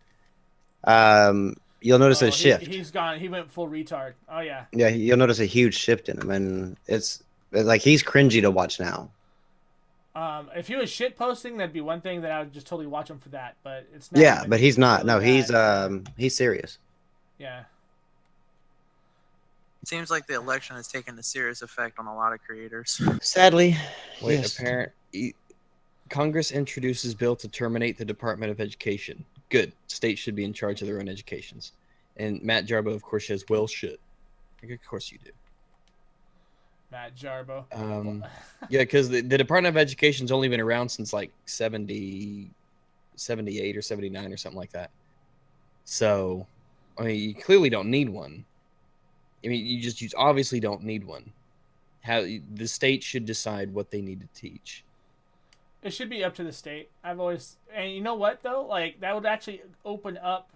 you'll notice a shift. He's gone. He went full retard. Oh yeah. Yeah, you'll notice a huge shift in him, and it's like he's cringy to watch now. If he was shit posting, that'd be one thing that I would just totally watch him for that. But it's not. Yeah, but he's not. No, bad. He's serious. Yeah. It seems like the election has taken a serious effect on a lot of creators. Sadly. Wait, yes. Congress introduces bill to terminate the Department of Education. Good. States should be in charge of their own educations. And Matt Jarbo, of course, says, well, shit. Of course you do. Matt Jarbo. Yeah, because the Department of Education's only been around since like 78 or 79 or something like that. So, I mean, you clearly don't need one. I mean, you obviously don't need one. The state should decide what they need to teach. It should be up to the state. And you know what though? Like that would actually open up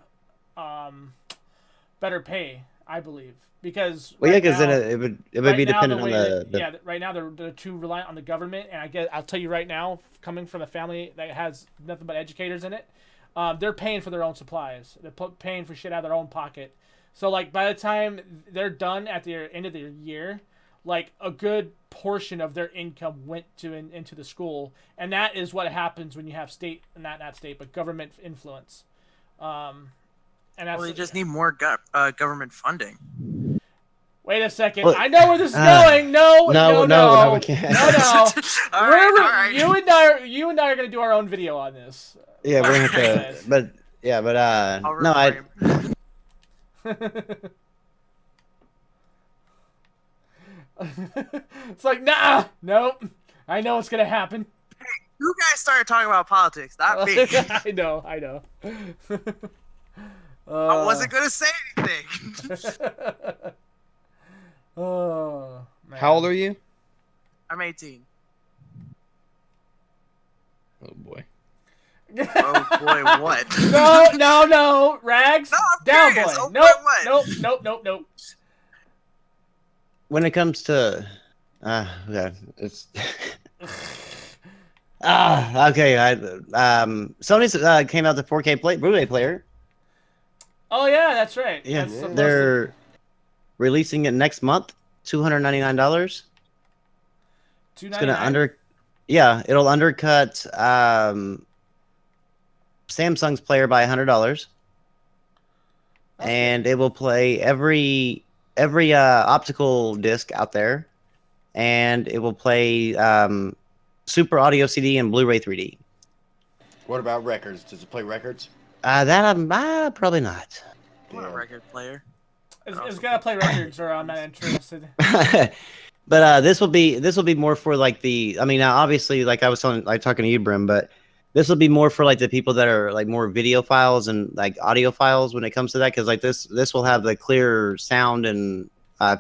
better pay, I believe, because well, yeah, because then it would be dependent on the right now they're too reliant on the government, and I'll tell you right now, coming from a family that has nothing but educators in it, they're paying for their own supplies. They're paying for shit out of their own pocket. So like by the time they're done at the end of the year, like a good portion of their income went into the school, and that is what happens when you have state, not state, but government influence. And that's, they just need more government funding. Wait a second. Well, I know where this is going. No, we can't. No. All right. You and I are gonna do our own video on this. Yeah, we're gonna have to. It's like, nah, nope. I know what's gonna happen. You guys started talking about politics, not me. I know. I wasn't gonna say anything. Oh, man. How old are you? I'm 18. Oh boy. Oh boy, what? No, Rags. No, I'm down, curious. boy. Oh, boy, what? Nope. When it comes to, okay, it's. Okay. Sony's came out the 4K Blu-ray player. Oh yeah, that's right. Yeah, That's they're releasing it next month, $299. It's gonna it'll undercut Samsung's player by $100, and it will play every optical disc out there, and it will play Super Audio CD and Blu-ray 3D. What about records? Does it play records? That I'm probably not. I'm a record player. It's gotta play records, or I'm not interested. But this will be more for like the. I mean, now obviously, like I was talking to you, Brim, but this will be more for like the people that are like more video files and like audio files when it comes to that, because like this will have the clear sound and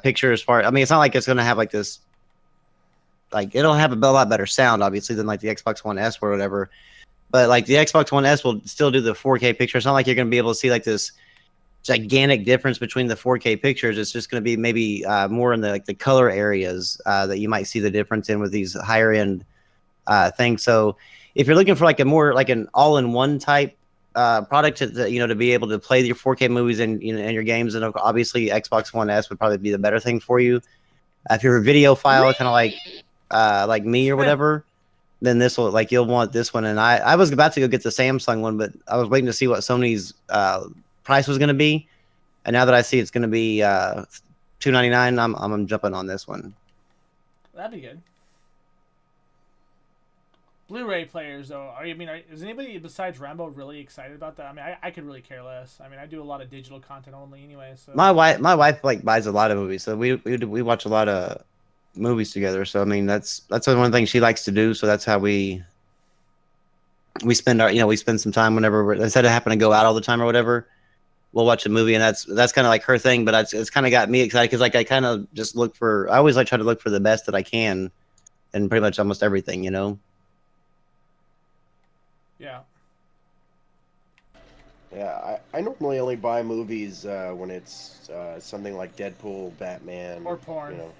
picture as far. I mean, it's not like it's gonna have like this. Like it'll have a lot better sound, obviously, than like the Xbox One S or whatever. But like the Xbox One S will still do the 4K picture. It's not like you're gonna be able to see like this gigantic difference between the 4K pictures. It's just gonna be maybe more in the like the color areas that you might see the difference in with these higher end things. So if you're looking for like a more like an all-in-one type product to you know to be able to play your 4K movies and you know and your games, and obviously Xbox One S would probably be the better thing for you. If you're a video file, kind of like me or whatever, then this will like you'll want this one. And I was about to go get the Samsung one, but I was waiting to see what Sony's price was going to be, and now that I see it's going to be $299, I'm jumping on this one. That'd be good. Blu-ray players, though, is anybody besides Rambo really excited about that? I mean, I could really care less. I mean, I do a lot of digital content only anyway. So my wife like buys a lot of movies, so we watch a lot of movies together. So I mean, that's one thing she likes to do. So that's how we spend we spend some time whenever instead of having to go out all the time or whatever, we'll watch a movie, and that's kind of like her thing. But it's kind of got me excited because like I kind of just I always like try to look for the best that I can, in pretty much almost everything, you know. Yeah. Yeah, I normally only buy movies when it's something like Deadpool, Batman, Or porn. You know,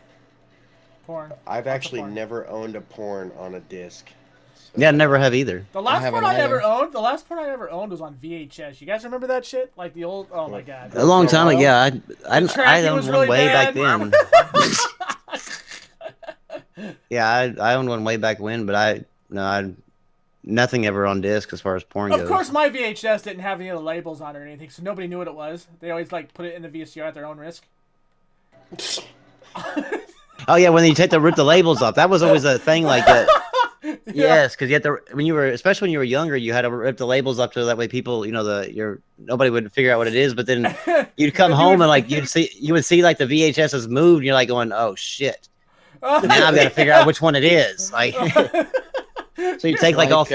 Porn. I've Lots of actually porn. never owned a porn on a disc. So. Yeah, never have either. The last haven't porn I either. ever owned. The last porn I ever owned was on VHS. You guys remember that shit? Like the old. Oh my god. A long time ago, yeah. I tracking owned was one really way bad. back then. Yeah, I owned one way back when, but nothing ever on disc as far as porn goes. Of course, my VHS didn't have any of the labels on it or anything, so nobody knew what it was. They always like put it in the VCR at their own risk. Oh yeah, when you rip the labels off, that was always a thing like that. Yes, because you had to especially when you were younger, you had to rip the labels up so that way people, you know, nobody would figure out what it is. But then you'd come home and like you would see like the VHS has moved, and you're like going, oh shit, now I've got to figure out which one it is. Like, so you take like all.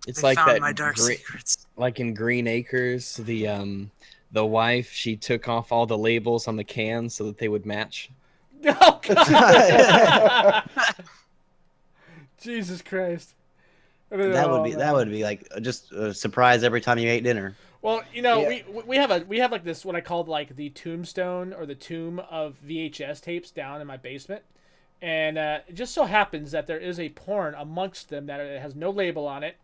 It's They like found that. my dark secrets. Like in Green Acres, the wife, she took off all the labels on the cans so that they would match. Oh god. Jesus Christ. That would be like just a surprise every time you ate dinner. Well, you know, Yeah. we have like this what I called like the tombstone or the tomb of VHS tapes down in my basement, and it just so happens that there is a porn amongst them that it has no label on it,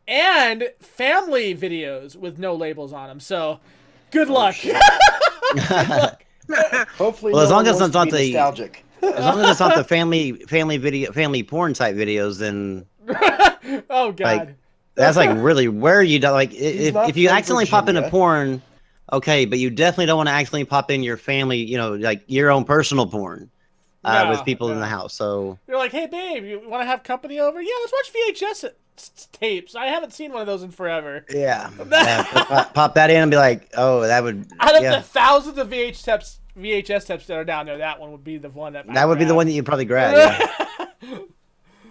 and family videos with no labels on them. So, good luck. Hopefully, Well, as no long one as wants it's to not be the- nostalgic. As long as it's not the family porn type videos, then Oh god. like that's like really where you don't like not if you from accidentally pop into Virginia. porn, okay, but you definitely don't want to accidentally pop in your family, you know, like your own personal porn No, with people in no. the house. So You're like, hey babe, you want to have company over? Yeah, let's watch VHS tapes. I haven't seen one of those in forever. yeah, pop that in and be like, oh, that would Out of yeah, the thousands of VHS tapes that are down there, that one would be the one that that would be the one that you'd probably grab. Yeah.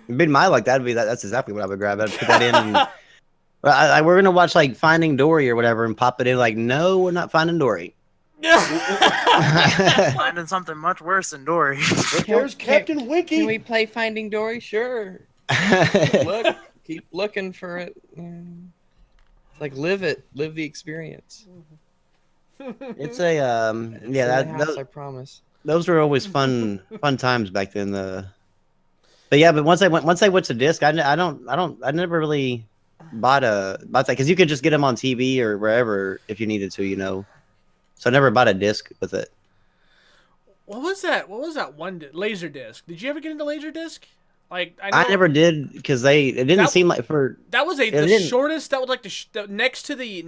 It'd be my luck. That's exactly what I would grab. I'd put that in. And, we're gonna watch like Finding Dory or whatever and pop it in. Like, no, we're not Finding Dory. Finding something much worse than Dory. But there's Captain Winky. Can we play Finding Dory? Sure. Keep looking for it. It's like live the experience. It's a It's in the house, I promise. those were always fun times back then. But yeah, but once I went to disc, I never really bought that because you could just get them on TV or wherever if you needed to, you know. So I never bought a disc with it. What was that? What was that one? Laserdisc. Did you ever get into Laserdisc? Like I I never did because it didn't That- seem like for That was the didn't- shortest. That was like the next to the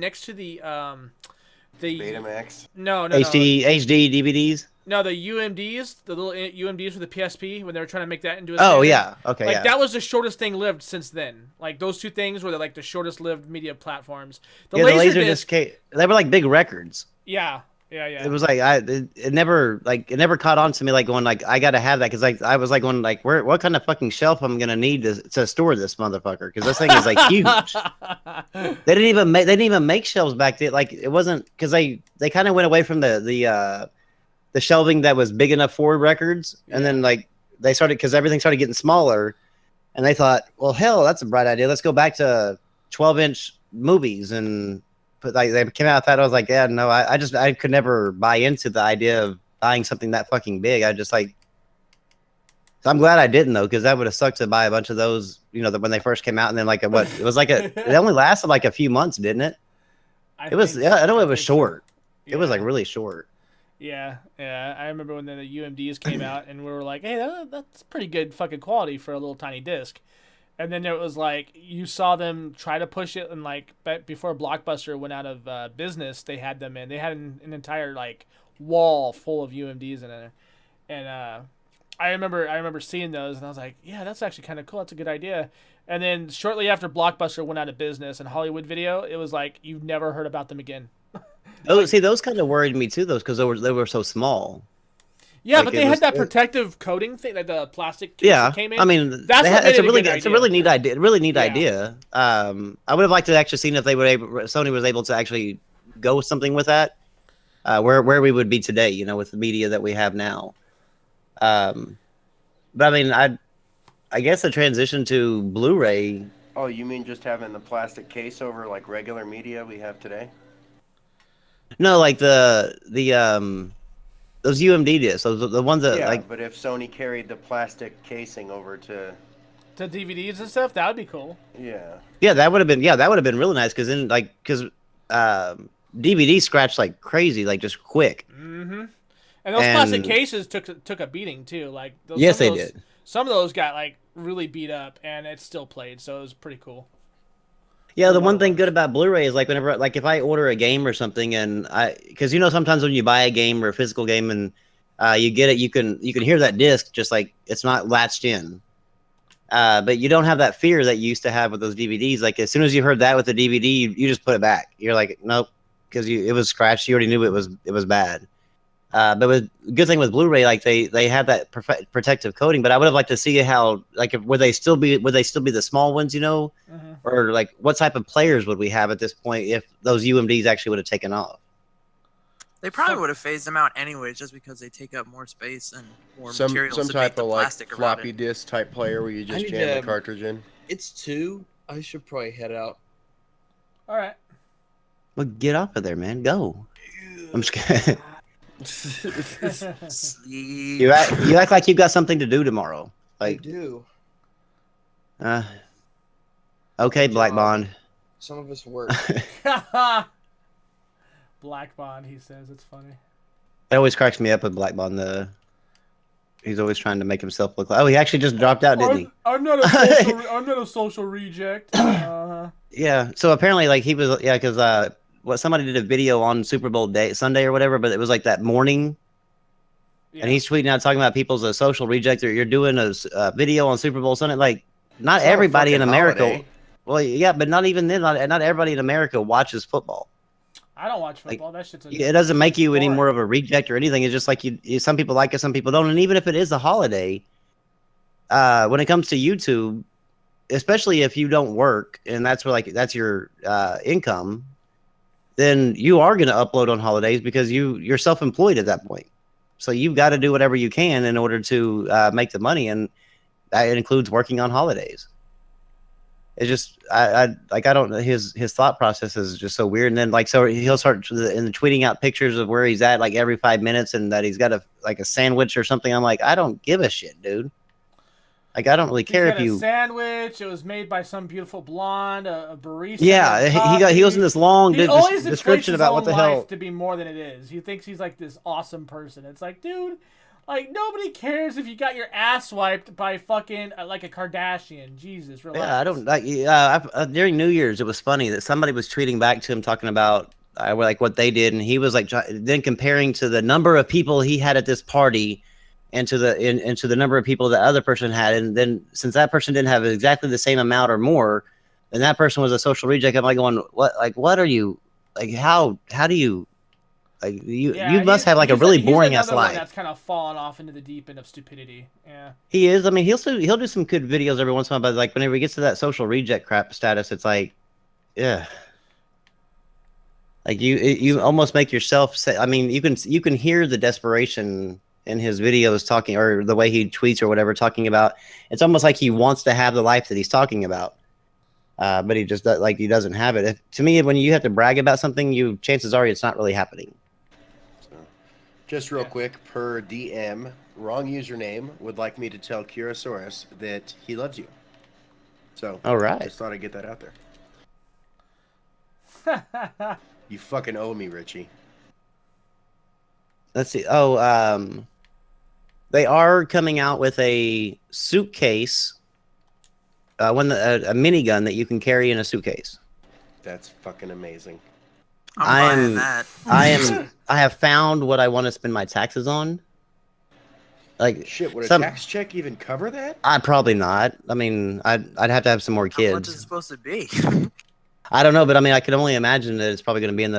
Betamax. no HD DVDs. no the UMDs, the little UMDs for the PSP when they were trying to make that into a Oh standard. yeah, okay, Like yeah. that was the shortest thing lived since then. Like those two things were like the shortest lived media platforms. The Yeah, the Laserdisc, Laserdisc. They were like big records. yeah, Yeah, yeah. It was like it never caught on to me like going like I gotta have that because like I was like going like what kind of fucking shelf I'm gonna need to store this motherfucker because this thing is like huge. They didn't even make shelves back then. Like it wasn't because they kind of went away from the shelving that was big enough for records, and then like they started because everything started getting smaller, and they thought, well, hell, that's a bright idea. Let's go back to 12-inch movies and. But like they came out with that, I was like, yeah, no, I could never buy into the idea of buying something that fucking big. I just like, so I'm glad I didn't though, because that would have sucked to buy a bunch of those, you know, when they first came out, and then like what it was like it only lasted like a few months, didn't it? I know it was short. Yeah. It was like really short. Yeah, yeah. I remember when the UMDs came out, and we were like, hey, that's pretty good fucking quality for a little tiny disc. And then it was like you saw them try to push it, and like before Blockbuster went out of business, they had them in. They had an entire like wall full of UMDs in there, and I remember seeing those, and I was like, yeah, that's actually kind of cool. That's a good idea. And then shortly after Blockbuster went out of business and Hollywood Video, it was like you've never heard about them again. Oh, see, those kind of worried me too, those because they were so small. Yeah, like but they had that protective coating thing, like the plastic case that came in. I mean, it's a really neat idea. Really neat idea. I would have liked to actually seen if Sony was able to actually go with something with that, where we would be today, you know, with the media that we have now. But I mean, I guess the transition to Blu-ray. Oh, you mean just having the plastic case over like regular media we have today? No, like those UMD discs, the ones that like. But if Sony carried the plastic casing over to DVDs and stuff, that would be cool. Yeah. Yeah, that would have been really nice because then DVD scratched like crazy, like just quick. Mm-hmm. And those plastic cases took a beating too. Like yes, they did. Some of those got like really beat up, and it still played, so it was pretty cool. Yeah, the one thing good about Blu-ray is like whenever, like if I order a game or something, and because you know sometimes when you buy a game or a physical game and you get it, you can hear that disc just like it's not latched in, but you don't have that fear that you used to have with those DVDs. Like as soon as you heard that with the DVD, you just put it back. You're like, nope, because it was scratched. You already knew it was bad. But with good thing with Blu-ray, like they had that protective coating. But I would have liked to see how like would they still be the small ones, you know, or like what type of players would we have at this point if those UMDs actually would have taken off? They probably would have phased them out anyways, just because they take up more space and more materials. Some to type make the of like plastic floppy it. disk type player where you just jam the cartridge in. It's 2. I should probably head out. All right. Well, get off of there, man. Go. I'm just kidding. You act like you got something to do tomorrow. Like I do. Okay, Black Bond. Some of us work. Black Bond, he says. It's funny. It always cracks me up with Black Bond. He's always trying to make himself look like. Oh, he actually just dropped out, didn't he? I'm not a social reject. Yeah. So apparently, like he was, because somebody did a video on Super Bowl Sunday or whatever, but it was like that morning, and he's tweeting out talking about people's a social reject. Or you're doing a video on Super Bowl Sunday. Like, not everybody in America. Holiday. Well, yeah, but not even then. Not everybody in America watches football. I don't watch football. That shit's. It doesn't make you any more of a reject or anything. It's just like some people like it, some people don't. And even if it is a holiday, when it comes to YouTube, especially if you don't work and that's your income, then you are going to upload on holidays because you're self-employed at that point. So you've got to do whatever you can in order to make the money, and that includes working on holidays. It's just I don't his thought process is just so weird. And then so he'll start tweeting out pictures of where he's at like every 5 minutes, and that he's got a sandwich or something. I'm like, I don't give a shit, dude. Like I don't really care if you sandwich. It was made by some beautiful blonde, a barista. Yeah, he goes in this long description about what the hell to be more than it is. He thinks he's like this awesome person. It's like, dude. Like, nobody cares if you got your ass wiped by fucking, like a Kardashian. Jesus, relax. Yeah, I don't, during New Year's, it was funny that somebody was tweeting back to him talking about, like, what they did, and he was, like, then comparing to the number of people he had at this party and to the number of people the other person had, and then, since that person didn't have exactly the same amount or more, then that person was a social reject. I'm like going, what are you, like, how do you, Like you Yeah, must have like a really boring ass another one life. that's kind of fallen off into the deep end of stupidity. Yeah. He is. I mean, he'll do some good videos every once in a while, but like whenever he gets to that social reject crap status, it's like, yeah. Like you almost make yourself say. I mean, you can hear the desperation in his videos talking, or the way he tweets or whatever, talking about. It's almost like he wants to have the life that he's talking about, but he just like he doesn't have it. To me, when you have to brag about something, chances are it's not really happening. So, just real quick, per DM, wrong username would like me to tell Kurosaurus that he loves you. So, All right. just thought I'd get that out there. You fucking owe me, Richie. Let's see. Oh, they are coming out with a suitcase, a minigun that you can carry in a suitcase. That's fucking amazing. I'm buying that. I have found what I want to spend my taxes on. Like Shit, would a tax check even cover that? I'd probably not. I mean, I'd have to have some more kids. How much is it supposed to be? I don't know, but I mean, I can only imagine that it's probably going to be in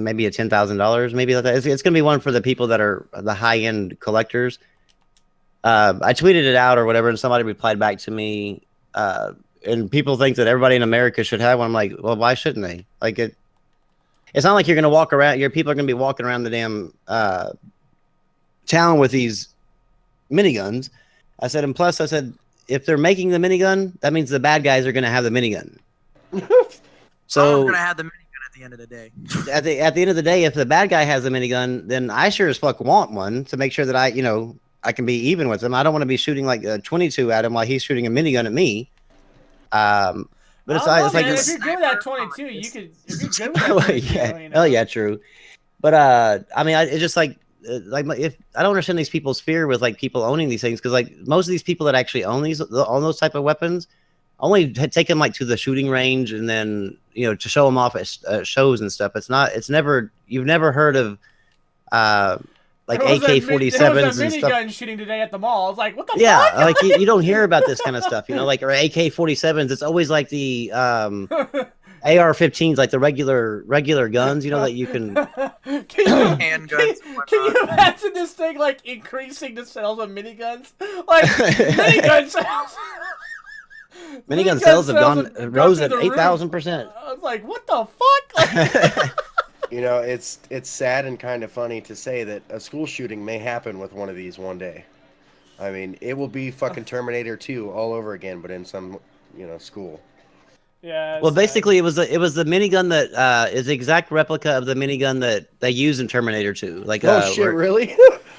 maybe a $10,000, maybe like that. It's going to be one for the people that are the high end collectors. I tweeted it out or whatever, and somebody replied back to me. And people think that everybody in America should have one. I'm like, well, why shouldn't they? Like it's not like you're going to walk around. Your people are going to be walking around the damn town with these miniguns. I said, and plus, I said, if they're making the minigun, that means the bad guys are going to have the minigun. So I'm gonna have the minigun at the end of the day. At the end of the day, if the bad guy has a minigun, then I sure as fuck want one to make sure that I can be even with him. I don't want to be shooting like a 22 at him while he's shooting a minigun at me. But it's like if you're good with that 22, you could. If you're good with that 22, oh yeah, true. But I mean, it's just like if I don't understand these people's fear with like people owning these things, because like most of these people that actually own those type of weapons only take them like to the shooting range and then to show them off at shows and stuff. You've never heard of like AK-47s and stuff. Minigun shooting today at the mall. I was like, what the fuck? Yeah, like you don't hear about this kind of stuff, like or AK-47s. It's always like the AR-15s, like the regular guns, that you can. Handguns. Can you imagine this thing like increasing the sales of miniguns? Like minigun sales. Minigun sales have rose at 8,000%. I was like, what the fuck? It's sad and kind of funny to say that a school shooting may happen with one of these one day. I mean, it will be fucking Terminator 2 all over again, but in some, school. Yeah. Well, basically, it was the minigun that is the exact replica of the minigun that they use in Terminator 2. Like, shit, really?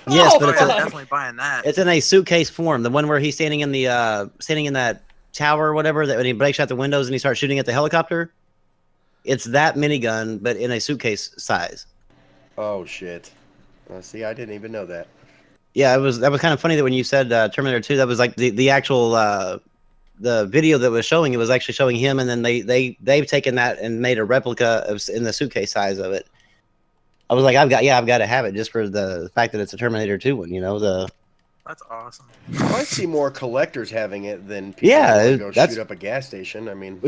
Yes, but I'm definitely buying that. It's in a suitcase form. The one where he's standing in that tower or whatever, that when he breaks out the windows and he starts shooting at the helicopter. It's that minigun, but in a suitcase size. Oh shit! See, I didn't even know that. Yeah, that was kind of funny that when you said Terminator 2, that was like the actual the video that was showing. It was actually showing him, and then they've taken that and made a replica in the suitcase size of it. I was like, I've got to have it just for the fact that it's a Terminator 2 one. That's awesome. I see more collectors having it than people who go shoot up a gas station. I mean,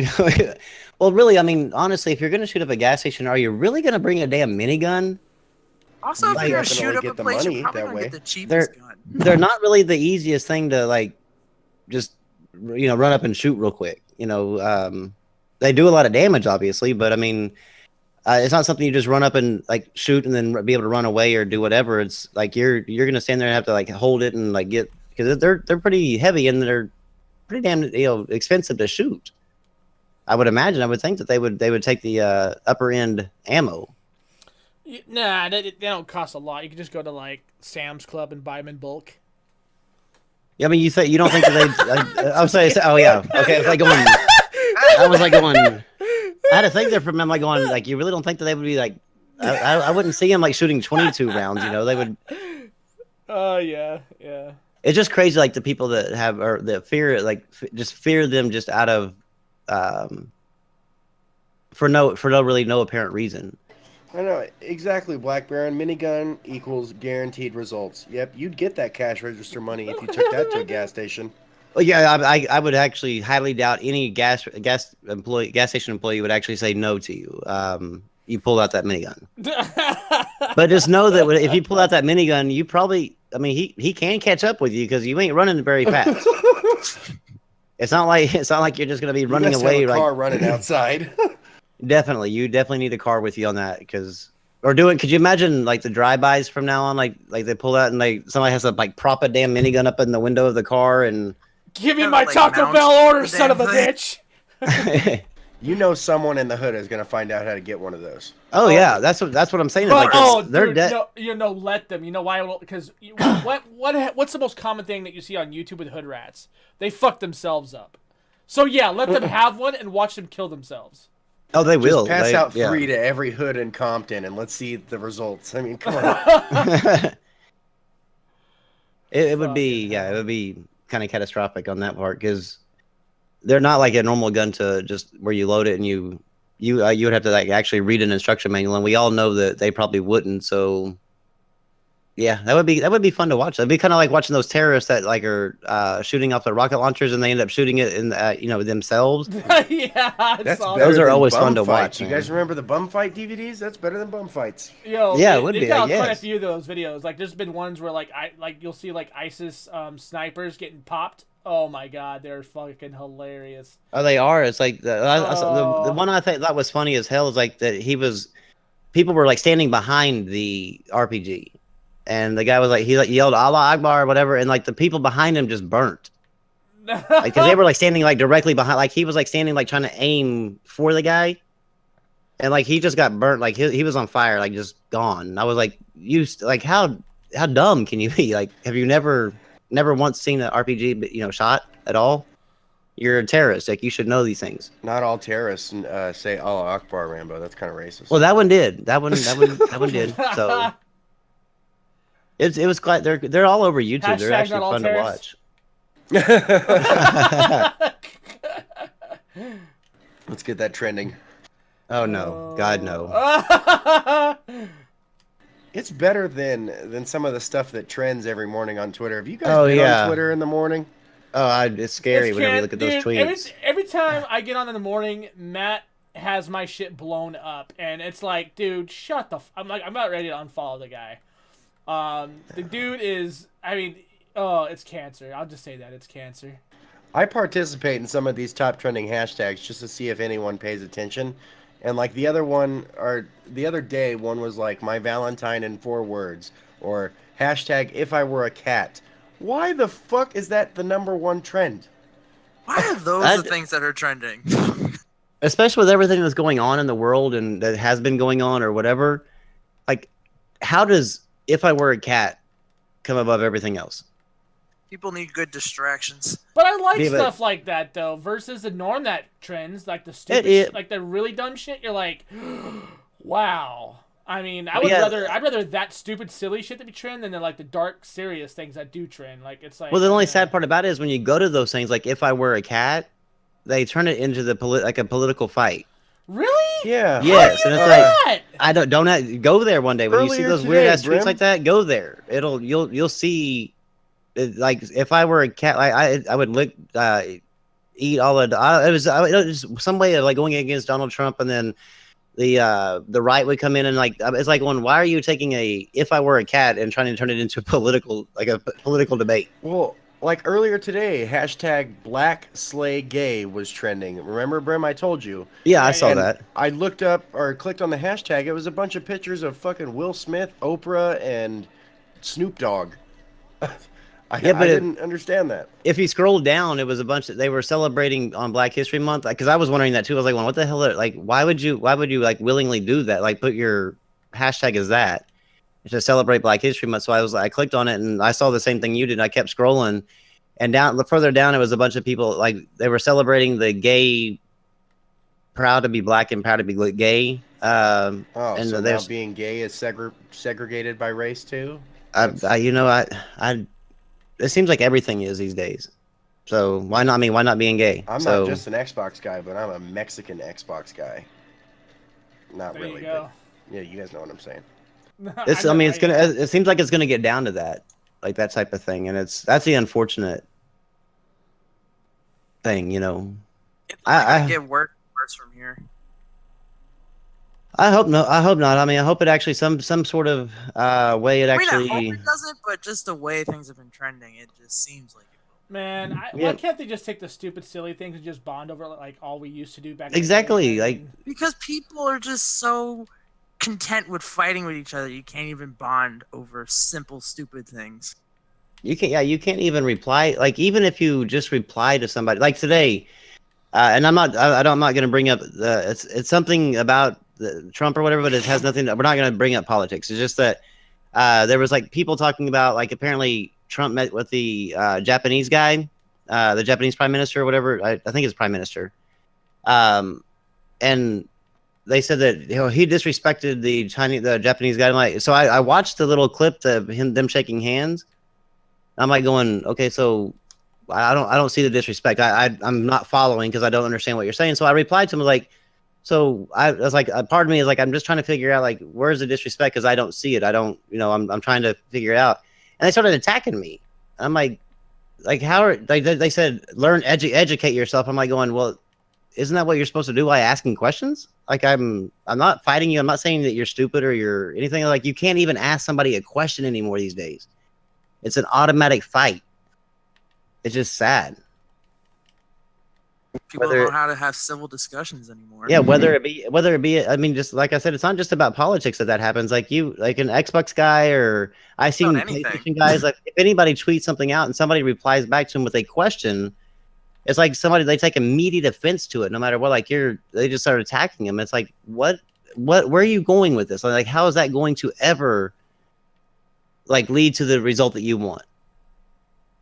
well, really, I mean, honestly, if you're going to shoot up a gas station, are you really going to bring a damn minigun? Also, if you're going to shoot up a place, you're probably going to get the cheapest gun. They're not really the easiest thing to, like, just, run up and shoot real quick. They do a lot of damage, obviously, but, I mean, it's not something you just run up and, like, shoot and then be able to run away or do whatever. It's, like, you're going to stand there and have to, like, hold it and, like, because they're pretty heavy and they're pretty damn, expensive to shoot. I would think that they would take the upper end ammo. Nah, they don't cost a lot. You can just go to like Sam's Club and buy them in bulk. Yeah, I mean, you don't think that they? I'm sorry. Oh yeah, okay. It's like going. I was like going. I had to think there for a minute. I'm like going. Like, you really don't think that they would be like? I wouldn't see them like shooting 22 rounds. They would. Oh yeah. It's just crazy, like the people that have or the fear, like just fear them just out of, for no apparent reason. I know exactly. Black Baron minigun equals guaranteed results. Yep, you'd get that cash register money if you took that to a gas station. Well, yeah, I would actually highly doubt any gas station employee would actually say no to you. you pull out that minigun. But just know that if you pull out that minigun, you probably, I mean, he can catch up with you because you ain't running very fast. It's not like you're just gonna be running away. You have a car like, running outside. Definitely, you definitely need a car with you on that could you imagine like the drive-bys from now on, like they pull out and like somebody has to like prop a damn minigun up in the window of the car and Give me Yeah, my like, Taco mount Bell order, the son of a damn bitch. You know, someone in the hood is gonna find out how to get one of those. oh yeah, that's what I'm saying. Is But, like they're dude, dead. let them. You know why? Because what's the most common thing that you see on YouTube with hood rats? They fuck themselves up. So yeah, let them have one and watch them kill themselves. Oh, they will. Just pass out yeah. 3 to every hood in Compton, and let's see the results. I mean, come on. It would be it would be kind of catastrophic on that part because they're not like a normal gun to just where you load it and you would have to like actually read an instruction manual, and we all know that they probably wouldn't. So yeah, that would be fun to watch. That'd be kind of like watching those terrorists that like are shooting off the rocket launchers and they end up shooting it in themselves. Yeah, I That's saw better Those are than always bum fun to fights. watch, You guys man. remember the bum fight DVDs? That's better than bum fights. Yo, Yeah, it would be, They've got I quite a guess. few of those videos. Like, there's been ones where like you'll see like ISIS snipers getting popped. Oh my god, they're fucking hilarious. Oh, they are. It's like the one I thought was funny as hell is like that people were like standing behind the RPG, and the guy was like he like yelled Allah Akbar or whatever, and like the people behind him just burnt, like because they were like standing like directly behind, like he was like standing like trying to aim for the guy, and like he just got burnt, like he was on fire, like just gone. And I was like, like how dumb can you be? Like, have you never once seen an RPG shot at all? You're a terrorist. Like, you should know these things. Not all terrorists say Allah Akbar, Rambo. That's kind of racist. Well, that one did. That one did. So it was quite. They're all over YouTube. They're Hashtag actually not all fun to terrorists. watch. Let's get that trending. Oh no, God no. It's better than some of the stuff that trends every morning on Twitter. Have you guys Oh, been yeah. on Twitter in the morning? Oh, it's scary whenever you look at those Dude, tweets. Every time I get on in the morning, Matt has my shit blown up, and it's like, dude, shut the. I'm about ready to unfollow the guy. The dude is. I mean, it's cancer. I'll just say that it's cancer. I participate in some of these top trending hashtags just to see if anyone pays attention. And like the other day, one was like my Valentine in 4 words, or hashtag if I were a cat. Why the fuck is that the #1 trend? Why are those the things that are trending? Especially with everything that's going on in the world and that has been going on or whatever. Like, how does if I were a cat come above everything else? People need good distractions. But I like Yeah, but- stuff like that though, versus the norm that trends, like the stupid, like the really dumb shit. You're like, wow. I mean, I'd rather that stupid, silly shit that be trend than like the dark, serious things that do trend. Like it's like. Well, the only sad part about it is when you go to those things, like if I were a cat, they turn it into like a political fight. Really? Yeah. Yes, and it's like What? I don't go there one day when you see Earlier those today, weird ass tweets Grim. like that. Go there. You'll see. Like if I were a cat, I would lick, eat all of. It was some way of like going against Donald Trump, and then the right would come in and like it's like going, why are you taking a if I were a cat and trying to turn it into a political debate? Well, like earlier today, hashtag Black Slay Gay was trending. Remember, Brim? I told you. Yeah, I saw And that. I looked up or clicked on the hashtag. It was a bunch of pictures of fucking Will Smith, Oprah, and Snoop Dogg. I didn't understand that. If you scroll down, it was a bunch that they were celebrating on Black History Month. Because I was wondering that too. I was like, well, what the hell? Like, why would you like willingly do that? Like, put your hashtag as that to celebrate Black History Month. So I clicked on it and I saw the same thing you did. I kept scrolling, and further down, it was a bunch of people like they were celebrating the gay, proud to be black and proud to be gay. And So now being gay is segregated by race too? It seems like everything is these days. So why not me? Why not being gay? I'm not just an Xbox guy, but I'm a Mexican Xbox guy. Not There really, you go. but yeah, you guys know what I'm saying. It seems like it's gonna get down to that, like that type of thing, and that's the unfortunate thing, It's gonna get worse from here. I hope no. I hope not. I mean, I hope it actually some sort of way it I mean, I hope actually. it doesn't, but just the way things have been trending, it just seems like it will. Man, Yeah. why can't they just take the stupid, silly things and just bond over like all we used to do back? Exactly, In the day? I like- mean, Because people are just so content with fighting with each other, you can't even bond over simple, stupid things. You can't. Yeah, you can't even reply. Like even if you just reply to somebody, like today, and I'm not. I'm not going to bring up the. It's something about Trump or whatever, but it has nothing. We're not going to bring up politics. It's just that there was like people talking about like apparently Trump met with the Japanese guy, the Japanese prime minister or whatever. I think it's prime minister. And they said that he disrespected the Japanese guy. Like, so I watched the little clip of them shaking hands. I'm like going, okay, so I don't see the disrespect. I'm not following because I don't understand what you're saying. So I replied to him like, so I was like, part of me is like, I'm just trying to figure out like where's the disrespect because I don't see it. I don't, I'm trying to figure it out. And they started attacking me. I'm like how are they said educate yourself. I'm like going, well, isn't that what you're supposed to do by asking questions? Like I'm not fighting you. I'm not saying that you're stupid or you're anything. Like you can't even ask somebody a question anymore these days. It's an automatic fight. It's just sad. People Whether- don't know how to have civil discussions anymore. Yeah, whether it be, I mean, just like I said, it's not just about politics that happens. Like like an Xbox guy, or I've seen anything. PlayStation guys. Like if anybody tweets something out and somebody replies back to them with a question, it's like they take immediate offense to it, no matter what. Like they just start attacking them. It's like where are you going with this? Like how is that going to ever like lead to the result that you want?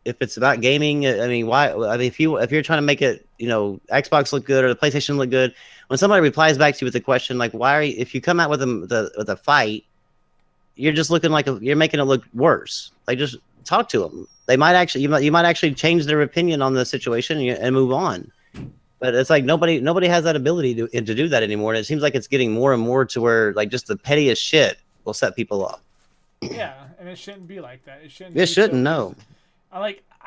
If it's about gaming, I mean, why? I mean, if you're trying to make it, Xbox look good or the PlayStation look good, when somebody replies back to you with a question like, "Why are you?" If you come out with a fight, you're just looking like you're making it look worse. Like, just talk to them. They might actually, you might actually change their opinion on the situation and move on. But it's like nobody has that ability to do that anymore. And it seems like it's getting more and more to where like just the pettiest shit will set people off. yeah, and it shouldn't be like that. It shouldn't. It be shouldn't. so- No.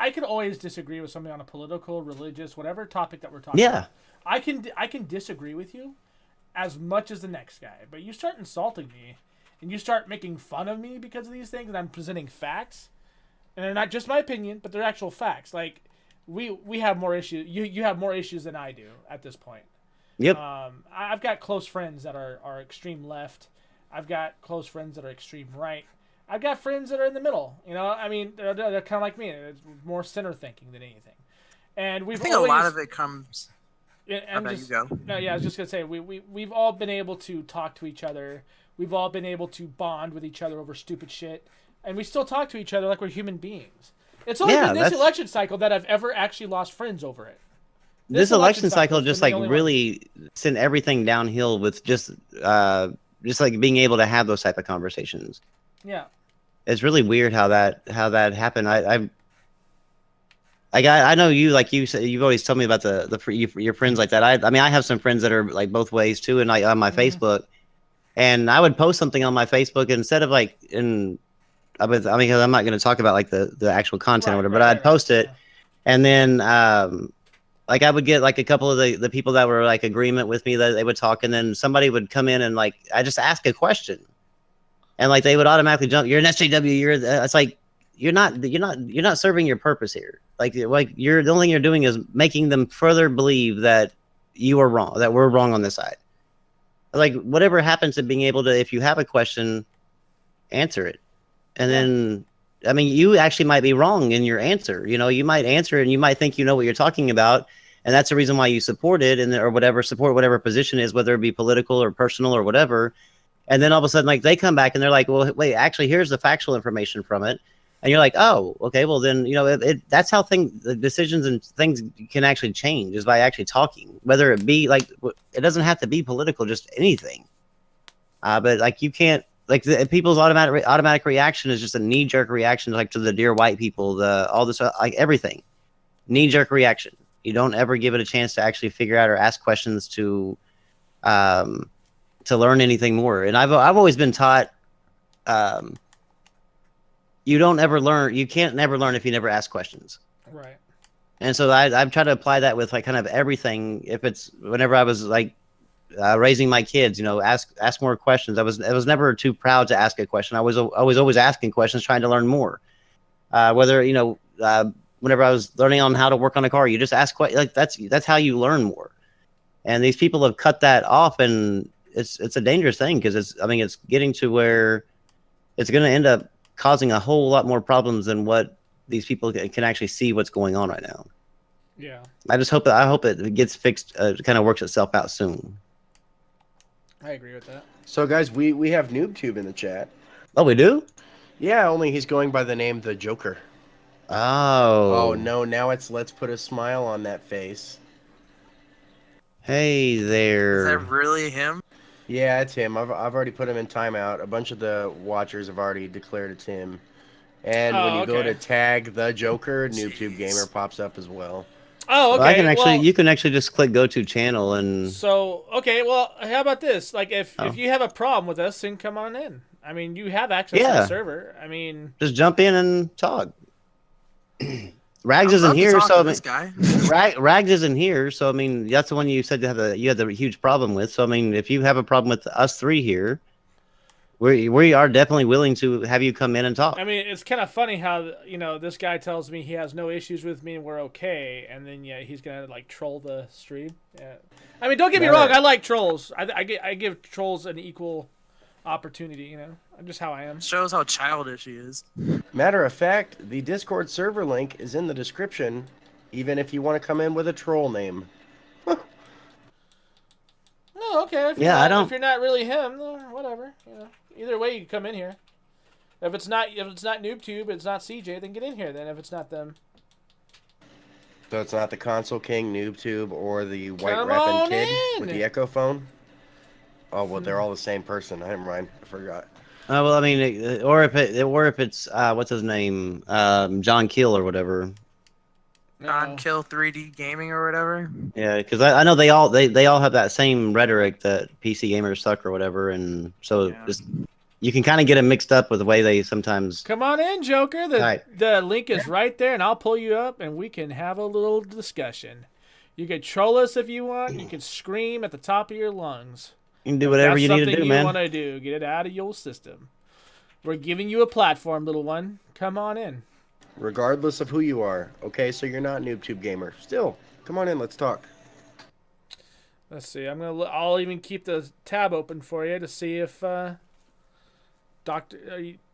I could always disagree with somebody on a political, religious, whatever topic that we're talking Yeah. about. I can disagree with you as much as the next guy, but you start insulting me and you start making fun of me because of these things, and I'm presenting facts, and they're not just my opinion, but they're actual facts. Like we have more issues. You have more issues than I do at this point. Yep. I've got close friends that are extreme left. I've got close friends that are extreme right. I've got friends that are in the middle. I mean, they're kind of like me. It's more center thinking than anything. And I we've think always, a lot of it comes. and You go. No, yeah, I was just gonna say we've all been able to talk to each other. We've all been able to bond with each other over stupid shit, and we still talk to each other like we're human beings. It's only been this election cycle that I've ever actually lost friends over it. This election cycle has been just the like only one. really sent everything downhill with just like being able to have those type of conversations. Yeah. It's really weird how that happened. I know you, like you said, you've always told me about your friends like that. I mean I have some friends that are like both ways too, and like on my Facebook, and I would post something on my Facebook instead of like because I'm not going to talk about like the actual content or whatever, but I'd post it, and then like I would get like a couple of the people that were like agreement with me that they would talk, and then somebody would come in and like I just ask a question. And like they would automatically jump. You're an SJW. It's like you're not serving your purpose here. Like the only thing you're doing is making them further believe that you are wrong, that we're wrong on this side. Like whatever happens to being able to, if you have a question, answer it, and then I mean you actually might be wrong in your answer. You might answer it and you might think you know what you're talking about, and that's the reason why you support it or support whatever position is, whether it be political or personal or whatever. And then all of a sudden, like they come back and they're like, "Well, wait, actually, here's the factual information from it," and you're like, "Oh, okay. Well, then that's how the decisions and things can actually change is by actually talking. Whether it be like it doesn't have to be political, just anything. But like you can't like people's automatic reaction is just a knee jerk reaction, like to the dear white people, all this like everything, knee jerk reaction. You don't ever give it a chance to actually figure out or ask questions to learn anything more. And I've always been taught you don't ever learn, you can't never learn if you never ask questions. Right. And so I've tried to apply that with like kind of everything. If it's whenever I was like raising my kids. You know, ask more questions. I was never too proud to ask a question. I was always asking questions, trying to learn more. Whether you know, whenever I was learning on how to work on a car, you just ask questions. Like that's how you learn more. And these people have cut that off, and it's a dangerous thing because it's getting to where it's going to end up causing a whole lot more problems than what these people can actually see what's going on right now. Yeah. I hope it gets fixed. Kind of works itself out soon. I agree with that. So, guys, we have NoobTube in the chat. Oh, we do? Yeah, only he's going by the name The Joker. Oh. Oh, no, now it's let's put a smile on that face. Hey Is there. that really him? Yeah, it's him. I've already put him in timeout. A bunch of the watchers have already declared it's him. And when you go to tag The Joker, NoobTube Gamer pops up as well. Oh, okay. Well, I can actually, well, you can actually just click go to channel and. So, okay, well, how about this? Like, if you have a problem with us, then come on in. I mean, you have access to the server. I mean, just jump in and talk. Rags I'd isn't love to here, talk so to I mean, this guy. Rags isn't here, so I mean, that's the one you said you had the huge problem with. So I mean, if you have a problem with us three here, we are definitely willing to have you come in and talk. I mean, it's kind of funny how this guy tells me he has no issues with me and we're okay, and then he's gonna like troll the stream. Yeah. I mean, don't get me wrong, I like trolls. I give trolls an equal opportunity. I'm just how I am. Shows how childish he is. Matter of fact, the Discord server link is in the description, even if you want to come in with a troll name. No, okay. If you're not really him, whatever. Either way, you can come in here. If it's not NoobTube, it's not CJ, then get in here. Then if it's not them. So it's not the Console King, NoobTube, or the White Come Rappin' on Kid in. with the Echo phone. Oh well, they're all the same person. Never mind, I forgot. Well, I mean, or if it's what's his name, John Kill or whatever. John Kill 3D Gaming or whatever. Yeah, because I know they all have that same rhetoric that PC gamers suck or whatever, and so you can kind of get them mixed up with the way they sometimes. Come on in, Joker. The link is right there, and I'll pull you up, and we can have a little discussion. You can troll us if you want. You can scream at the top of your lungs. You can do whatever you need to do, man. You want to do, get it out of your system. We're giving you a platform, little one. Come on in. Regardless of who you are. Okay, so you're not NoobTube Gamer. Still, come on in, let's talk. Let's see. I'll even keep the tab open for you to see if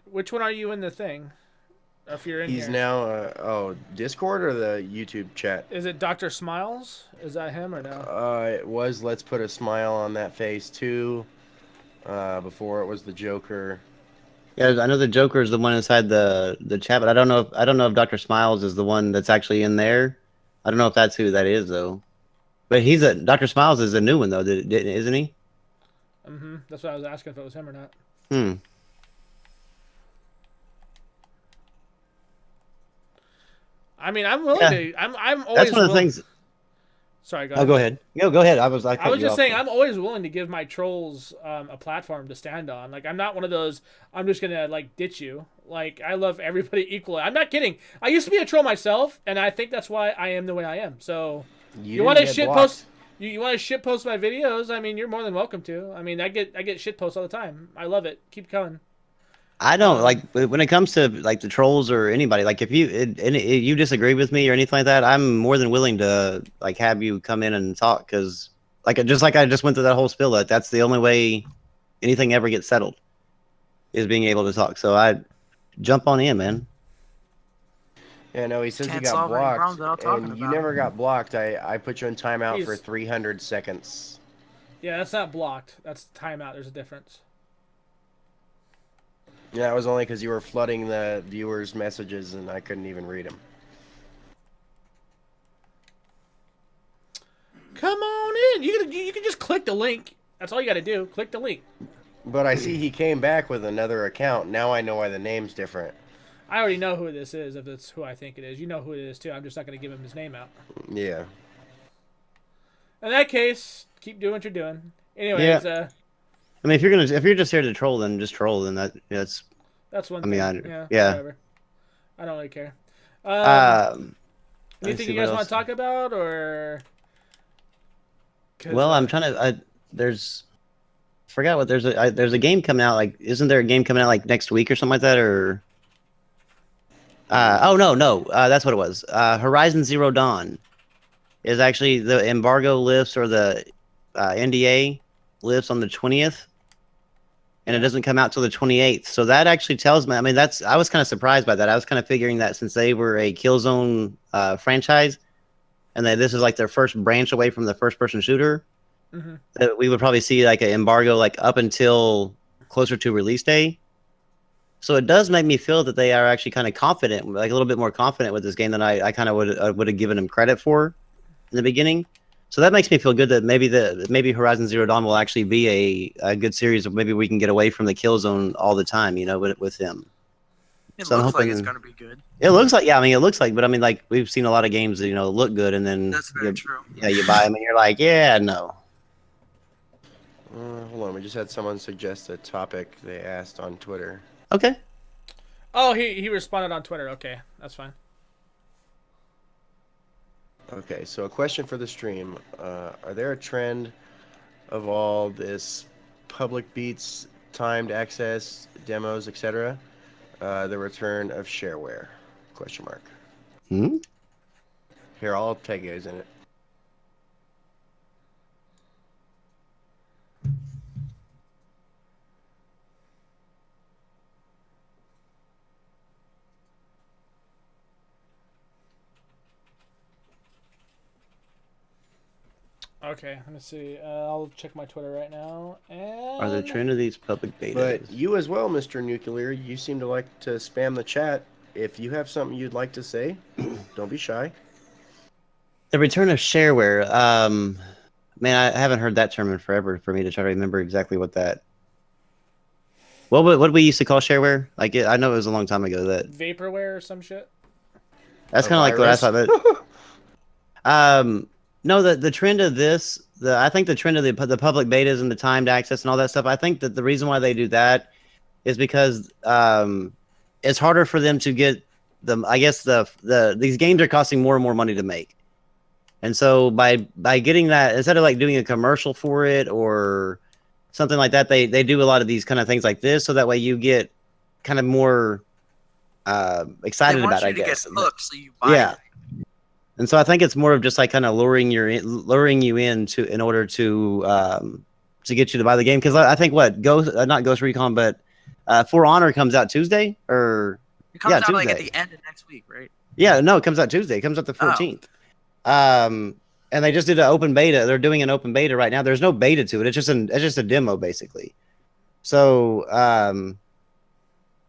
which one are you in the thing? If you're in He's here. now Discord or the YouTube chat? Is it Dr. Smiles? Is that him or no? It was Let's Put a Smile on That Face too. Before it was the Joker. Yeah, I know the Joker is the one inside the chat, but I don't know if Dr. Smiles is the one that's actually in there. I don't know if that's who that is though. But Dr. Smiles is a new one though, isn't he? That's what I was asking if it was him or not. I mean, I'm willing to. I'm always. That's one of the things. Sorry, go ahead. Go ahead. Go ahead. I was just saying, I'm always willing to give my trolls a platform to stand on. Like, I'm not one of those. I'm just gonna like ditch you. Like, I love everybody equally. I'm not kidding. I used to be a troll myself, and I think that's why I am the way I am. So, you want to shit post? You want to shit post my videos? I mean, you're more than welcome to. I mean, I get shit posts all the time. I love it. Keep coming. I don't like when it comes to like the trolls or anybody. Like if you disagree with me or anything like that, I'm more than willing to like have you come in and talk because I just went through that whole spill. That's the only way anything ever gets settled is being able to talk. So I jump on in, man. Yeah, no, he says he got blocked, and you never got blocked. I put you in timeout for 300 seconds. Yeah, that's not blocked. That's timeout. There's a difference. Yeah, it was only because you were flooding the viewers' messages and I couldn't even read them. Come on in. You can just click the link. That's all you got to do. Click the link. But I see he came back with another account. Now I know why the name's different. I already know who this is, if it's who I think it is. You know who it is, too. I'm just not going to give him his name out. Yeah. In that case, keep doing what you're doing. Anyways, I mean, if you're just here to troll, then just troll. Then that's one thing. I mean, yeah. Whatever. I don't really care. Anything you guys want to talk about, or? Well, I'm trying to. there's forgot what there's a game coming out, like isn't there a game coming out like next week or something like that, or oh no, that's what it was. Horizon Zero Dawn is actually, the embargo lifts, or the NDA lifts on the 20th, and it doesn't come out till the 28th. So that actually tells me, I mean, I was kind of surprised by that. I was kind of figuring that since they were a Killzone franchise, and that this is like their first branch away from the first-person shooter, that we would probably see like an embargo like up until closer to release day. So it does make me feel that they are actually kind of confident, like a little bit more confident with this game than I kind of would have given them credit for in the beginning. So that makes me feel good that maybe Horizon Zero Dawn will actually be a good series, of maybe we can get away from the Killzone all the time, you know, with them. It So I'm looks like hoping- it's gonna be good. It looks like, yeah, I mean, it looks like, but I mean, like we've seen a lot of games that, you know, look good, and then That's very true. yeah, you buy them and you're like, yeah, no. Hold on, we just had someone suggest a topic they asked on Twitter. Okay. Oh, he responded on Twitter. Okay, that's fine. Okay, so a question for the stream. Are there a trend of all this public beats, timed access, demos, etc.? The return of shareware? Question mark. Hmm? Here, I'll tag you guys in it. Okay, let me see. I'll check my Twitter right now. And Are the trend of these public betas? But you as well, Mr. Nuclear, you seem to like to spam the chat. If you have something you'd like to say, don't be shy. The return of shareware. Man, I haven't heard that term in forever for me to try to remember exactly what that. What we used to call shareware? Like I know it was a long time ago. vaporware or some shit. That's A kind of like what I virus? thought. But no, the trend of this, I think the trend of the public betas and the timed access and all that stuff. I think that the reason why they do that is because it's harder for them to get them. I guess these games are costing more and more money to make. And so by getting that, instead of like doing a commercial for it or something like that, they do a lot of these kind of things like this, so that way you get kind of more excited They want about it, you I to guess. get hooked, so you buy Yeah. it. And so I think it's more of just like kind of luring you in in order to get you to buy the game, because I think not Ghost Recon, but For Honor comes out Tuesday, or It comes yeah, out like at Tuesday. the end of next week, right? Yeah, no, it comes out Tuesday. It comes out the 14th. And they just did an open beta. They're doing an open beta right now. There's no beta to it. It's just a demo basically. So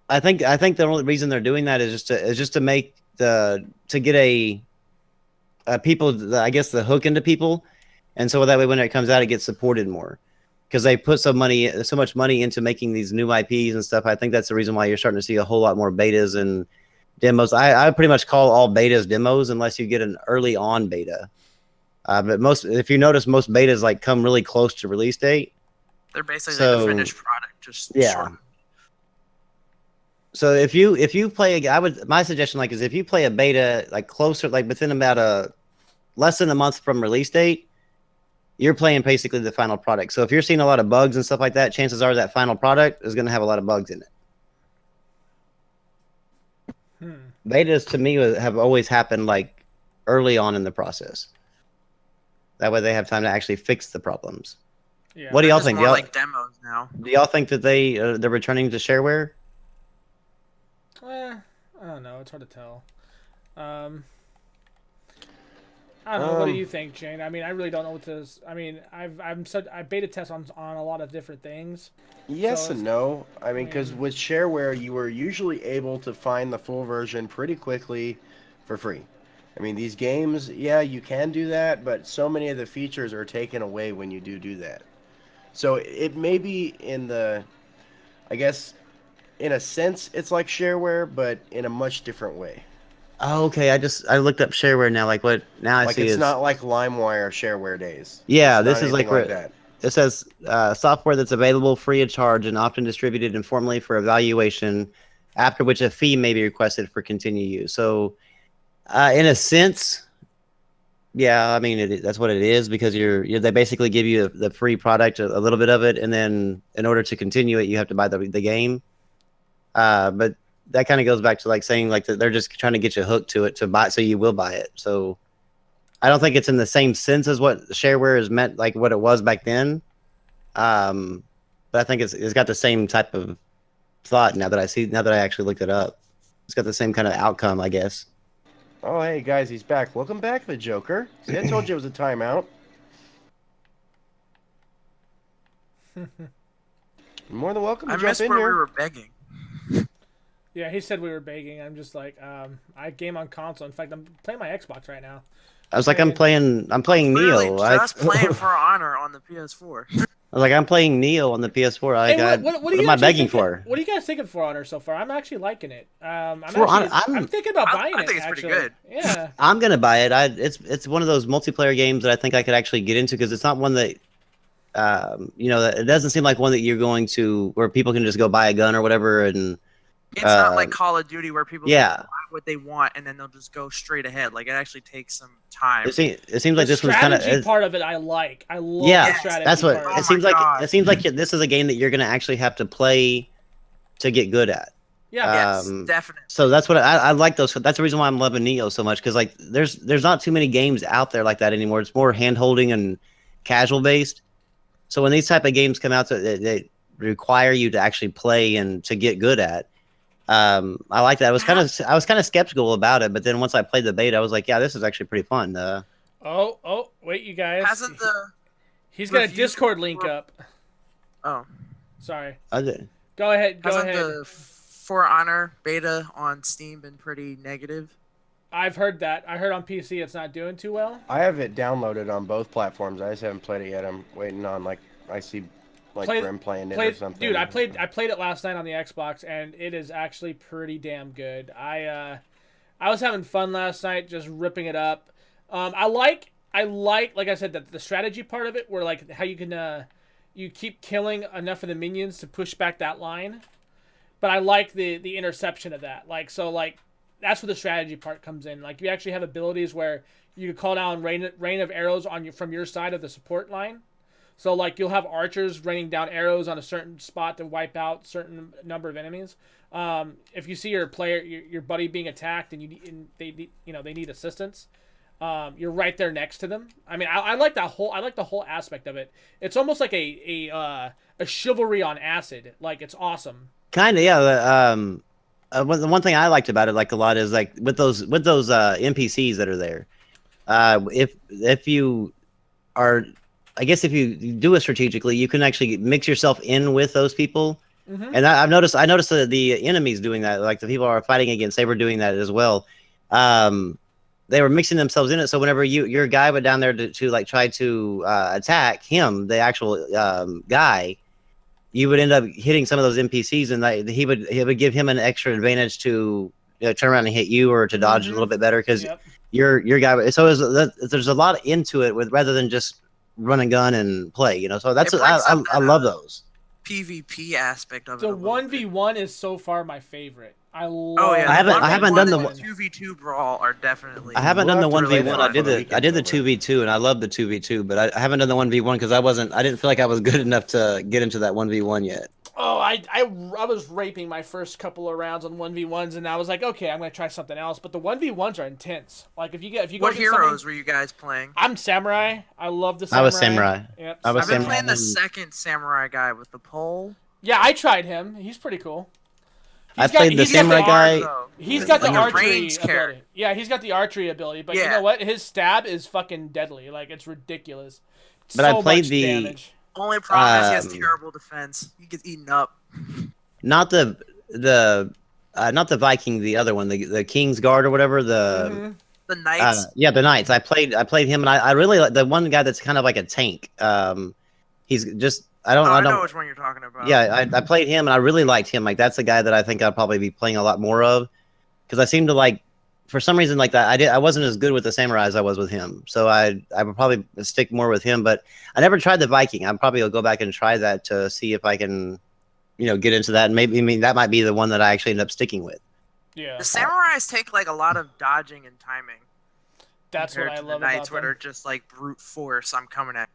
I think the only reason they're doing that is just to make to get people, I guess, the hook into people, and so that way when it comes out, it gets supported more, because they put so much money into making these new IPs and stuff. I think that's the reason why you're starting to see a whole lot more betas and demos. I pretty much call all betas demos unless you get an early on beta. But if you notice, most betas like come really close to release date. They're basically like So, the finished product, just yeah. shortened. So if you play my suggestion is if you play a beta like closer, like within about less than a month from release date, you're playing basically the final product. So if you're seeing a lot of bugs and stuff like that, chances are that final product is going to have a lot of bugs in it. Betas to me have always happened like early on in the process. That way they have time to actually fix the problems. Yeah. What do y'all It's think? more Y'all, like demos now. do y'all think that they're returning to shareware? I don't know. It's hard to tell. I don't know. What do you think, Jane? I mean, I really don't know what this. I mean, I beta test on a lot of different things. Yes So and it's- no. I mean, because with shareware, you were usually able to find the full version pretty quickly for free. I mean, these games, yeah, you can do that, but so many of the features are taken away when you do that. So it may be I guess, in a sense, it's like shareware, but in a much different way. Oh, okay. I looked up shareware now. Like what now I Like see it's is not like LimeWire shareware days. Yeah, It's this not is like anything where that. it says software that's available free of charge and often distributed informally for evaluation, after which a fee may be requested for continued use. So, in a sense, Yeah, I mean that's what it is because they basically give you the free product, a little bit of it, and then in order to continue it, you have to buy the game. But that kind of goes back to like saying like that they're just trying to get you hooked to it to buy, so you will buy it. So I don't think it's in the same sense as what shareware is meant, like what it was back then. But I think it's got the same type of thought now that I actually looked it up. It's got the same kind of outcome, I guess. Oh, hey guys, he's back. Welcome back, the Joker. See, I told you it was a timeout. You're more than welcome to I jump missed in where here. we were begging. Yeah, he said we were begging. I'm just like, I game on console. In fact, I'm playing my Xbox right now. I was like, I'm playing Literally Neo. just playing For Honor on the PS4. I was like, I'm playing Neo on the PS4. Like, Hey, what am I begging for? What are you guys thinking For Honor so far? I'm actually liking it. I'm thinking about buying it. I think it's actually. pretty good. Yeah. I'm gonna buy it. It's one of those multiplayer games that I think I could actually get into because it's not one that, it doesn't seem like one that you're going to where people can just go buy a gun or whatever and. It's not like Call of Duty where people Yeah. buy what they want and then they'll just go straight ahead. Like it actually takes some time. It seems like this one's kind of strategy part of it. I like. I love yeah. the strategy. That's what part. it seems like. God. It seems like this is a game that you're gonna actually have to play to get good at. Yeah. Yes, Um, definitely. So that's what I like those. That's the reason why I'm loving Neo so much because like there's not too many games out there like that anymore. It's more hand holding and casual based. So when these type of games come out, they require you to actually play and to get good at. I like that. I was kind of skeptical about it, but then once I played the beta, I was like, yeah, this is actually pretty fun. Oh, wait, you guys. Hasn't the He's got a review Discord link up. oh Sorry. Okay. Go ahead. Go hasn't ahead. the For Honor beta on Steam been pretty negative? I've heard that. I heard on PC it's not doing too well. I have it downloaded on both platforms. I just haven't played it yet. I'm waiting on I see Grim playing it or something. Dude, I played it last night on the Xbox and it is actually pretty damn good. I was having fun last night just ripping it up. I like I said that the strategy part of it where like how you can you keep killing enough of the minions to push back that line. But I like the interception of that. That's where the strategy part comes in. Like you actually have abilities where you can call down rain of arrows from your side of the support line. So like you'll have archers raining down arrows on a certain spot to wipe out certain number of enemies. If you see your buddy being attacked and they need assistance, you're right there next to them. I mean, I like the whole aspect of it. It's almost like a chivalry on acid. Like it's awesome. Kind of, yeah. The one thing I liked about it like a lot is like with those NPCs that are there. If you are, I guess if you do it strategically, you can actually mix yourself in with those people. Mm-hmm. And I noticed the enemies doing that. Like the people are fighting against, they were doing that as well. They were mixing themselves in it. So whenever your guy went down there to like try to attack him, the actual guy, you would end up hitting some of those NPCs, and he would give him an extra advantage to turn around and hit you or to dodge a little bit better because your guy. So there's a lot into it rather than just run and gun and play. So that's I love those. PvP aspect of it. The 1v1 is so far my favorite. I love. Oh yeah, I haven't done the 2v2 brawl are definitely. I haven't done the 1v1. I did the 2v2 and I love the 2v2, but I haven't done the 1v1 because I didn't feel like I was good enough to get into that 1v1 yet. Oh, I was raping my first couple of rounds on 1v1s, and I was like, okay, I'm gonna try something else. But the 1v1s are intense. Like if you go. What heroes were you guys playing? I'm samurai. I love the samurai. I was samurai. Yep. I've been playing the second samurai guy with the pole. Yeah, I tried him. He's pretty cool. I played the samurai guy. He's got the archery carry. ability. Yeah, he's got the archery ability. But you know what? His stab is fucking deadly. Like it's ridiculous. But I played the damage. Only problem is he has terrible defense. He gets eaten up. Not the Viking, the other one, the King's Guard or whatever. The Knights. Yeah, the Knights. I played him, and I really like the one guy that's kind of like a tank. He's just I know which one you're talking about. Yeah, I played him, and I really liked him. Like that's the guy that I think I'll probably be playing a lot more of, because I seem to like, for some reason, like that. I wasn't as good with the samurai as I was with him, so I would probably stick more with him. But I never tried the Viking. I probably will go back and try that to see if I can, get into that. And maybe that might be the one that I actually end up sticking with. Yeah. The samurais take like a lot of dodging and timing. That's what compared I to love the nights about where them. they're just like brute force. I'm coming at.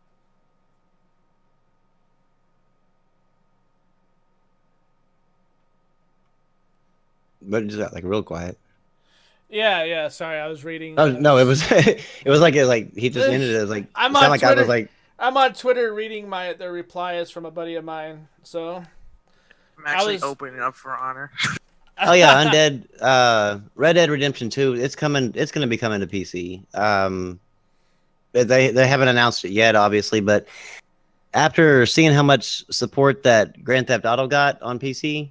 But just like real quiet. Yeah. Sorry, I was reading. Oh no, it was it was like he just ended it as like I'm it sounded on like I was Twitter. like I'm on Twitter reading the replies from a buddy of mine. So I'm actually was- opening up for honor. oh yeah, Undead Red Dead Redemption 2, it's gonna be coming to PC. They haven't announced it yet, obviously, but after seeing how much support that Grand Theft Auto got on PC,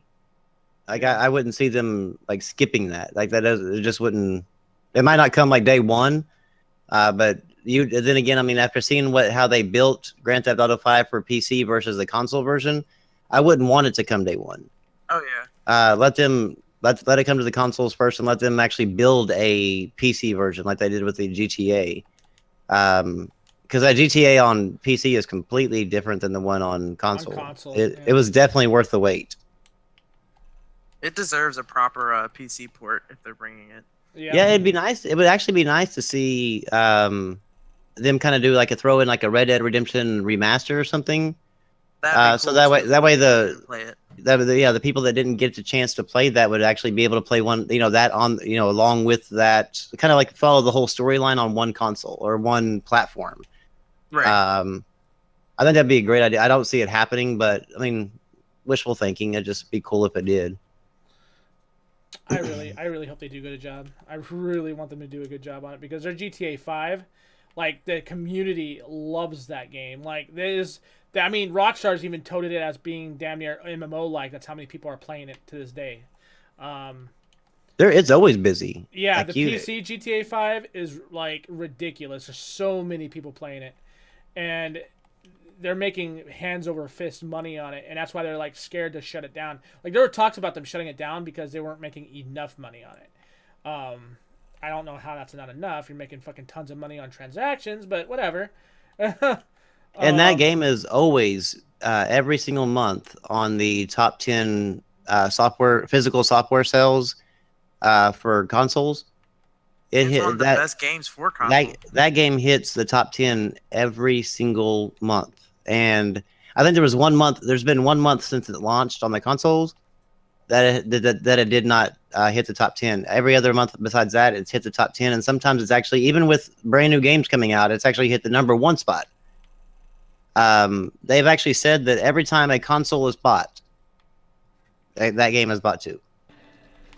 I wouldn't see them like skipping that. Like it just wouldn't. It might not come like day one, but then again, I mean, after seeing how they built Grand Theft Auto 5 for PC versus the console version, I wouldn't want it to come day one. Oh yeah. Let it come to the consoles first, and let them actually build a PC version like they did with the GTA. Because that GTA on PC is completely different than the one on console. It was definitely worth the wait. It deserves a proper PC port if they're bringing it. Yeah, it'd be nice. It would actually be nice to see them kind of do like throw in like a Red Dead Redemption remaster or something. That'd be so cool that too, way play it. the people that didn't get the chance to play that would actually be able to play one, that on, along with that, kind of like follow the whole storyline on one console or one platform. Right. I think that'd be a great idea. I don't see it happening, but I mean, wishful thinking. It'd just be cool if it did. I really hope they do a good job. I really want them to do a good job on it because their GTA 5, like the community loves that game. Like Rockstar's even touted it as being damn near MMO like. That's how many people are playing it to this day. It's always busy. Yeah, like the PC GTA 5 is like ridiculous. There's so many people playing it, and they're making hands over fist money on it, and that's why they're like scared to shut it down. Like there were talks about them shutting it down because they weren't making enough money on it. I don't know how that's not enough. You're making fucking tons of money on transactions, but whatever. And that game is always every single month on the top 10 physical software sales for consoles. It's one of the best games for consoles. That game hits the top 10 every single month. And I think there's been 1 month since it launched on the consoles that it did not hit the top 10. Every other month besides that, it's hit the top 10. And sometimes it's actually, even with brand new games coming out, it's actually hit the number 1 spot. They've actually said that every time a console is bought, that game is bought too.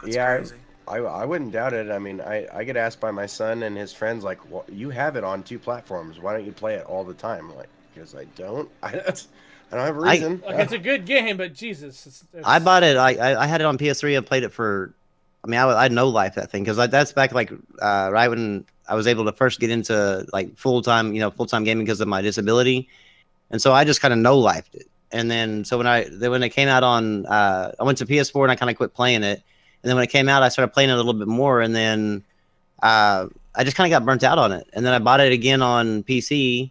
That's crazy. I wouldn't doubt it. I mean, I get asked by my son and his friends, like, well, you have it on 2 platforms. Why don't you play it all the time? I'm like, because I don't. I don't have a reason. It's a good game, but Jesus. It's... I bought it. I had it on PS3. I played it for, I had no life that thing because that's back like right when I was able to first get into like full-time gaming because of my disability. And so I just kind of no-lifed it. And then so when it came out on, I went to PS4 and I kind of quit playing it. And then when it came out, I started playing it a little bit more. And then I just kind of got burnt out on it. And then I bought it again on PC.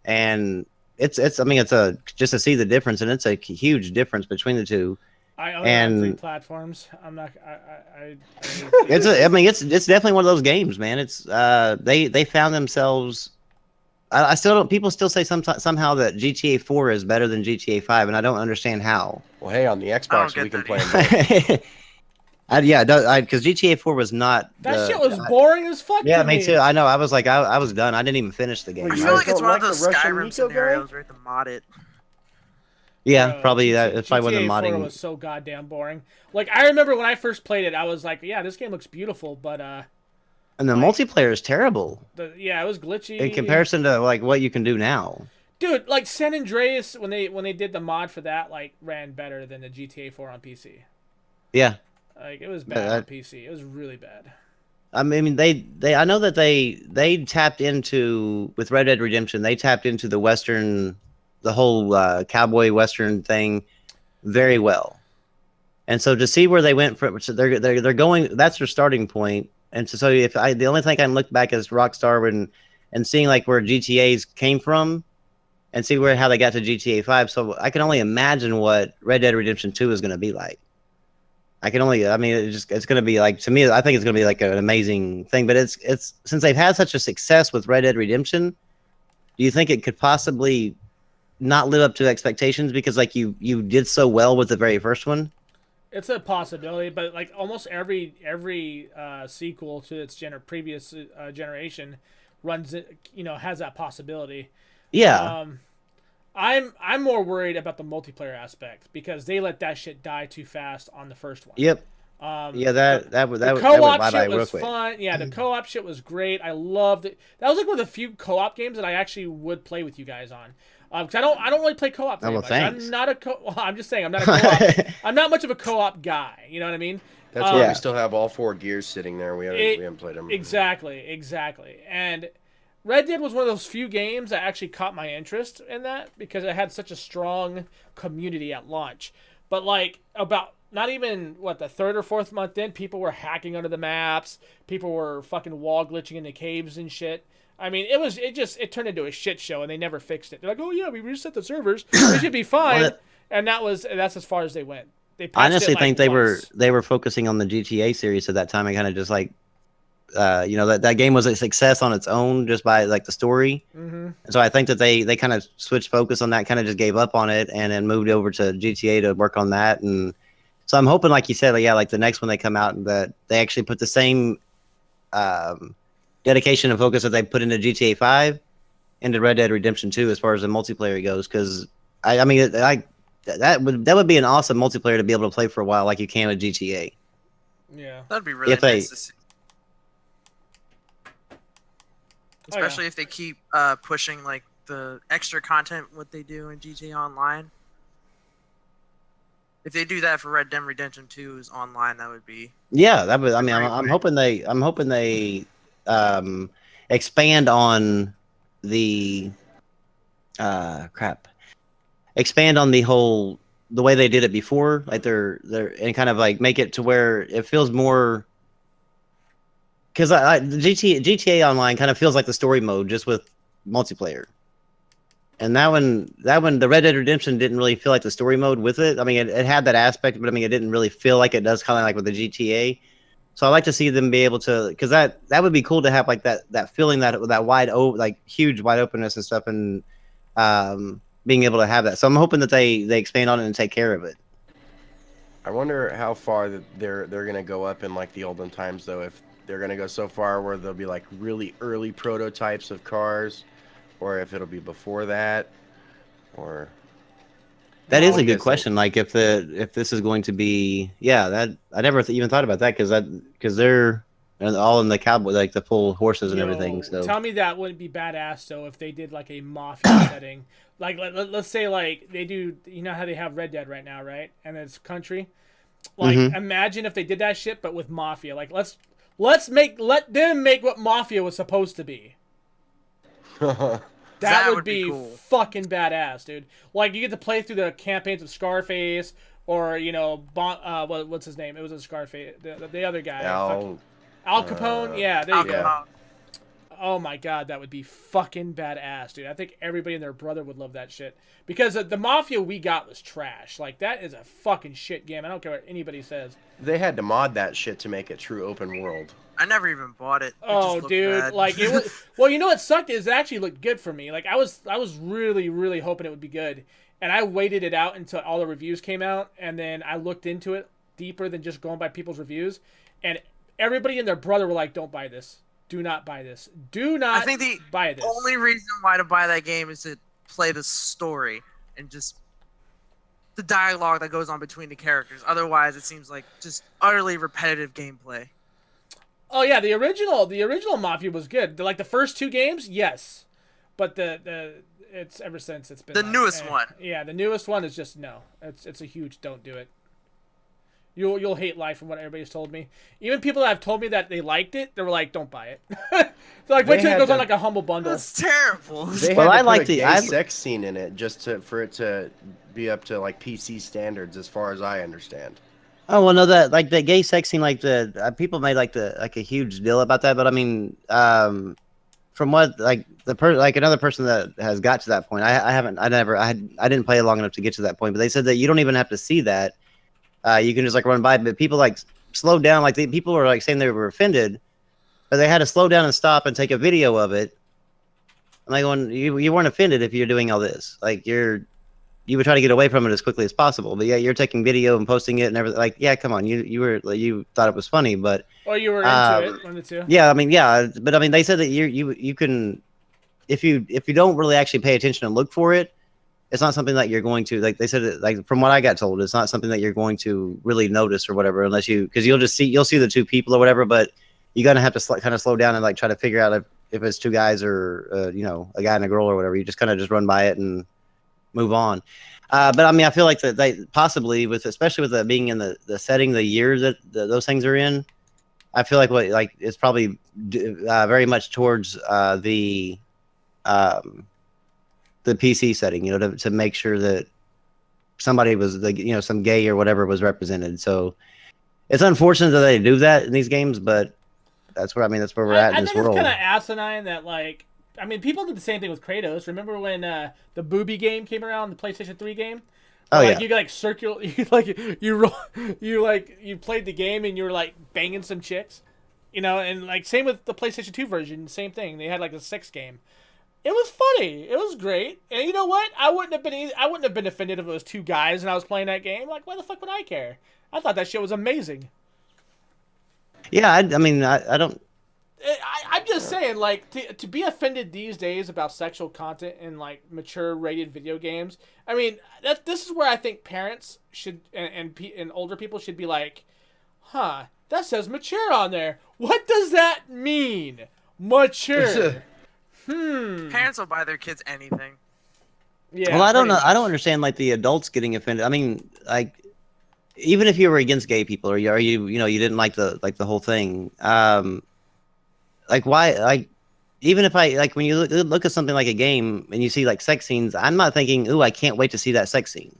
And it's just to see the difference. And it's a huge difference between the two. I own it on 3 platforms. I'm not. It's definitely one of those games, man. It's they found themselves. I still don't. People still say somehow that GTA 4 is better than GTA 5, and I don't understand how. Well, hey, on the Xbox we can play them because GTA 4 was not. That shit was boring as fuck. Yeah, to me too. I know. I was like, I was done. I didn't even finish the game. I feel like it's one of those Skyrim scenarios where you have to mod it. Yeah, probably that. It's probably when the modding was so goddamn boring. Like I remember when I first played it, I was like, yeah, this game looks beautiful, but and the multiplayer is terrible. It was glitchy in comparison to like what you can do now. Dude, like San Andreas when they did the mod for that, like ran better than the GTA 4 on PC. Yeah. Like it was bad on PC. It was really bad. I mean, I know that they tapped into with Red Dead Redemption. They tapped into the whole cowboy western thing very well. And so to see where they went from, so they're going. That's their starting point. And so the only thing I can look back as Rockstar and seeing like where GTA's came from, and see how they got to GTA 5. So I can only imagine what Red Dead Redemption 2 is going to be like. I can only. I mean, it's going to be like, to me. I think it's going to be like an amazing thing. But it's since they've had such a success with Red Dead Redemption, do you think it could possibly not live up to expectations because like you did so well with the very first one? It's a possibility, but like almost every sequel to its previous generation runs it, has that possibility. Yeah. I'm more worried about the multiplayer aspect because they let that shit die too fast on the first one. Yep. Yeah, that would co-op bye-bye shit real was quick. fun. Yeah, the co-op shit was great. I loved it. That was like one of the few co-op games that I actually would play with you guys on. Because I don't really play co-op very well, much. thanks. I'm not a I'm just saying I'm not a co-op. I'm not much of a co-op guy. You know what I mean? That's why Yeah. we still have all 4 gears sitting there. We haven't played them. Exactly. And Red Dead was one of those few games that actually caught my interest in that because it had such a strong community at launch. But like about not even the 3rd or 4th month in, people were hacking under the maps. People were fucking wall glitching into caves and shit. I mean, it turned into a shit show, and they never fixed it. They're like, oh yeah, we reset the servers, we should be fine. Well, And that's as far as they went. They I patched honestly it, like, think once. they were focusing on the GTA series at that time and kind of just like, that game was a success on its own just by like the story. Mm-hmm. And so I think that they kind of switched focus on that, kind of just gave up on it, and then moved over to GTA to work on that. And so I'm hoping, like you said, like the next one they come out, that they actually put the same dedication and focus that they put into GTA 5 into Red Dead Redemption 2 as far as the multiplayer goes. Because I mean, that would be an awesome multiplayer to be able to play for a while, like you can with GTA. Yeah. That'd be really If they- nice to see. Especially if they keep pushing like the extra content, what they do in GTA Online. If they do that for Red Dead Redemption 2's online, that would be. Yeah, that would. I mean, Great I'm way. hoping they expand on the expand on the way they did it before, like they're and kind of like make it to where it feels more. Because GTA Online kind of feels like the story mode just with multiplayer, and that one, the Red Dead Redemption didn't really feel like the story mode with it. I mean, it had that aspect, but I mean, it didn't really feel like it does kind of like with the GTA. So I like to see them be able to, because that would be cool to have like that feeling, that like huge wide openness and stuff, and being able to have that. So I'm hoping that they expand on it and take care of it. I wonder how far that they're gonna go up in like the olden times, though. If they're gonna go so far where there'll be like really early prototypes of cars, or if it'll be before that, or That What is do a you good guys think? question. Like if this is going to be, that I never even thought about that, because they're all in the cowboy, like the full horses and everything. So Tell me that wouldn't be badass though if they did like a mafia setting. Like let's say like they do, you know how they have Red Dead right now, right? And it's country. Like Mhm. imagine if they did that shit but with mafia. Like let them make what mafia was supposed to be. That would be cool. fucking badass, dude. Like you get to play through the campaigns of Scarface or what's his name? It was a Scarface. The other guy. Al Capone. Yeah, there you go. Alcohol. Oh my god, that would be fucking badass, dude. I think everybody and their brother would love that shit. Because the Mafia we got was trash. Like, that is a fucking shit game. I don't care what anybody says. they had to mod that shit to make it true open world. I never even bought it. It Oh, just looked dude. bad. Like, it was... Well, you know what sucked is it actually looked good for me. Like, I was really, really hoping it would be good. And I waited it out until all the reviews came out. And then I looked into it deeper than just going by people's reviews. And everybody and their brother were like, don't buy this. Do not buy this. Do not I think the buy this. only reason why to buy that game is to play the story and just the dialogue that goes on between the characters. Otherwise, it seems like just utterly repetitive gameplay. Oh yeah, the original Mafia was good. Like the first 2 games, yes, but it's ever since it's been The like, newest one. Yeah, the newest one is just no. It's a huge don't do it. You'll hate life from what everybody's told me. Even people that have told me that they liked it, they were like, don't buy it. So like wait They till it had goes on to- like a humble bundle. That's terrible. They Well, had I to like put a the- gay I- sex scene in it just for it to be up to like PC standards, as far as I understand. Oh well, no, that like the gay sex scene, like the people made like a huge deal about that, but I mean, from what like like another person that has got to that point, I didn't play it long enough to get to that point, but they said that you don't even have to see that. you can just like run by. But people like slowed down. Like people were like saying they were offended, but they had to slow down and stop and take a video of it. I'm like, going, you weren't offended if you're doing all this. Like you would try to get away from it as quickly as possible. But yeah, you're taking video and posting it and everything. Like, yeah, come on, you thought it was funny, but Or you were into it, one of the two. yeah, I mean, yeah, but I mean, they said that you can, if you don't really actually pay attention and look for it, it's not something that you're going to, like they said, like from what I got told, it's not something that you're going to really notice or whatever, unless because you'll see the two people or whatever, but you're gonna have to kind of slow down and like try to figure out if it's two guys or you know, a guy and a girl or whatever. You just kind of just run by it and move on. But I mean, I feel like that they possibly especially with it being in the setting, the year that those things are in, I feel like it's probably very much towards the PC setting, you know, to make sure that somebody was like, you know, some gay or whatever was represented. So it's unfortunate that they do that in these games, but that's where we're at in this world. I think it's kind of asinine that, like, I mean, people did the same thing with Kratos. Remember when the Booby game came around, the PlayStation 3 game? Oh, like, yeah. You like you played the game and you were like banging some chicks, you know, and like same with the PlayStation 2 version, same thing. They had like a sex game. It was funny. It was great. And you know what? I wouldn't have been offended if it was two guys and I was playing that game. Like, why the fuck would I care? I thought that shit was amazing. Yeah, I mean, I don't. I'm just saying, like, to be offended these days about sexual content in like mature rated video games. I mean, this is where I think parents should and older people should be like, huh, that says mature on there. What does that mean? Mature. Parents will buy their kids anything. Yeah. Well, I don't know. pretty I don't much. understand like the adults getting offended. I mean, like, even if you were against gay people or you didn't like the whole thing, like why, like, even if I like when you look at something like a game and you see like sex scenes, I'm not thinking, ooh, I can't wait to see that sex scene.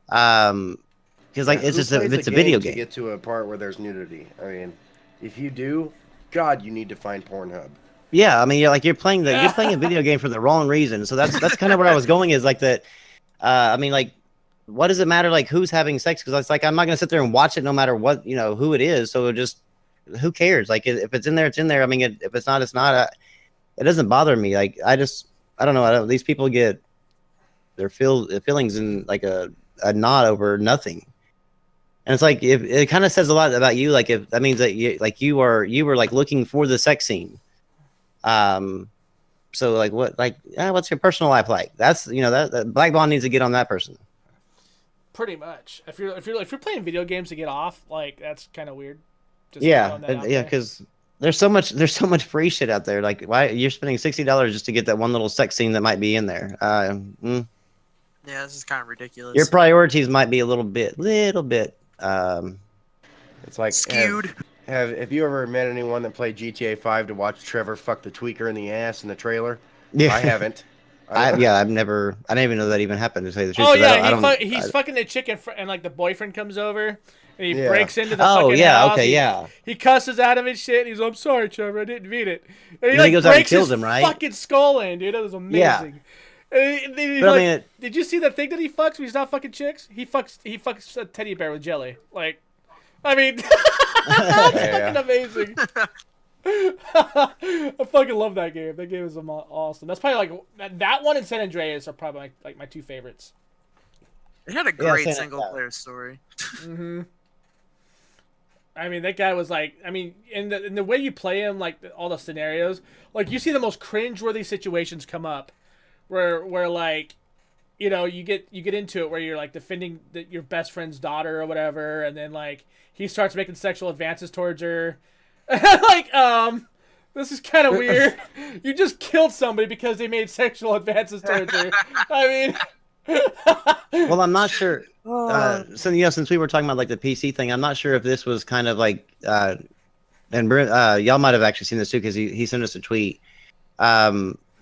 Because like it's just it's a video game. To get to a part where there's nudity. I mean, if you do, God, you need to find Pornhub. Yeah, I mean, you're playing a video game for the wrong reason. So that's kind of where I was going, is like that. I mean, like, what does it matter like who's having sex? Because it's like I'm not gonna sit there and watch it no matter what, you know, who it is. So who cares? Like, if it's in there, it's in there. I mean, if it's not, it's not. It doesn't bother me. Like, I don't know. These people get their feelings in like a knot over nothing. And it's like, if it kind of says a lot about you. Like, if that means that you were like looking for the sex scene. So like what's your personal life like? That's, you know, that Black Bond needs to get on that person. Pretty much. If you're playing video games to get off, like, that's kind of weird. Just Yeah, throwing that out yeah, there. because there's so much free shit out there. Like, why you're spending $60 just to get that one little sex scene that might be in there? Yeah, this is kind of ridiculous. Your priorities might be a little bit. It's like Skewed. Have you ever met anyone that played GTA 5 to watch Trevor fuck the tweaker in the ass in the trailer? Yeah, I haven't. I didn't even know that even happened, to tell you the truth. Oh 'cause yeah, he's fucking the chick and like the boyfriend comes over and he breaks into the fucking house. Okay, yeah. He cusses at him and shit. And he's like, "I'm sorry, Trevor, I didn't mean it." And he then like he goes out and breaks kills his him, right? fucking skull in, dude. That was amazing. Yeah. And then he's But I like, mean, did you see that thing that he fucks when he's not fucking chicks? He fucks a teddy bear with jelly. Like, I mean, that's fucking amazing. I fucking love that game. That game is awesome. That's probably like that one and San Andreas are probably like my two favorites. It had a great Santa single Claus. player story. Mm-hmm. I mean, that guy was like, I mean, in the way you play him, like all the scenarios, like you see the most cringeworthy situations come up, where like, you know, you get into it where you're like defending your best friend's daughter or whatever, and then like he starts making sexual advances towards her, like this is kind of weird. You just killed somebody because they made sexual advances towards her. I mean. well, I'm not sure. So, you know, since we were talking about like the PC thing, I'm not sure if this was kind of like, and y'all might have actually seen this too, because he sent us a tweet.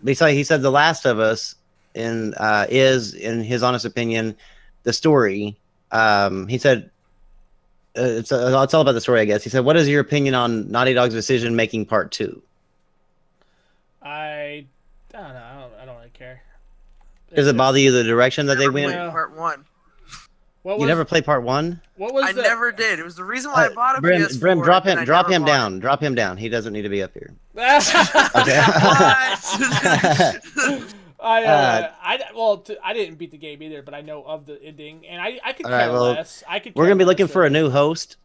Besides, he said The Last of Us is, in his honest opinion, the story. He said it's all about the story, I guess. He said, "What is your opinion on Naughty Dog's decision making Part 2?" I don't know. I don't really care. Does it bother you the direction that they went? Yeah. Part 1. What You was never played part 1? what was I the never did. It was the reason why I bought a Brim, PS4. Brim, drop and him, I drop never him bought down, drop him down. He doesn't need to be up here. What? I didn't beat the game either, but I know of the ending, and I could All right, care well, less. I could. We're care gonna be less, looking for a really. new host.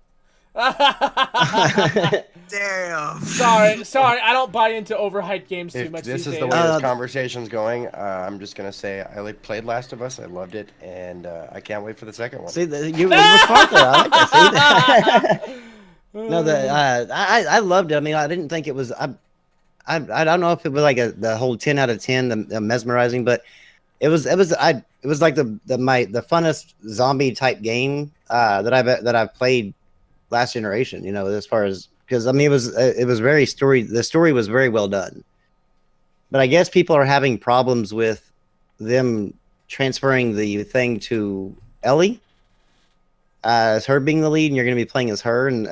Damn. Sorry, I don't buy into overhyped games too If much this these is days. the way this Uh, conversation's going, I'm just gonna say I played Last of Us. I loved it, and I can't wait for the second one. See, you were smart there. I like that. See? No, I loved it. I mean, I didn't think it was. I don't know if it was like the whole 10 out of 10, the mesmerizing, but it was like the funnest zombie type game that I've played last generation. You know, as far as, because I mean it was very story. The story was very well done, but I guess people are having problems with them transferring the thing to Ellie. As her being the lead, and you're going to be playing as her, and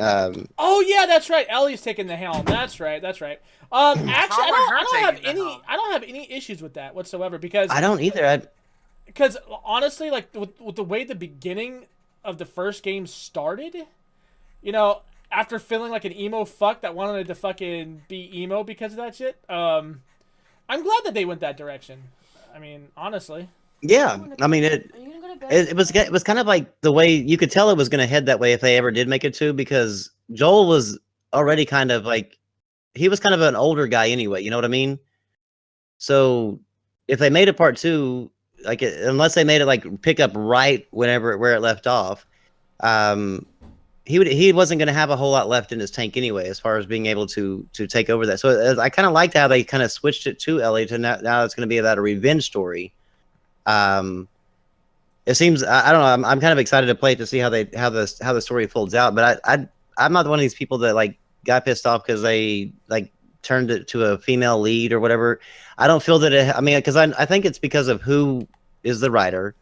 Oh yeah, that's right. Ellie's taking the helm. That's right. Actually, Wrong I with her don't have taking the helm? I don't have any issues with that whatsoever because I don't either. because honestly, like with the way the beginning of the first game started, you know, after feeling like an emo fuck that wanted to fucking be emo because of that shit, I'm glad that they went that direction. I mean, honestly. Yeah, I mean it. Are you gonna go to bed? It was kind of like the way you could tell it was going to head that way if they ever did make it to, because Joel was already kind of like, he was kind of an older guy anyway. You know what I mean? So if they made a part 2, like unless they made it like pick up right where it left off, he wasn't going to have a whole lot left in his tank anyway, as far as being able to take over that. So I kind of liked how they kind of switched it to Ellie to now it's going to be about a revenge story. It seems, I don't know, I'm kind of excited to play it to see how the story folds out, but I'm not one of these people that like got pissed off because they like turned it to a female lead or whatever. I don't feel that I mean, because I think it's because of who is the writer,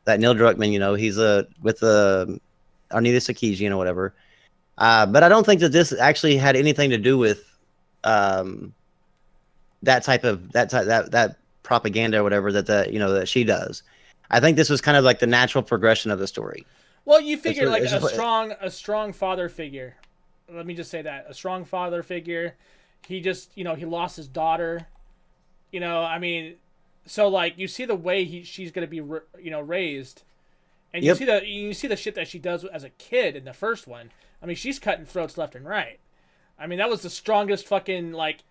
that Neil Druckmann, you know, he's with Anita Sarkeesian or whatever. But I don't think that this actually had anything to do with that propaganda or whatever that she does. I think this was kind of like the natural progression of the story. Well, you figure like it's a strong father figure. Let me just say that a strong father figure. He just he lost his daughter. You know, I mean, so like you see the way she's gonna be raised, and you see the shit that she does as a kid in the first one. I mean, she's cutting throats left and right. I mean, that was the strongest fucking like.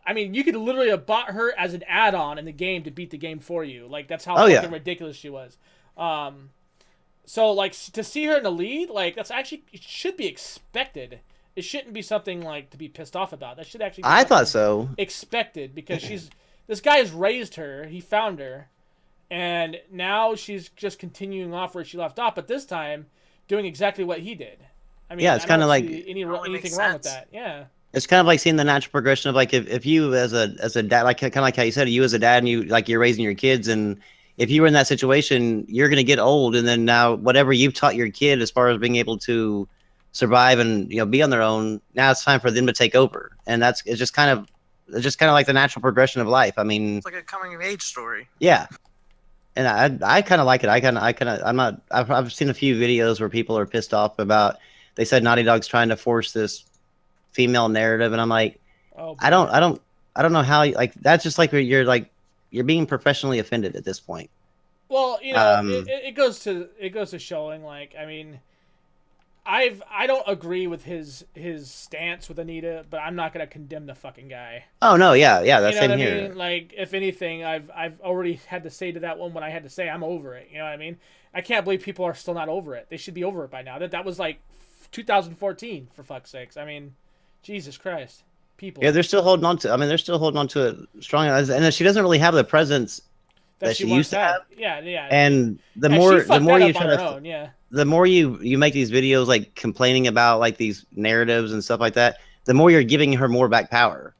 I mean, you could literally have bought her as an add-on in the game to beat the game for you. Like, that's how fucking ridiculous she was. So, like, to see her in the lead, like, that's actually, it should be expected. It shouldn't be something, like, to be pissed off about. That should actually be I thought so. expected, because this guy has raised her, he found her, and now she's just continuing off where she left off, but this time, doing exactly what he did. I mean, yeah, it's kind of like anything makes wrong with sense. that. Yeah. It's kind of like seeing the natural progression of like if you as a dad, like kind of like how you said, you as a dad, and you're raising your kids, and if you were in that situation, you're gonna get old, and then now whatever you've taught your kid as far as being able to survive and be on their own, now it's time for them to take over, and it's just kind of like the natural progression of life. I mean, It's like a coming of age story. yeah, and I kind of like it. I've seen a few videos where people are pissed off about. They said Naughty Dog's trying to force this female narrative, and I'm like, Oh, I don't know how, like, that's just like you're being professionally offended at this point. Well, it goes to showing, like, I mean, I don't agree with his stance with Anita, but I'm not gonna condemn the fucking guy. Oh no, yeah, that's You know same what I here. mean? Like, if anything, I've already had to say to that one what I had to say. I'm over it. You know what I mean? I can't believe people are still not over it. They should be over it by now. That was like 2014, for fuck's sakes. I mean, Jesus Christ, people. Yeah, they're still holding on to. I mean, they're still holding on to it strong, and she doesn't really have the presence that she once used to had. have. Yeah. And the Yeah, more she fucked you that up try on her to, own, yeah. the more you make these videos like complaining about like these narratives and stuff like that, the more you're giving her more back power,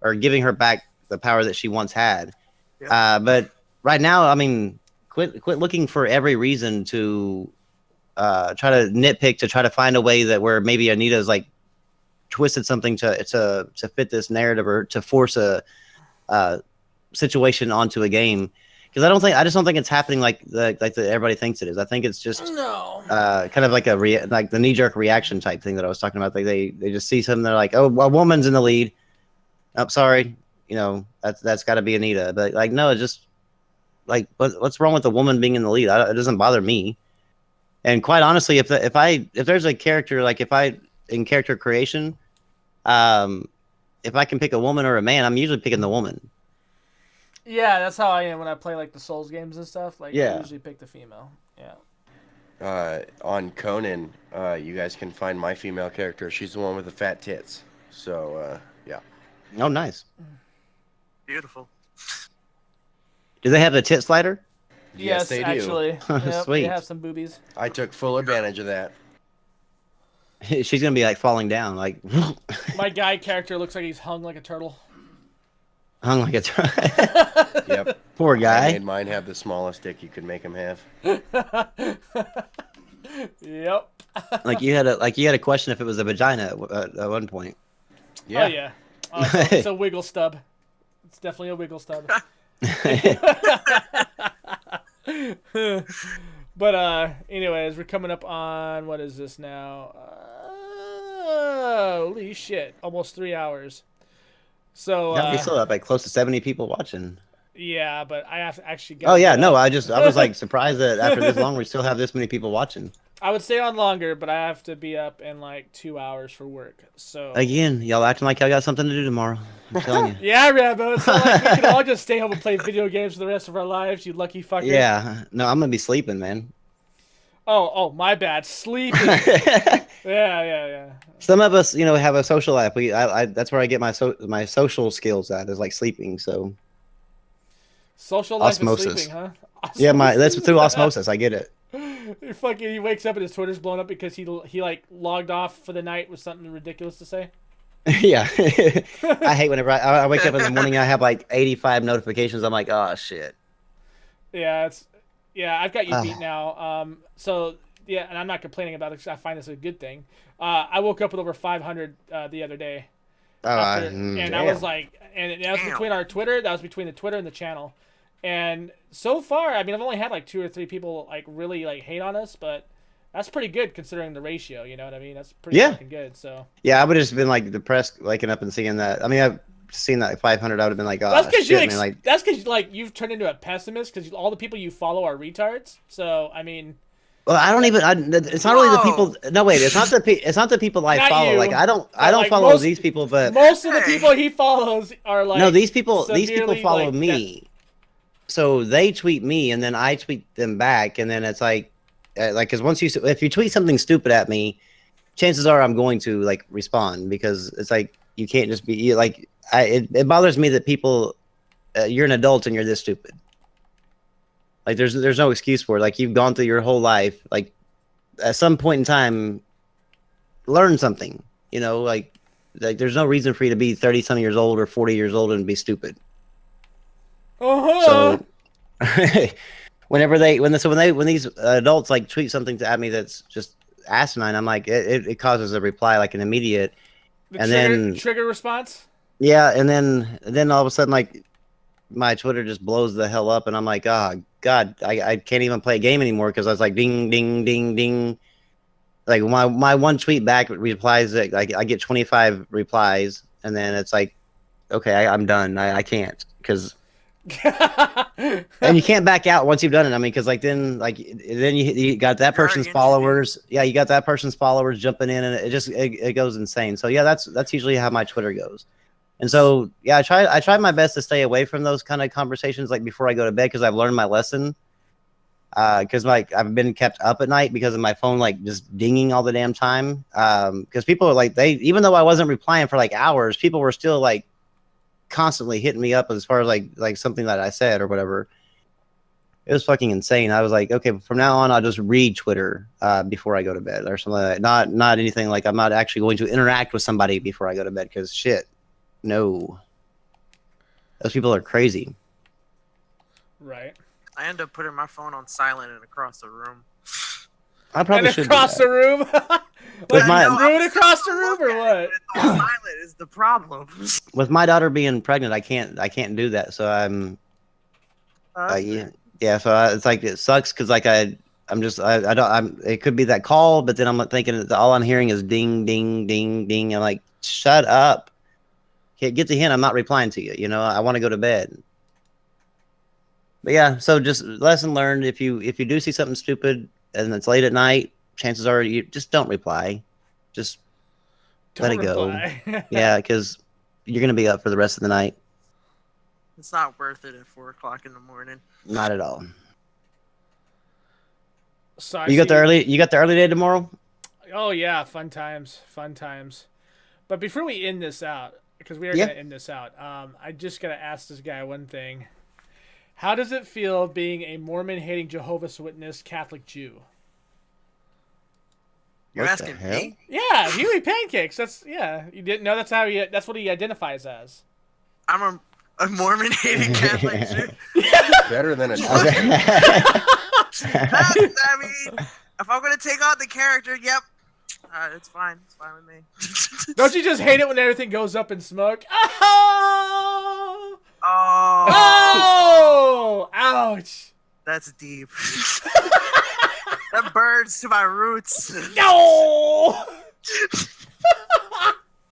or giving her back the power that she once had. Yeah. But right now, I mean, quit looking for every reason to try to nitpick, to try to find a way that where maybe Anita's like twisted something to fit this narrative, or to force a situation onto a game. because I just don't think it's happening like everybody thinks it is. I think it's just No. kind of like like the knee jerk reaction type thing that I was talking about. Like they just see something, they're like, oh, a woman's in the lead. I'm sorry, that's got to be Anita. But like, no, it's just like what's wrong with the woman being in the lead? It doesn't bother me. And quite honestly, if there's a character, like in character creation, if I can pick a woman or a man, I'm usually picking the woman. Yeah, that's how I am when I play like the Souls games and stuff. Like Yeah. I usually pick the female. Yeah. On Conan, you guys can find my female character. She's the one with the fat tits. So, yeah. Oh, nice. Beautiful. Do they have the tit slider? Yes, they do. Actually. Yep, Sweet. They have some boobies. I took full advantage of that. She's gonna be like falling down, like My guy character looks like he's hung like a turtle. hung like a. Yep. Poor I guy. made mine have the smallest dick you could make him have. Yep. Like you had a question if it was a vagina at one point. Yeah. Oh yeah. Oh, it's a wiggle stub. It's definitely a wiggle stub. But anyways, we're coming up on what is this now? Holy shit! Almost 3 hours. So Yeah, we still have like close to 70 people watching. yeah, but I have to actually. Oh yeah, no, I was like surprised that after this long we still have this many people watching. I would stay on longer, but I have to be up in like 2 hours for work. So Again, y'all acting like y'all got something to do tomorrow. I'm telling you. yeah, Rambo. It's not like we can all just stay home and play video games for the rest of our lives. You lucky fucker. Yeah, no, I'm gonna be sleeping, man. Oh, my bad. Sleeping. Yeah. Some of us, have a social life. That's where I get my social skills at, is like sleeping. So Social life Osmosis. is sleeping, huh? yeah, that's through osmosis. I get it. He wakes up and his Twitter's blown up because he like logged off for the night with something ridiculous to say. Yeah, I hate whenever I wake up in the morning. I have like 85 notifications. I'm like, oh shit. Yeah, I've got you beat now. So yeah, and I'm not complaining about it because I find this a good thing. I woke up with over 500 the other day. And I was like, and that was between our Twitter. That was between the Twitter and the channel. And so far, I mean, I've only had like 2 or 3 people like really like hate on us, but that's pretty good considering the ratio. You know what I mean? That's pretty fucking good. So yeah, I would have just been like depressed waking up and seeing that. I mean, I've seen that 500. I would have been like, oh, that's because shit, man. that's because like you've turned into a pessimist because all the people you follow are retards. So I mean. Well, I don't even. It's not really the people. No, wait. It's not the people I Not follow. you, like I don't like, follow these people, but most of the people he follows are like no, these people severely, follow like, me. So they tweet me, and then I tweet them back, and then it's like because if you tweet something stupid at me, chances are I'm going to like respond because it's like you can't just be like it bothers me that people you're an adult and you're this stupid. Like there's no excuse for it. Like you've gone through your whole life. Like at some point in time, learn something. Like there's no reason for you to be 30-some years old or 40 years old and be stupid. So when these adults like tweet something at me that's just asinine, I'm like it causes a reply like an immediate, then trigger response. Yeah, and then all of a sudden like my Twitter just blows the hell up, and I'm like, oh god, I can't even play a game anymore because I was like ding ding ding ding. Like my one tweet back replies like I get 25 replies, and then it's like, okay, I'm done. I can't because. And you can't back out once you've done it. I mean, because then you got that person's followers. Yeah, you got that person's followers jumping in, and it goes insane. So yeah, that's usually how my Twitter goes. And so yeah, I try my best to stay away from those kind of conversations like before I go to bed because I've learned my lesson. Because like I've been kept up at night because of my phone like just dinging all the damn time. Because people are like even though I wasn't replying for like hours, people were still like constantly hitting me up as far as like something that I said or whatever. It was fucking insane. I was like, okay, from now on I'll just read Twitter before I go to bed or something like that. Not anything like I'm not actually going to interact with somebody before I go to bed because shit, no. Those people are crazy. Right. I end up putting my phone on silent and across the room. I probably should across the room. With my threw it across the room or what? It's on silent is the problem. with my daughter being pregnant, I can't do that. So Yeah. So it's like it sucks because like I'm just I don't it could be that call, but then I'm like thinking that all I'm hearing is ding ding ding ding. I'm like, shut up. Get the hint. I'm not replying to you. You know, I want to go to bed. But yeah, so just lesson learned. If you do see something stupid and it's late at night, chances are you just don't reply. Just let it go. Yeah, because you're gonna be up for the rest of the night. It's not worth it at 4 o'clock in the morning. Not at all. So You got the early day tomorrow? Oh yeah, fun times. But before we end this out, because we are Yeah. gonna end this out, I just gotta ask this guy one thing. How does it feel being a Mormon-hating Jehovah's Witness Catholic Jew? You're What asking the hell? me? Yeah, you eat pancakes. You didn't know that's what he identifies as. I'm a Mormon hating Catholic Jew. Better than a Okay. I mean, if I'm gonna take on the character, yep, it's fine. It's fine with me. Don't you just hate it when everything goes up in smoke? Oh! Oh, Oh! Ouch! that's deep. That burns to my roots. No!